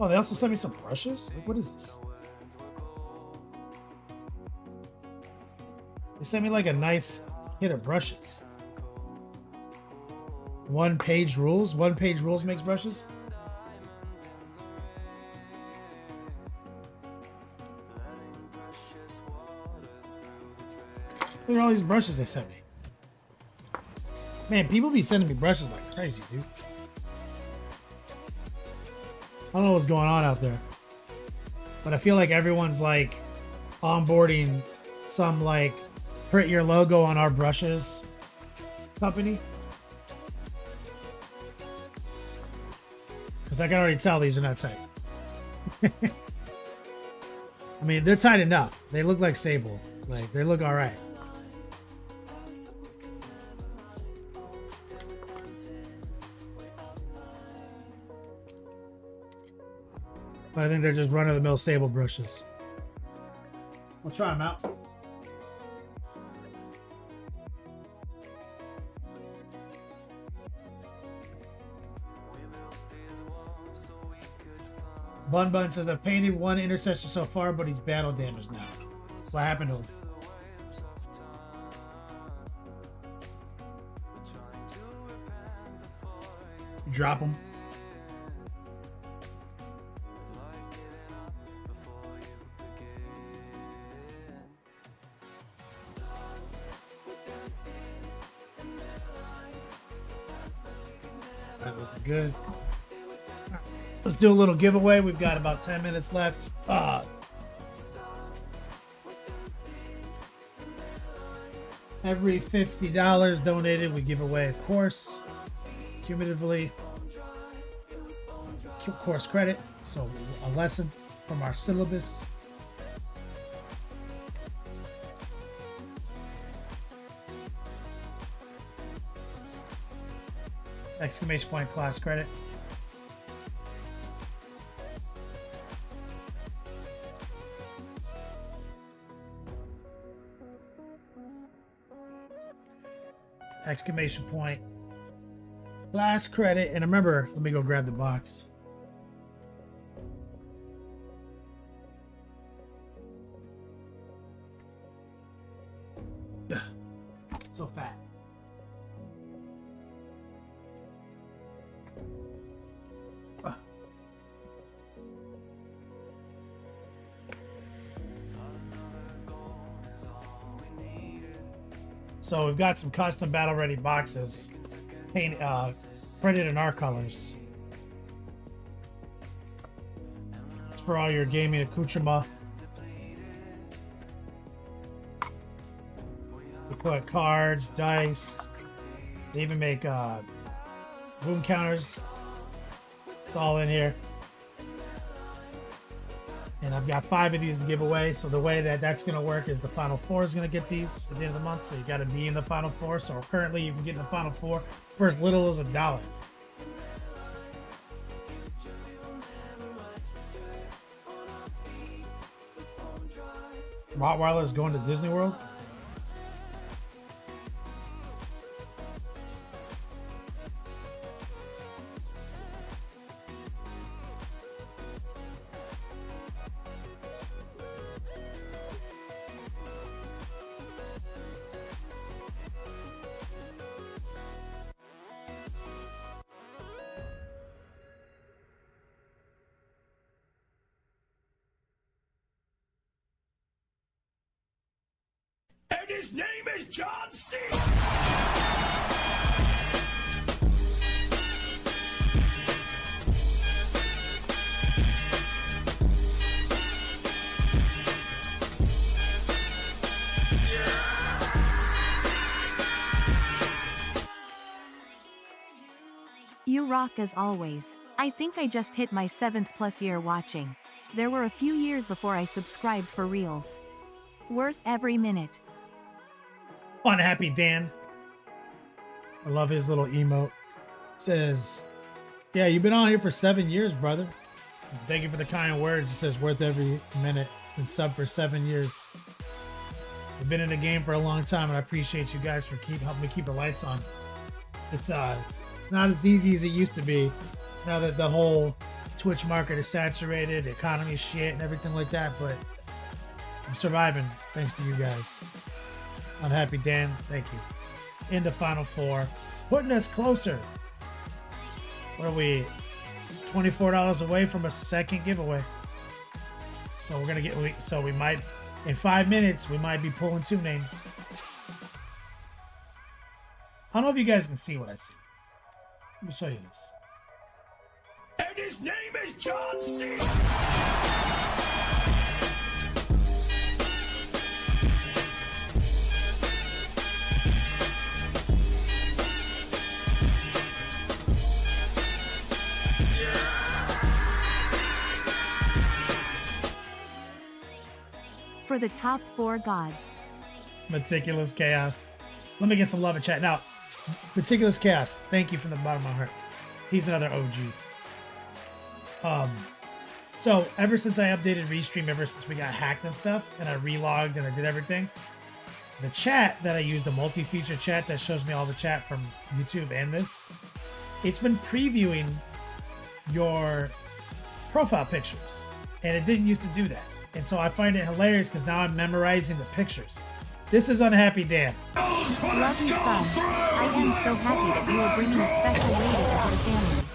Oh, they also sent me some brushes? Like, what is this? sent me like a nice kit of brushes. One Page Rules. One Page Rules makes brushes. Look at all these brushes they sent me. Man, people be sending me brushes like crazy, dude. I don't know what's going on out there. But I feel like everyone's like onboarding some like print your logo on our brushes company. Because I can already tell these are not tight. I mean, they're tight enough. They look like Sable. Like, they look alright. But I think they're just run-of-the-mill Sable brushes. I'll try them out. Bun Bun says, I've painted one intercessor so far, but he's battle damaged now. What happened to him? You drop him. That looks good. Let's do a little giveaway. We've got about 10 minutes left. Every $50 donated, we give away a course. Cumulatively, course credit. So a lesson from our syllabus. Exclamation point class credit. Exclamation point class credit. And remember, let me go grab the box. So fat. So we've got some custom battle ready boxes printed in our colors. It's for all your gaming accoutrement. We put cards, dice. They even make boom counters. It's all in here. And I've got 5 of these to give away. So the way that that's going to work is the Final Four is going to get these at the end of the month. So you got to be in the Final Four. So currently you can get in the Final Four for as little as $1. Rottweiler's going to Disney World. And his name is John C. You rock as always. I think I just hit my 7th+ year watching. There were a few years before I subscribed for reals. Worth every minute. Unhappy Dan. I love his little emote. Says, yeah, you've been on here for 7 years, brother. Thank you for the kind words. It says worth every minute. Been sub for 7 years. I've been in the game for a long time, and I appreciate you guys for helping me keep the lights on. It's not as easy as it used to be now that the whole Twitch market is saturated, the economy is shit and everything like that, but I'm surviving thanks to you guys. Unhappy Dan, thank you. In the final four, putting us closer. What are we? $24 away from a second giveaway. So we're gonna get. So we might, in 5 minutes, we might be pulling 2 names. I don't know if you guys can see what I see. Let me show you this. And his name is John C. For the top 4 gods. Meticulous Chaos. Let me get some love in chat. Now, Meticulous Chaos, thank you from the bottom of my heart. He's another OG. So ever since I updated Restream, ever since we got hacked and stuff, and I relogged and I did everything, the chat that I use, the multi-feature chat that shows me all the chat from YouTube and this, it's been previewing your profile pictures. And it didn't used to do that. And so I find it hilarious because now I'm memorizing the pictures. This is Unhappy Dan. Love you, son. I am so happy that you are bringing a special lady into the family.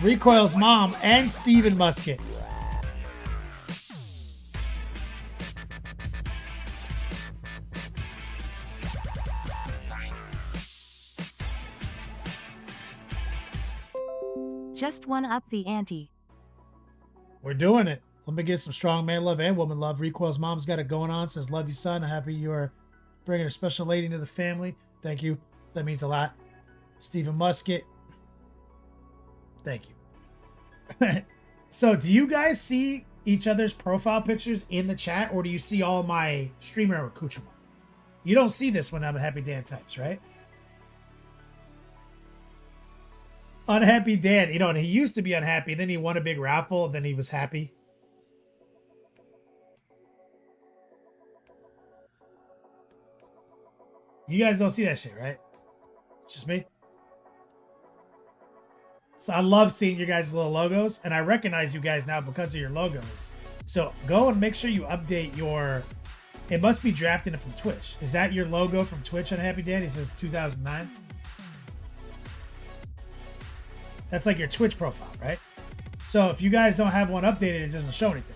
Recoil's mom and Steven Musket. Just one up the ante. We're doing it. Let me get some strong man love and woman love. Recoil's mom's got it going on. Says, love you, son. Happy you are bringing a special lady into the family. Thank you. That means a lot. Stephen Musket. Thank you. So do you guys see each other's profile pictures in the chat, or do you see all my streamer accoutrement? You don't see this when I'm a Happy Dan types, right? Unhappy Dan, you know, and he used to be unhappy. Then he won a big raffle, and then he was happy. You guys don't see that shit, right? It's just me. So I love seeing your guys' little logos, and I recognize you guys now because of your logos. So go and make sure you update your... It must be drafting it from Twitch. Is that your logo from Twitch, Unhappy Dan? He says 2009. That's like your Twitch profile, right? So if you guys don't have one updated, it doesn't show anything.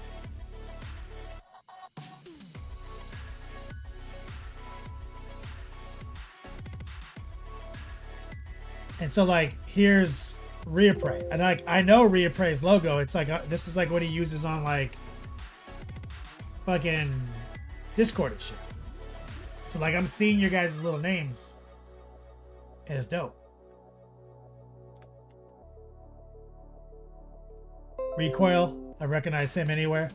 And so like, here's Rhea Prey. And like, I know Rhea Prey's logo. It's like, this is like what he uses on like fucking Discord and shit. So like, I'm seeing your guys' little names, and it's dope. Recoil, I recognize him anywhere.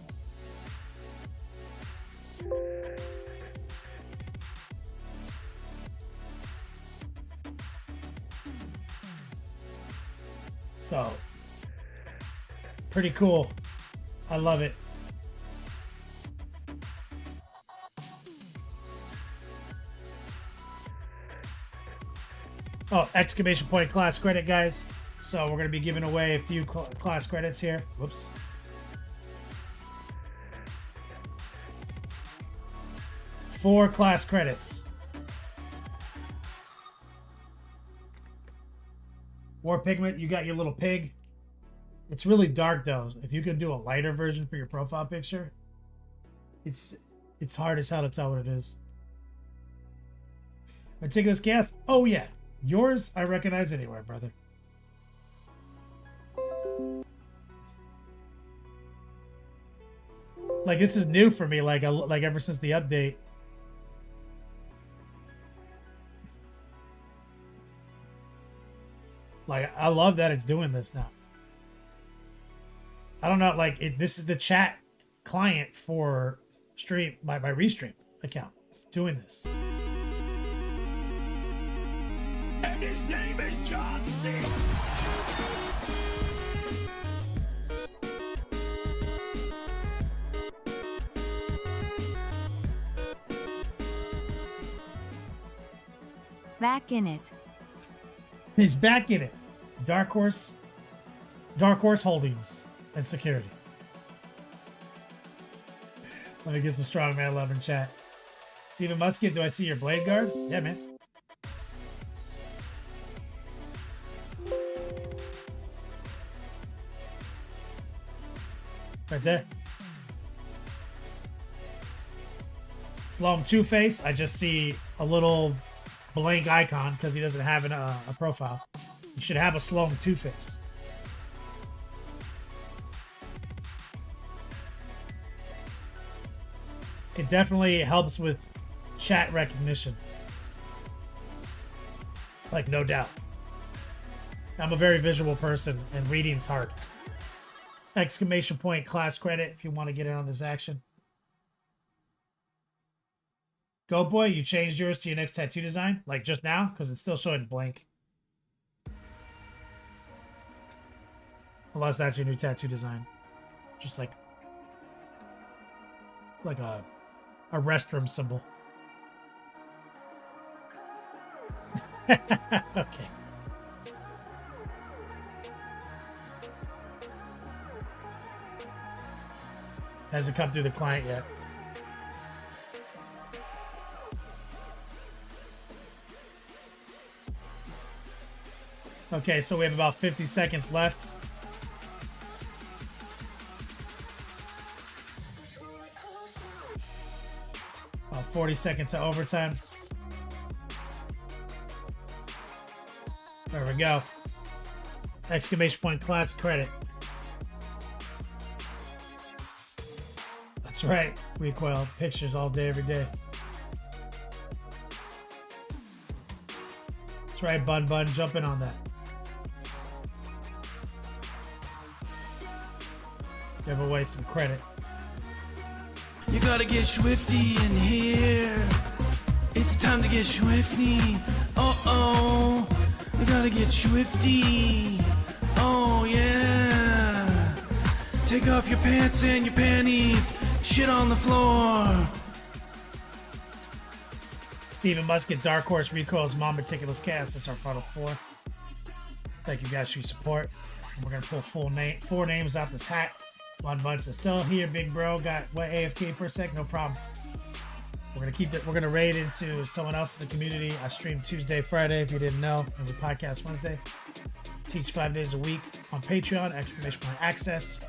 So, pretty cool. I love it. Oh, exclamation point class credit, guys. So we're going to be giving away a few class credits here. Whoops. Four class credits. War Pigment, you got your little pig. It's really dark though. If you can do a lighter version for your profile picture, it's hard as hell to tell what it is. Meticulous Gas. Oh yeah. Yours I recognize anywhere, brother. Like, this is new for me, like ever since the update. Like, I love that it's doing this now. I don't know, like, this is the chat client for stream, my Restream account doing this. And his name is John C. Back in it. He's back in it. Dark Horse Holdings and Security. Let me get some strongman love in chat. Steven Musket, do I see your blade guard? Yeah, man. Right there. Sloan Two-Face, I just see a little blank icon because he doesn't have a profile. You should have a Sloan Two-Face. It definitely helps with chat recognition. Like, no doubt. I'm a very visual person, and reading's hard. Exclamation point class credit if you want to get in on this action. Go boy, you changed yours to your next tattoo design? Like just now? Because it's still showing blank. Unless that's your new tattoo design. Just like a restroom symbol. Okay. Hasn't come through the client yet. Okay, so we have about 50 seconds left. About 40 seconds of overtime. There we go. Exclamation point class credit. That's right. Recoil pictures all day, every day. That's right, Bun. Jump in on that. Give away some credit. You gotta get swifty in here. It's time to get swifty. Uh-oh. You gotta get swifty. Oh, yeah. Take off your pants and your panties. Shit on the floor. Steven Musket, Dark Horse Recoil's Mom Meticulous Cast. That's our final four. Thank you guys for your support. And we're gonna pull four names out this hat. Bun Bunce is still here, big bro. Got what AFK for a sec? No problem. We're gonna keep that. We're gonna raid into someone else in the community. I stream Tuesday, Friday, if you didn't know, and we podcast Wednesday. Teach 5 days a week on Patreon. Exclamation point access.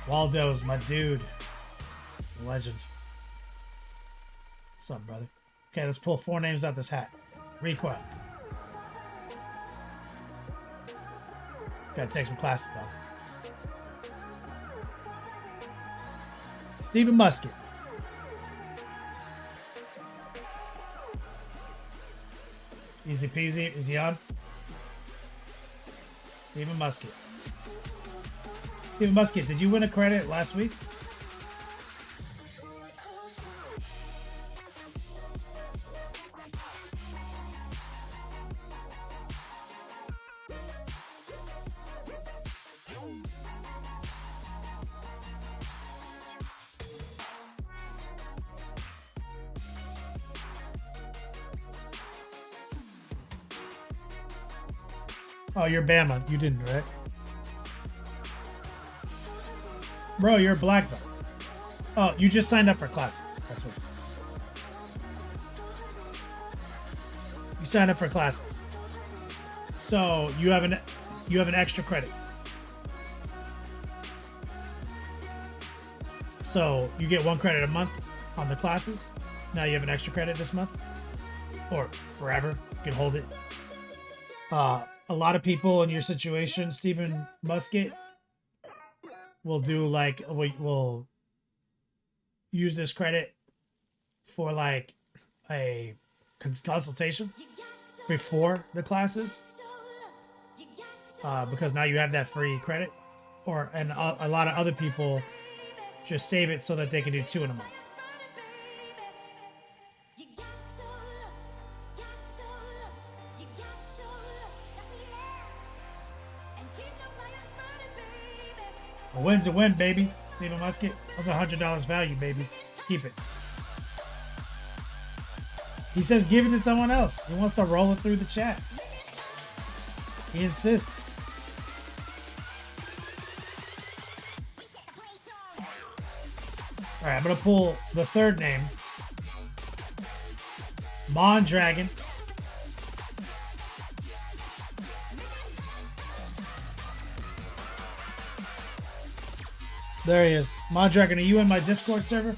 Waldo's my dude, legend. What's up, brother? Okay, let's pull four names out this hat. Recoil. Gotta take some classes though. Steven Musket. Easy peasy. Is he on? Steven Musket. Steven Musket, did you win a credit last week? Oh, you're Bama. You didn't, right? Bro, you're a black belt. Oh, you just signed up for classes. That's what it is. You signed up for classes. So you have an extra credit. So you get 1 credit a month on the classes. Now you have an extra credit this month. Or forever. You can hold it. A lot of people in your situation, Steven Musket, will do like, will use this credit for like a consultation before the classes, because now you have that free credit. And a lot of other people just save it so that they can do 2 in a month. A win's a win, baby. Steven Musket. That's $100 value, baby. Keep it. He says give it to someone else. He wants to roll it through the chat. He insists. Alright, I'm gonna pull the third name. Mondragon. There he is. Mondragon, are you in my Discord server?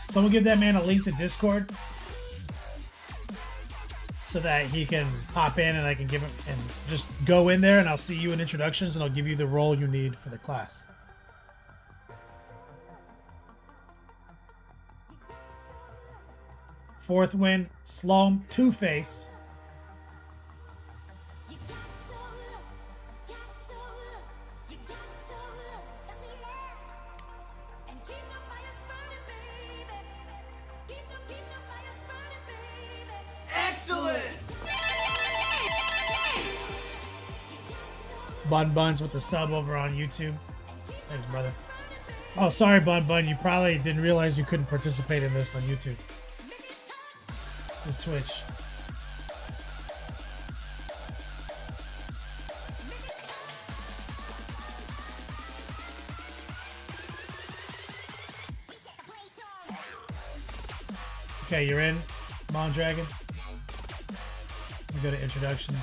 Someone give that man a link to Discord so that he can pop in and I can give him and just go in there and I'll see you in introductions and I'll give you the role you need for the class. Fourth win, Sloam, Two-Face. Bun Buns with the sub over on YouTube. Thanks, brother. Oh, sorry, Bun Bun. You probably didn't realize you couldn't participate in this on YouTube. It's Twitch. Okay, you're in, Mondragon. We go to introductions.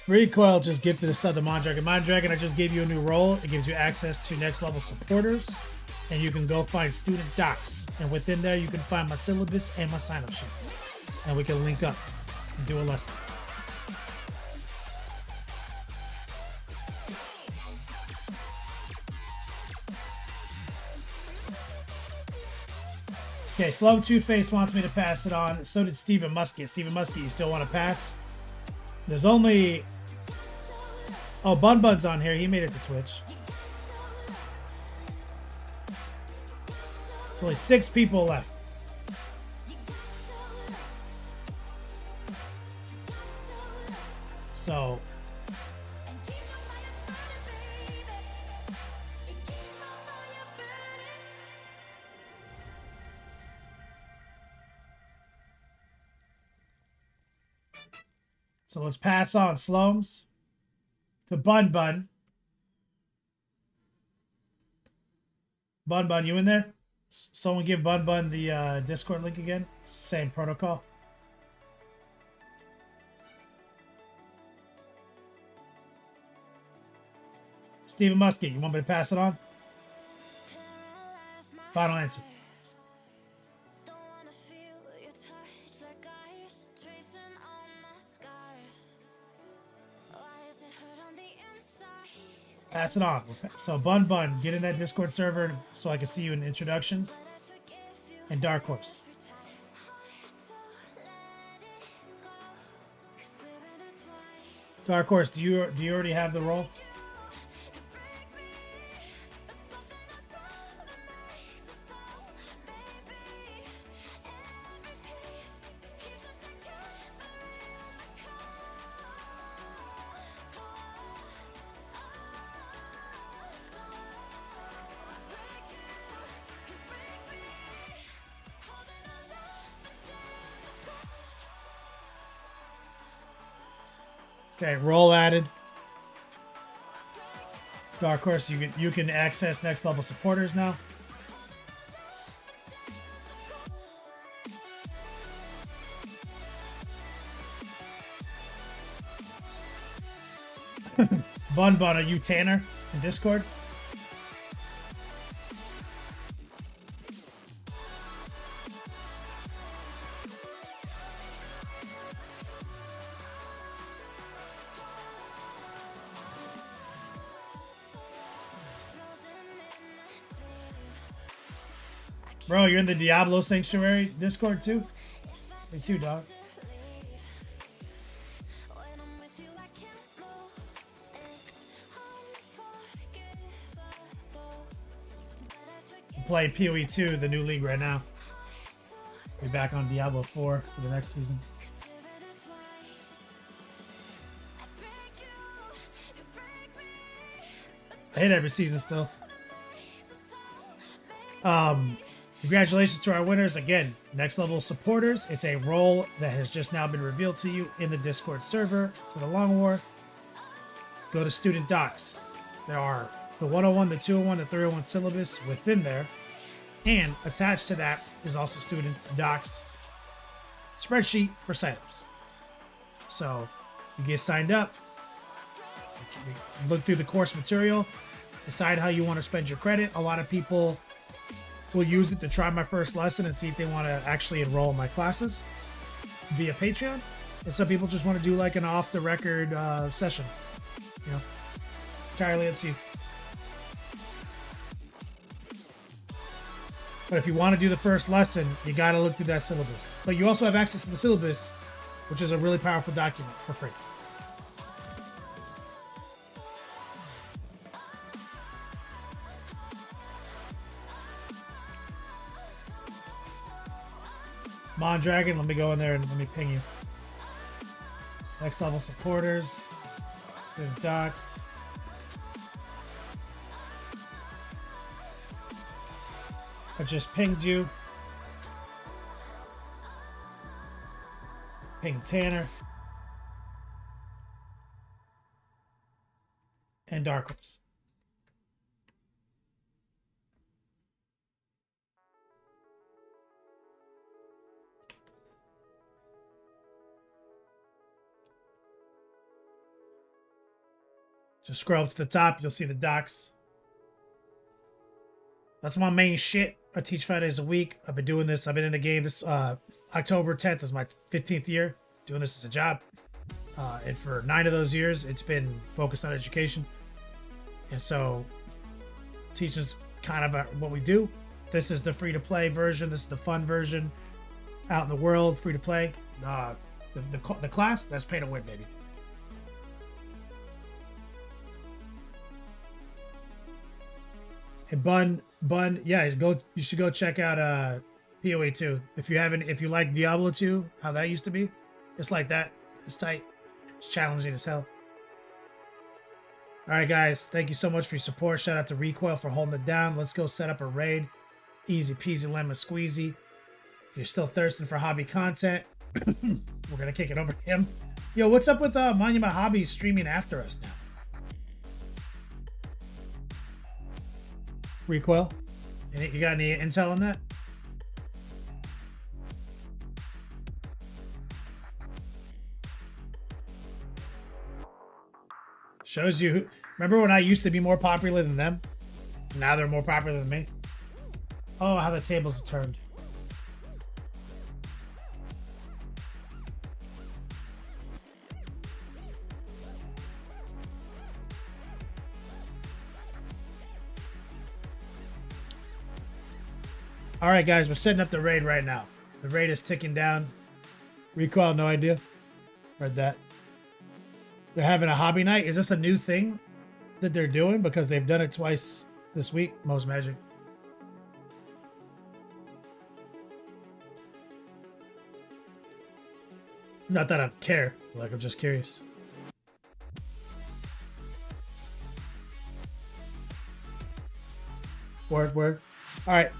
Recoil just gifted a sub to Mondragon. Mondragon, I just gave you a new role. It gives you access to next level supporters. And you can go find student docs. And within there, you can find my syllabus and my sign-up sheet. And we can link up and do a lesson. Okay, Slow Two-Face wants me to pass it on. So did Stephen Muskie. Stephen Muskie, you still want to pass? There's only... Oh, Bun Bun's on here. He made it to Twitch. There's only 6 people left. So... So let's pass on Sloams to Bun Bun. Bun Bun, you in there? Someone give Bun Bun the Discord link again. It's the same protocol. Stephen Muskie, you want me to pass it on? Final answer. Pass it on. So Bun Bun, get in that Discord server so I can see you in introductions. And Dark Horse. Dark Horse, do you already have the role? Okay, role added. Dark Horse, you can access next level supporters now. Bun Bun, are you Tanner in Discord? Bro, you're in the Diablo Sanctuary Discord too? Me too, dog. I'm playing PoE 2, the new league right now. Be back on Diablo 4 for the next season. I hate every season still. Congratulations to our winners. Again, next level supporters. It's a role that has just now been revealed to you in the Discord server for the Long War. Go to student docs. There are the 101, the 201, the 301 syllabus within there. And attached to that is also student docs spreadsheet for signups. So you get signed up, look through the course material, decide how you want to spend your credit. A lot of people will use it to try my first lesson and see if they want to actually enroll in my classes via Patreon. And some people just want to do like an off the record session. You know, entirely up to you. But if you want to do the first lesson, you got to look through that syllabus. But you also have access to the syllabus, which is a really powerful document for free. Mondragon, let me go in there and let me ping you. Next level supporters, student docs. I just pinged you. Ping Tanner. And Dark Horse. Just scroll up to the top, you'll see the docs. That's my main shit. I teach 5 days a week. I've been doing this. I've been in the game this October 10th is my 15th year doing this as a job. And for 9 of those years, it's been focused on education. And so teaching's kind of what we do. This is the free-to-play version. This is the fun version out in the world, free-to-play. The class, that's pay to win, baby. And Bun, yeah, you should go check out PoE 2. If you like Diablo 2, how that used to be, it's like that. It's tight. It's challenging as hell. All right, guys, thank you so much for your support. Shout out to Recoil for holding it down. Let's go set up a raid. Easy peasy lemon squeezy. If you're still thirsting for hobby content, we're gonna kick it over to him. Yo, what's up with Monument Hobbies streaming after us now? Recoil, you got any intel on that? Shows you who. Remember when I used to be more popular than them? Now they're more popular than me. Oh, how the tables have turned. All right, guys, we're setting up the raid right now. The raid is ticking down. Recoil, no idea. Read that. They're having a hobby night. Is this a new thing that they're doing? Because they've done it twice this week. Most Magic. Not that I care. Like, I'm just curious. Word. All right.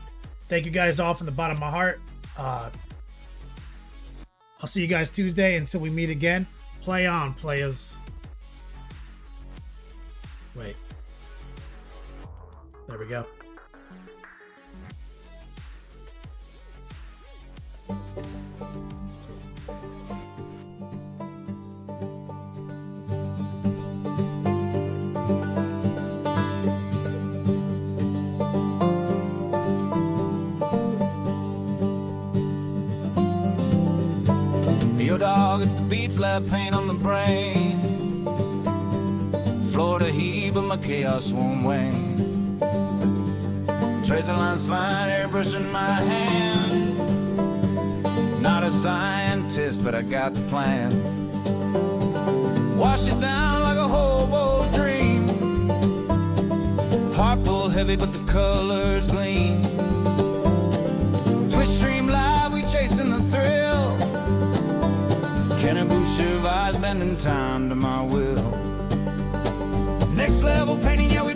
Thank you guys all from the bottom of my heart. I'll see you guys Tuesday until we meet again. Play on, players. Wait. There we go. Yo, dog, it's the beat slap paint on the brain. Florida heat, but my chaos won't wane. Tracer lines fine, airbrushing my hand. Not a scientist, but I got the plan. Wash it down like a hobo's dream. Heart pulled heavy, but the colors gleam. Twitch stream live, we chasing the thrill. Kenny Boucher vibes bending time to my will. Next level painting, yeah, we